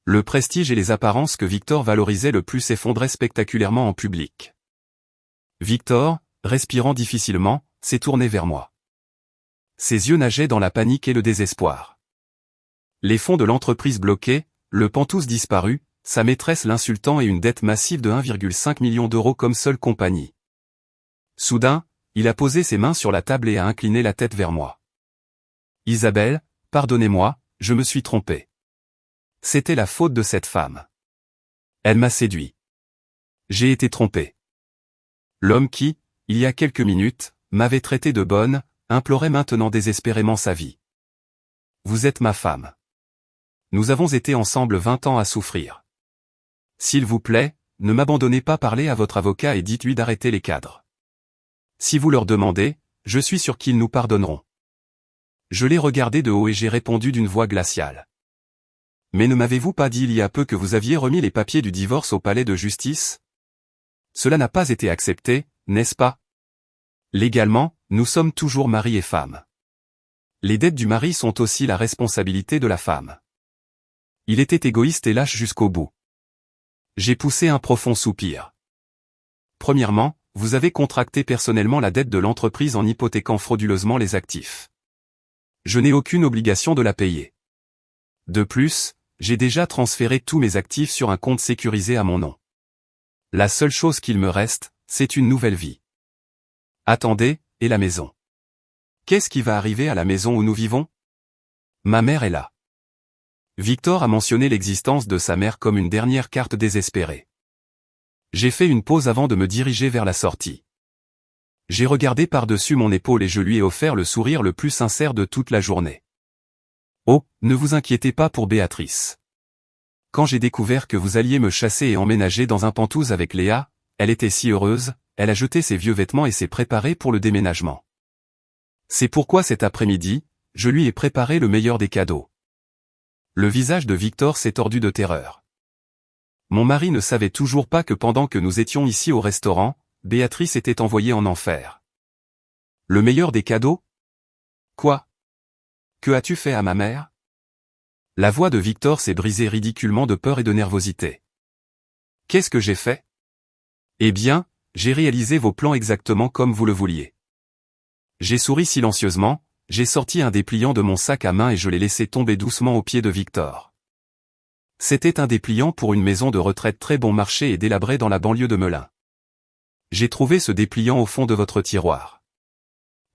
Le prestige et les apparences que Victor valorisait le plus s'effondraient spectaculairement en public. Victor, respirant difficilement, s'est tourné vers moi. Ses yeux nageaient dans la panique et le désespoir. Les fonds de l'entreprise bloqués, le pantouse disparu, sa maîtresse l'insultant et une dette massive de 1,5 million d'euros comme seule compagnie. Soudain, il a posé ses mains sur la table et a incliné la tête vers moi. Isabelle, pardonnez-moi, je me suis trompé. C'était la faute de cette femme. Elle m'a séduit. J'ai été trompé. L'homme qui, il y a quelques minutes, m'avait traité de bonne, implorait maintenant désespérément sa vie. Vous êtes ma femme. Nous avons été ensemble 20 ans à souffrir. S'il vous plaît, ne m'abandonnez pas, parlez à votre avocat et dites-lui d'arrêter les cadres. Si vous leur demandez, je suis sûr qu'ils nous pardonneront. Je l'ai regardé de haut et j'ai répondu d'une voix glaciale. Mais ne m'avez-vous pas dit il y a peu que vous aviez remis les papiers du divorce au palais de justice? Cela n'a pas été accepté, n'est-ce pas? Légalement, nous sommes toujours mari et femme. Les dettes du mari sont aussi la responsabilité de la femme. Il était égoïste et lâche jusqu'au bout. J'ai poussé un profond soupir. Premièrement, vous avez contracté personnellement la dette de l'entreprise en hypothéquant frauduleusement les actifs. Je n'ai aucune obligation de la payer. De plus, j'ai déjà transféré tous mes actifs sur un compte sécurisé à mon nom. La seule chose qu'il me reste, c'est une nouvelle vie. Attendez, et la maison? Qu'est-ce qui va arriver à la maison où nous vivons? Ma mère est là. Victor a mentionné l'existence de sa mère comme une dernière carte désespérée. J'ai fait une pause avant de me diriger vers la sortie. J'ai regardé par-dessus mon épaule et je lui ai offert le sourire le plus sincère de toute la journée. Oh, ne vous inquiétez pas pour Béatrice. Quand j'ai découvert que vous alliez me chasser et emménager dans un Penthouse avec Léa, elle était si heureuse, elle a jeté ses vieux vêtements et s'est préparée pour le déménagement. C'est pourquoi cet après-midi, je lui ai préparé le meilleur des cadeaux. Le visage de Victor s'est tordu de terreur. Mon mari ne savait toujours pas que pendant que nous étions ici au restaurant, Béatrice était envoyée en enfer. Le meilleur des cadeaux? Quoi? Que as-tu fait à ma mère? La voix de Victor s'est brisée ridiculement de peur et de nervosité. Qu'est-ce que j'ai fait? Eh bien, j'ai réalisé vos plans exactement comme vous le vouliez. J'ai souri silencieusement, j'ai sorti un dépliant de mon sac à main et je l'ai laissé tomber doucement aux pieds de Victor. C'était un dépliant pour une maison de retraite très bon marché et délabrée dans la banlieue de Melun. J'ai trouvé ce dépliant au fond de votre tiroir.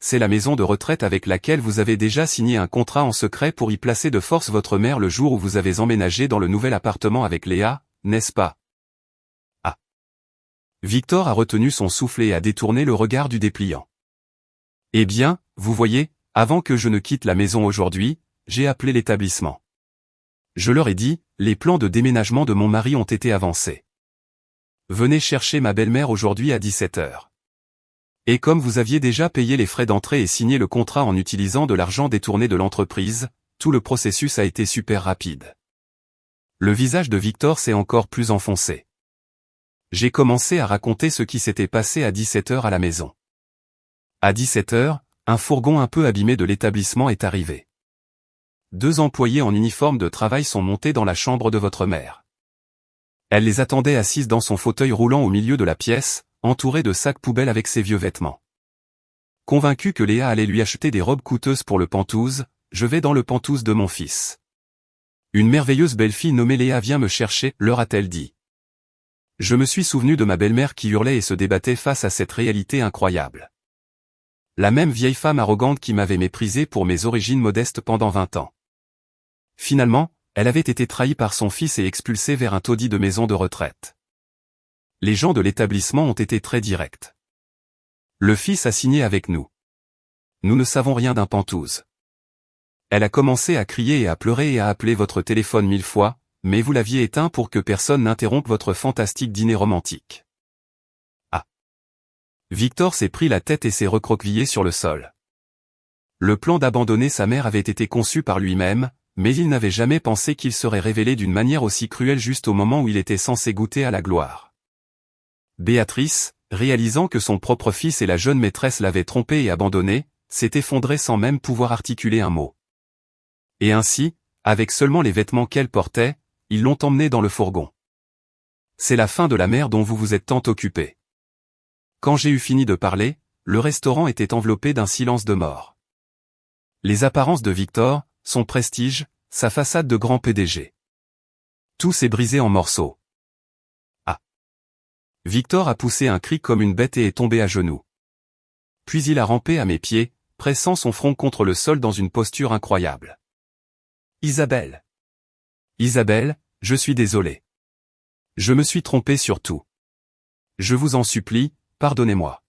C'est la maison de retraite avec laquelle vous avez déjà signé un contrat en secret pour y placer de force votre mère le jour où vous avez emménagé dans le nouvel appartement avec Léa, n'est-ce pas? Ah. Victor a retenu son souffle et a détourné le regard du dépliant. Eh bien, vous voyez, avant que je ne quitte la maison aujourd'hui, j'ai appelé l'établissement. Je leur ai dit, les plans de déménagement de mon mari ont été avancés. Venez chercher ma belle-mère aujourd'hui à 17h. Et comme vous aviez déjà payé les frais d'entrée et signé le contrat en utilisant de l'argent détourné de l'entreprise, tout le processus a été super rapide. Le visage de Victor s'est encore plus enfoncé. J'ai commencé à raconter ce qui s'était passé à 17h à la maison. À 17h, un fourgon un peu abîmé de l'établissement est arrivé. 2 employés en uniforme de travail sont montés dans la chambre de votre mère. Elle les attendait assises dans son fauteuil roulant au milieu de la pièce, entourée de sacs poubelles avec ses vieux vêtements. Convaincu que Léa allait lui acheter des robes coûteuses pour le Penthouse, je vais dans le Penthouse de mon fils. Une merveilleuse belle-fille nommée Léa vient me chercher, leur a-t-elle dit. Je me suis souvenu de ma belle-mère qui hurlait et se débattait face à cette réalité incroyable. La même vieille femme arrogante qui m'avait méprisé pour mes origines modestes pendant 20 ans. Finalement, elle avait été trahie par son fils et expulsée vers un taudis de maison de retraite. Les gens de l'établissement ont été très directs. Le fils a signé avec nous. Nous ne savons rien d'un Penthouse. Elle a commencé à crier et à pleurer et à appeler votre téléphone 1000 fois, mais vous l'aviez éteint pour que personne n'interrompe votre fantastique dîner romantique. Ah. Victor s'est pris la tête et s'est recroquevillé sur le sol. Le plan d'abandonner sa mère avait été conçu par lui-même, mais il n'avait jamais pensé qu'il serait révélé d'une manière aussi cruelle juste au moment où il était censé goûter à la gloire. Béatrice, réalisant que son propre fils et la jeune maîtresse l'avaient trompé et abandonné, s'est effondrée sans même pouvoir articuler un mot. Et ainsi, avec seulement les vêtements qu'elle portait, ils l'ont emmenée dans le fourgon. C'est la fin de la mère dont vous vous êtes tant occupé. Quand j'ai eu fini de parler, le restaurant était enveloppé d'un silence de mort. Les apparences de Victor, son prestige, sa façade de grand PDG. Tout s'est brisé en morceaux. Victor a poussé un cri comme une bête et est tombé à genoux. Puis il a rampé à mes pieds, pressant son front contre le sol dans une posture incroyable. Isabelle. Isabelle, je suis désolé. Je me suis trompé sur tout. Je vous en supplie, pardonnez-moi.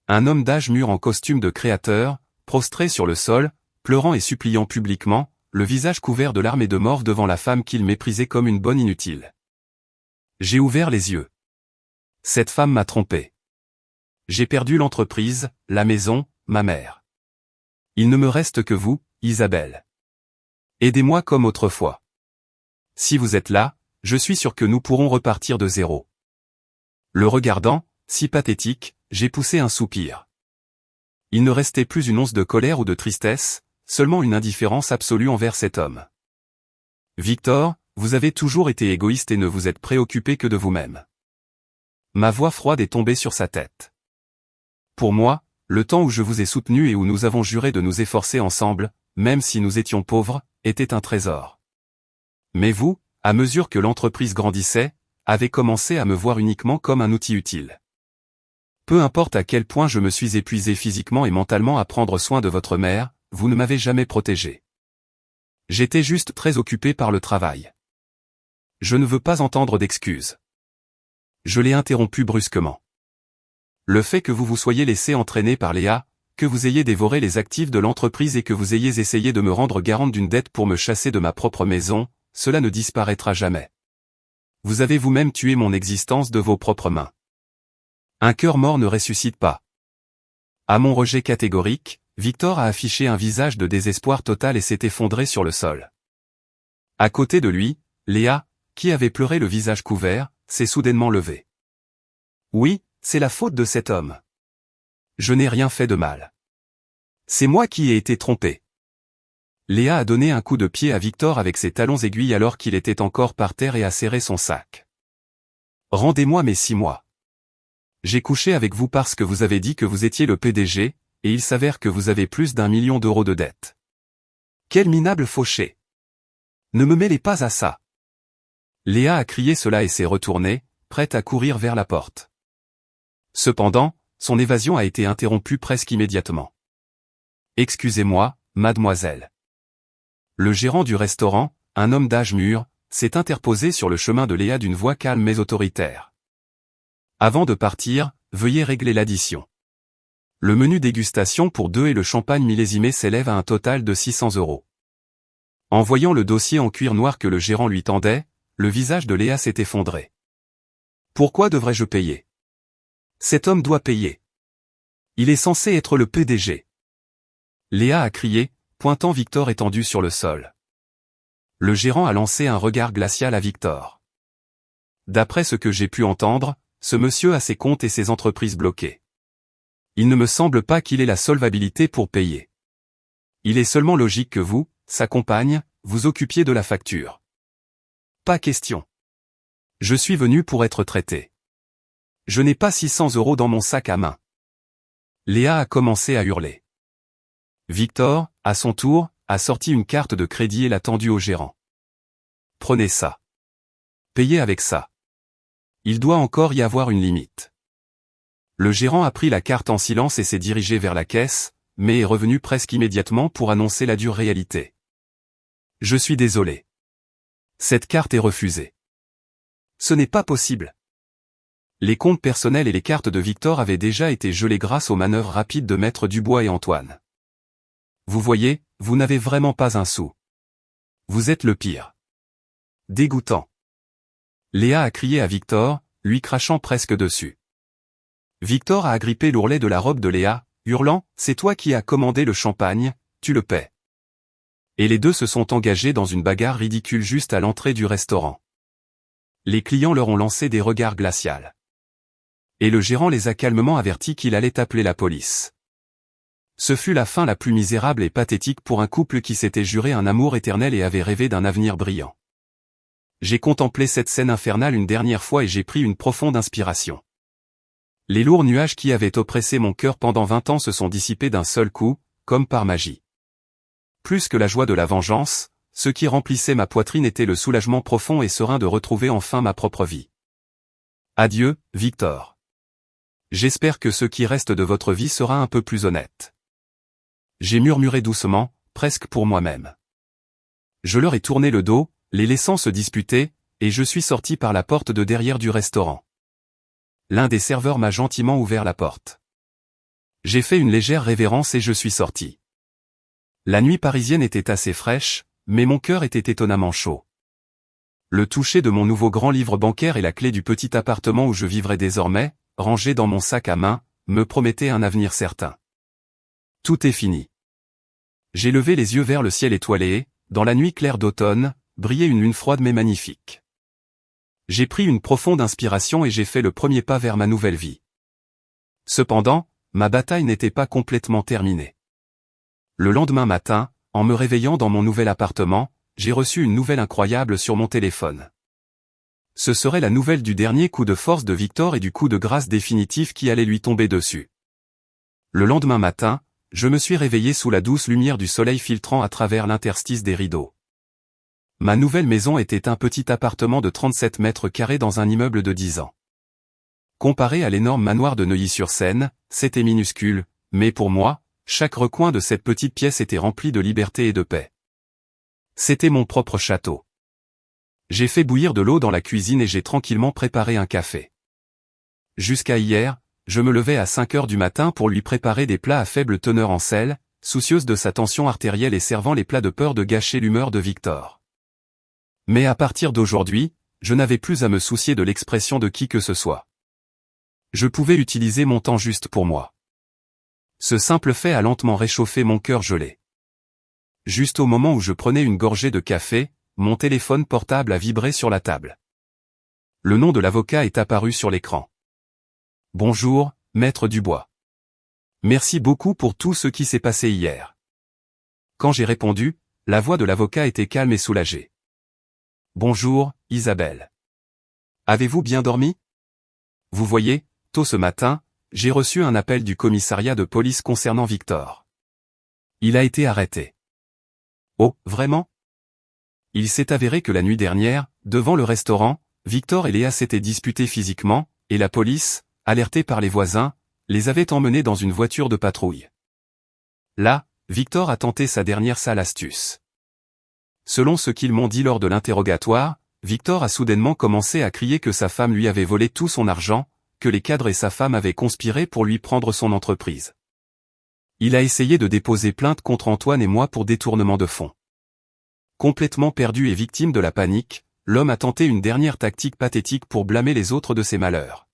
Un homme d'âge mûr en costume de créateur, prostré sur le sol, pleurant et suppliant publiquement, le visage couvert de larmes et de morve devant la femme qu'il méprisait comme une bonne inutile. J'ai ouvert les yeux. Cette femme m'a trompé. J'ai perdu l'entreprise, la maison, ma mère. Il ne me reste que vous, Isabelle. Aidez-moi comme autrefois. Si vous êtes là, je suis sûr que nous pourrons repartir de zéro. Le regardant, si pathétique, j'ai poussé un soupir. Il ne restait plus une once de colère ou de tristesse, seulement une indifférence absolue envers cet homme. Victor, vous avez toujours été égoïste et ne vous êtes préoccupé que de vous-même. Ma voix froide est tombée sur sa tête. Pour moi, le temps où je vous ai soutenu et où nous avons juré de nous efforcer ensemble, même si nous étions pauvres, était un trésor. Mais vous, à mesure que l'entreprise grandissait, avait commencé à me voir uniquement comme un outil utile. Peu importe à quel point je me suis épuisé physiquement et mentalement à prendre soin de votre mère, vous ne m'avez jamais protégé. J'étais juste très occupé par le travail. Je ne veux pas entendre d'excuses. Je l'ai interrompu brusquement. Le fait que vous vous soyez laissé entraîner par Léa, que vous ayez dévoré les actifs de l'entreprise et que vous ayez essayé de me rendre garante d'une dette pour me chasser de ma propre maison, cela ne disparaîtra jamais. Vous avez vous-même tué mon existence de vos propres mains. Un cœur mort ne ressuscite pas. À mon rejet catégorique, Victor a affiché un visage de désespoir total et s'est effondré sur le sol. À côté de lui, Léa, qui avait pleuré le visage couvert, s'est soudainement levée. Oui, c'est la faute de cet homme. Je n'ai rien fait de mal. C'est moi qui ai été trompé. Léa a donné un coup de pied à Victor avec ses talons aiguilles alors qu'il était encore par terre et a serré son sac. Rendez-moi mes 6 mois. J'ai couché avec vous parce que vous avez dit que vous étiez le PDG, et il s'avère que vous avez plus d'1 million d'euros de dette. Quel minable fauché! Ne me mêlez pas à ça. Léa a crié cela et s'est retournée, prête à courir vers la porte. Cependant, son évasion a été interrompue presque immédiatement. Excusez-moi, mademoiselle. Le gérant du restaurant, un homme d'âge mûr, s'est interposé sur le chemin de Léa d'une voix calme mais autoritaire. Avant de partir, veuillez régler l'addition. Le menu dégustation pour 2 et le champagne millésimé s'élève à un total de 600 €. En voyant le dossier en cuir noir que le gérant lui tendait, le visage de Léa s'est effondré. Pourquoi devrais-je payer? Cet homme doit payer. Il est censé être le PDG. Léa a crié, pointant Victor étendu sur le sol. Le gérant a lancé un regard glacial à Victor. D'après ce que j'ai pu entendre, ce monsieur a ses comptes et ses entreprises bloquées. Il ne me semble pas qu'il ait la solvabilité pour payer. Il est seulement logique que vous, sa compagne, vous occupiez de la facture. Pas question. Je suis venu pour être traité. Je n'ai pas 600 € dans mon sac à main. Léa a commencé à hurler. Victor, à son tour, a sorti une carte de crédit et l'a tendue au gérant. Prenez ça. Payez avec ça. Il doit encore y avoir une limite. Le gérant a pris la carte en silence et s'est dirigé vers la caisse, mais est revenu presque immédiatement pour annoncer la dure réalité. Je suis désolé. Cette carte est refusée. Ce n'est pas possible. Les comptes personnels et les cartes de Victor avaient déjà été gelés grâce aux manœuvres rapides de Maître Dubois et Antoine. Vous voyez, vous n'avez vraiment pas un sou. Vous êtes le pire. Dégoûtant. Léa a crié à Victor, lui crachant presque dessus. Victor a agrippé l'ourlet de la robe de Léa, hurlant « C'est toi qui as commandé le champagne, tu le paies ». Et les deux se sont engagés dans une bagarre ridicule juste à l'entrée du restaurant. Les clients leur ont lancé des regards glacials. Et le gérant les a calmement avertis qu'il allait appeler la police. Ce fut la fin la plus misérable et pathétique pour un couple qui s'était juré un amour éternel et avait rêvé d'un avenir brillant. J'ai contemplé cette scène infernale une dernière fois et j'ai pris une profonde inspiration. Les lourds nuages qui avaient oppressé mon cœur pendant 20 ans se sont dissipés d'un seul coup, comme par magie. Plus que la joie de la vengeance, ce qui remplissait ma poitrine était le soulagement profond et serein de retrouver enfin ma propre vie. Adieu, Victor. J'espère que ce qui reste de votre vie sera un peu plus honnête. J'ai murmuré doucement, presque pour moi-même. Je leur ai tourné le dos, les laissant se disputer, et je suis sorti par la porte de derrière du restaurant. L'un des serveurs m'a gentiment ouvert la porte. J'ai fait une légère révérence et je suis sorti. La nuit parisienne était assez fraîche, mais mon cœur était étonnamment chaud. Le toucher de mon nouveau grand livre bancaire et la clé du petit appartement où je vivrais désormais, rangé dans mon sac à main, me promettait un avenir certain. Tout est fini. J'ai levé les yeux vers le ciel étoilé et, dans la nuit claire d'automne, brillait une lune froide mais magnifique. J'ai pris une profonde inspiration et j'ai fait le premier pas vers ma nouvelle vie. Cependant, ma bataille n'était pas complètement terminée. Le lendemain matin, en me réveillant dans mon nouvel appartement, j'ai reçu une nouvelle incroyable sur mon téléphone. Ce serait la nouvelle du dernier coup de force de Victor et du coup de grâce définitif qui allait lui tomber dessus. Le lendemain matin, je me suis réveillé sous la douce lumière du soleil filtrant à travers l'interstice des rideaux. Ma nouvelle maison était un petit appartement de 37 mètres carrés dans un immeuble de 10 ans. Comparé à l'énorme manoir de Neuilly-sur-Seine, c'était minuscule, mais pour moi, chaque recoin de cette petite pièce était rempli de liberté et de paix. C'était mon propre château. J'ai fait bouillir de l'eau dans la cuisine et j'ai tranquillement préparé un café. Jusqu'à hier, je me levais à 5 heures du matin pour lui préparer des plats à faible teneur en sel, soucieuse de sa tension artérielle et servant les plats de peur de gâcher l'humeur de Victor. Mais à partir d'aujourd'hui, je n'avais plus à me soucier de l'expression de qui que ce soit. Je pouvais utiliser mon temps juste pour moi. Ce simple fait a lentement réchauffé mon cœur gelé. Juste au moment où je prenais une gorgée de café, mon téléphone portable a vibré sur la table. Le nom de l'avocat est apparu sur l'écran. Bonjour, Maître Dubois. Merci beaucoup pour tout ce qui s'est passé hier. Quand j'ai répondu, la voix de l'avocat était calme et soulagée. Bonjour, Isabelle. Avez-vous bien dormi? Vous voyez, tôt ce matin, j'ai reçu un appel du commissariat de police concernant Victor. Il a été arrêté. Oh, vraiment? Il s'est avéré que la nuit dernière, devant le restaurant, Victor et Léa s'étaient disputés physiquement, et la police, alertée par les voisins, les avait emmenés dans une voiture de patrouille. Là, Victor a tenté sa dernière sale astuce. Selon ce qu'ils m'ont dit lors de l'interrogatoire, Victor a soudainement commencé à crier que sa femme lui avait volé tout son argent, que les cadres et sa femme avaient conspiré pour lui prendre son entreprise. Il a essayé de déposer plainte contre Antoine et moi pour détournement de fonds. Complètement perdu et victime de la panique, l'homme a tenté une dernière tactique pathétique pour blâmer les autres de ses malheurs.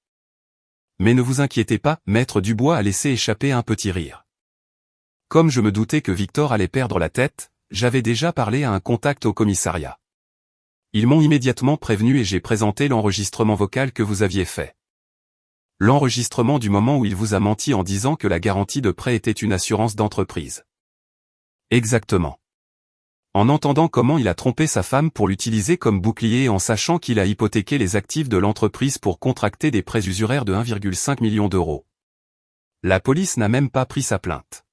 Mais ne vous inquiétez pas, Maître Dubois a laissé échapper un petit rire. Comme je me doutais que Victor allait perdre la tête, j'avais déjà parlé à un contact au commissariat. Ils m'ont immédiatement prévenu et j'ai présenté l'enregistrement vocal que vous aviez fait. L'enregistrement du moment où il vous a menti en disant que la garantie de prêt était une assurance d'entreprise. Exactement. En entendant comment il a trompé sa femme pour l'utiliser comme bouclier et en sachant qu'il a hypothéqué les actifs de l'entreprise pour contracter des prêts usuraires de 1,5 million d'euros. La police n'a même pas pris sa plainte.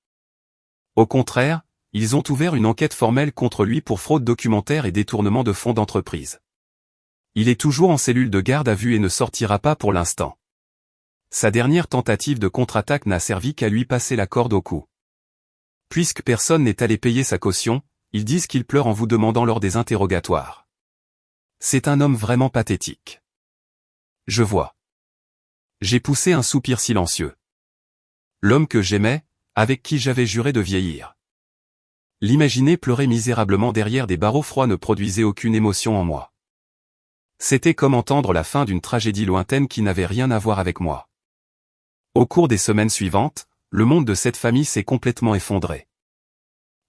Au contraire, ils ont ouvert une enquête formelle contre lui pour fraude documentaire et détournement de fonds d'entreprise. Il est toujours en cellule de garde à vue et ne sortira pas pour l'instant. Sa dernière tentative de contre-attaque n'a servi qu'à lui passer la corde au cou. Puisque personne n'est allé payer sa caution, ils disent qu'il pleure en vous demandant lors des interrogatoires. C'est un homme vraiment pathétique. Je vois. J'ai poussé un soupir silencieux. L'homme que j'aimais, avec qui j'avais juré de vieillir. L'imaginer pleurer misérablement derrière des barreaux froids ne produisait aucune émotion en moi. C'était comme entendre la fin d'une tragédie lointaine qui n'avait rien à voir avec moi. Au cours des semaines suivantes, le monde de cette famille s'est complètement effondré.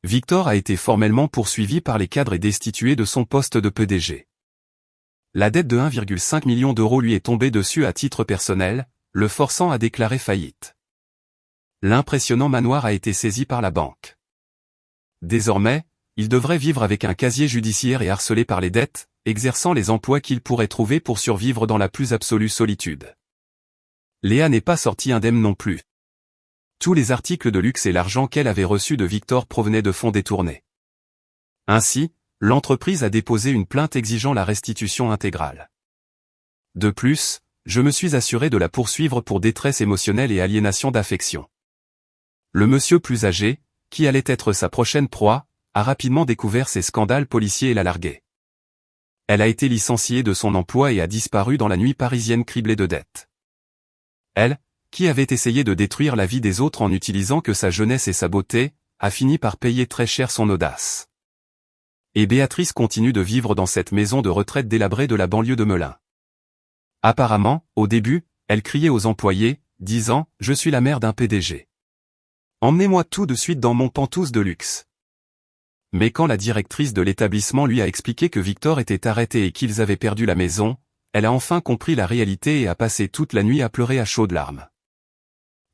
Victor a été formellement poursuivi par les cadres et destitué de son poste de PDG. La dette de 1,5 million d'euros lui est tombée dessus à titre personnel, le forçant à déclarer faillite. L'impressionnant manoir a été saisi par la banque. Désormais, il devrait vivre avec un casier judiciaire et harcelé par les dettes, exerçant les emplois qu'il pourrait trouver pour survivre dans la plus absolue solitude. Léa n'est pas sortie indemne non plus. Tous les articles de luxe et l'argent qu'elle avait reçu de Victor provenaient de fonds détournés. Ainsi, l'entreprise a déposé une plainte exigeant la restitution intégrale. De plus, je me suis assuré de la poursuivre pour détresse émotionnelle et aliénation d'affection. Le monsieur plus âgé, qui allait être sa prochaine proie, a rapidement découvert ses scandales policiers et l'a larguée. Elle a été licenciée de son emploi et a disparu dans la nuit parisienne criblée de dettes. Elle, qui avait essayé de détruire la vie des autres en n'utilisant que sa jeunesse et sa beauté, a fini par payer très cher son audace. Et Béatrice continue de vivre dans cette maison de retraite délabrée de la banlieue de Melun. Apparemment, au début, elle criait aux employés, disant « Je suis la mère d'un PDG. Emmenez-moi tout de suite dans mon pantouse de luxe. » Mais quand la directrice de l'établissement lui a expliqué que Victor était arrêté et qu'ils avaient perdu la maison, elle a enfin compris la réalité et a passé toute la nuit à pleurer à chaudes larmes.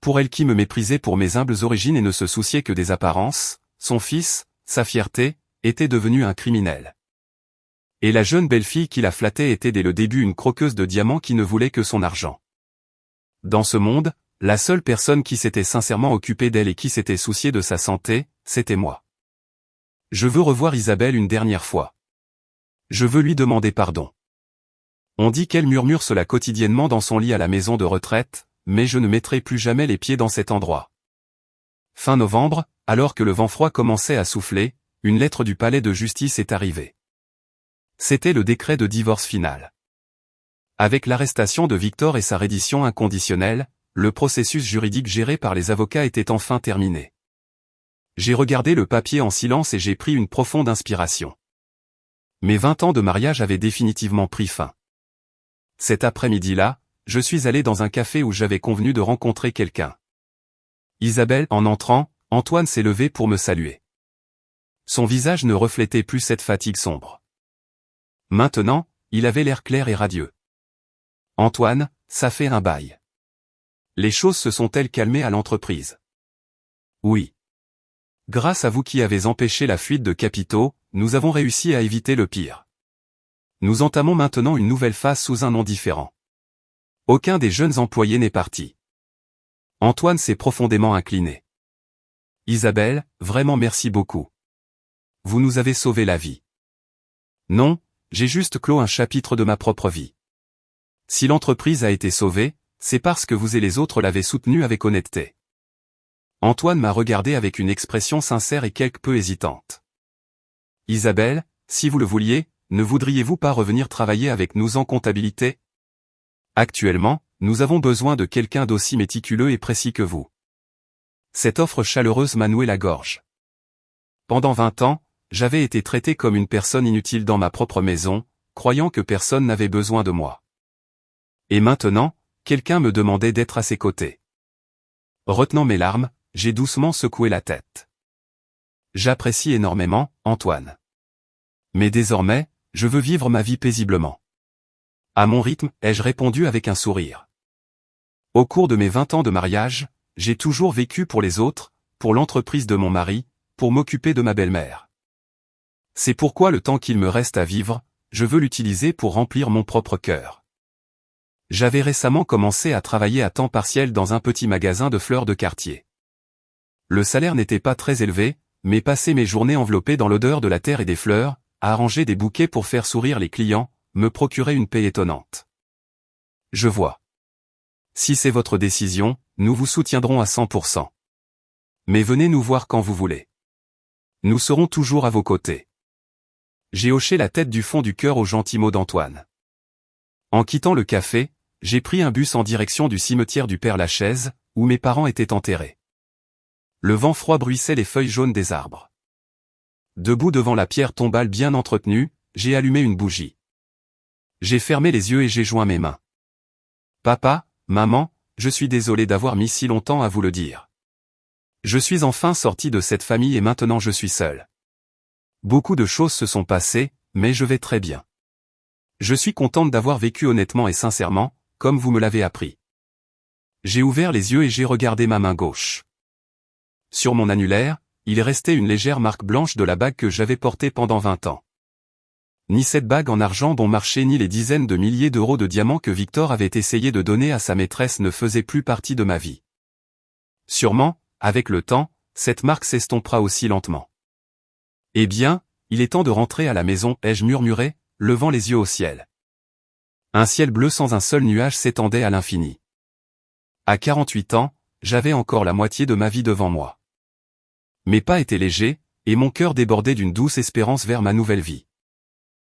Pour elle qui me méprisait pour mes humbles origines et ne se souciait que des apparences, son fils, sa fierté, était devenu un criminel. Et la jeune belle-fille qui la flattait était dès le début une croqueuse de diamants qui ne voulait que son argent. Dans ce monde, la seule personne qui s'était sincèrement occupée d'elle et qui s'était souciée de sa santé, c'était moi. Je veux revoir Isabelle une dernière fois. Je veux lui demander pardon. On dit qu'elle murmure cela quotidiennement dans son lit à la maison de retraite, mais je ne mettrai plus jamais les pieds dans cet endroit. Fin novembre, alors que le vent froid commençait à souffler, une lettre du palais de justice est arrivée. C'était le décret de divorce final. Avec l'arrestation de Victor et sa reddition inconditionnelle, le processus juridique géré par les avocats était enfin terminé. J'ai regardé le papier en silence et j'ai pris une profonde inspiration. Mes 20 ans de mariage avaient définitivement pris fin. Cet après-midi-là, je suis allé dans un café où j'avais convenu de rencontrer quelqu'un. Isabelle, en entrant, Antoine s'est levé pour me saluer. Son visage ne reflétait plus cette fatigue sombre. Maintenant, il avait l'air clair et radieux. Antoine, ça fait un bail. Les choses se sont-elles calmées à l'entreprise? Oui. Grâce à vous qui avez empêché la fuite de capitaux, nous avons réussi à éviter le pire. Nous entamons maintenant une nouvelle phase sous un nom différent. Aucun des jeunes employés n'est parti. Antoine s'est profondément incliné. Isabelle, vraiment merci beaucoup. Vous nous avez sauvé la vie. Non, j'ai juste clos un chapitre de ma propre vie. Si l'entreprise a été sauvée, c'est parce que vous et les autres l'avez soutenue avec honnêteté. Antoine m'a regardé avec une expression sincère et quelque peu hésitante. Isabelle, si vous le vouliez, ne voudriez-vous pas revenir travailler avec nous en comptabilité? Actuellement, nous avons besoin de quelqu'un d'aussi méticuleux et précis que vous. Cette offre chaleureuse m'a noué la gorge. Pendant 20 ans, j'avais été traité comme une personne inutile dans ma propre maison, croyant que personne n'avait besoin de moi. Et maintenant, quelqu'un me demandait d'être à ses côtés. Retenant mes larmes, j'ai doucement secoué la tête. J'apprécie énormément, Antoine. Mais désormais, je veux vivre ma vie paisiblement. À mon rythme, ai-je répondu avec un sourire. Au cours de mes 20 ans de mariage, j'ai toujours vécu pour les autres, pour l'entreprise de mon mari, pour m'occuper de ma belle-mère. C'est pourquoi le temps qu'il me reste à vivre, je veux l'utiliser pour remplir mon propre cœur. J'avais récemment commencé à travailler à temps partiel dans un petit magasin de fleurs de quartier. Le salaire n'était pas très élevé, mais passer mes journées enveloppées dans l'odeur de la terre et des fleurs, à arranger des bouquets pour faire sourire les clients, me procurait une paix étonnante. Je vois. Si c'est votre décision, nous vous soutiendrons à 100%. Mais venez nous voir quand vous voulez. Nous serons toujours à vos côtés. J'ai hoché la tête du fond du cœur aux gentils mots d'Antoine. En quittant le café, j'ai pris un bus en direction du cimetière du Père-Lachaise, où mes parents étaient enterrés. Le vent froid bruissait les feuilles jaunes des arbres. Debout devant la pierre tombale bien entretenue, j'ai allumé une bougie. J'ai fermé les yeux et j'ai joint mes mains. Papa, maman, je suis désolé d'avoir mis si longtemps à vous le dire. Je suis enfin sorti de cette famille et maintenant je suis seul. Beaucoup de choses se sont passées, mais je vais très bien. Je suis contente d'avoir vécu honnêtement et sincèrement, comme vous me l'avez appris. J'ai ouvert les yeux et j'ai regardé ma main gauche. Sur mon annulaire, il restait une légère marque blanche de la bague que j'avais portée pendant 20 ans. Ni cette bague en argent bon marché ni les dizaines de milliers d'euros de diamants que Victor avait essayé de donner à sa maîtresse ne faisaient plus partie de ma vie. Sûrement, avec le temps, cette marque s'estompera aussi lentement. Eh bien, il est temps de rentrer à la maison, ai-je murmuré, levant les yeux au ciel. Un ciel bleu sans un seul nuage s'étendait à l'infini. À 48 ans, j'avais encore la moitié de ma vie devant moi. Mes pas étaient légers, et mon cœur débordait d'une douce espérance vers ma nouvelle vie.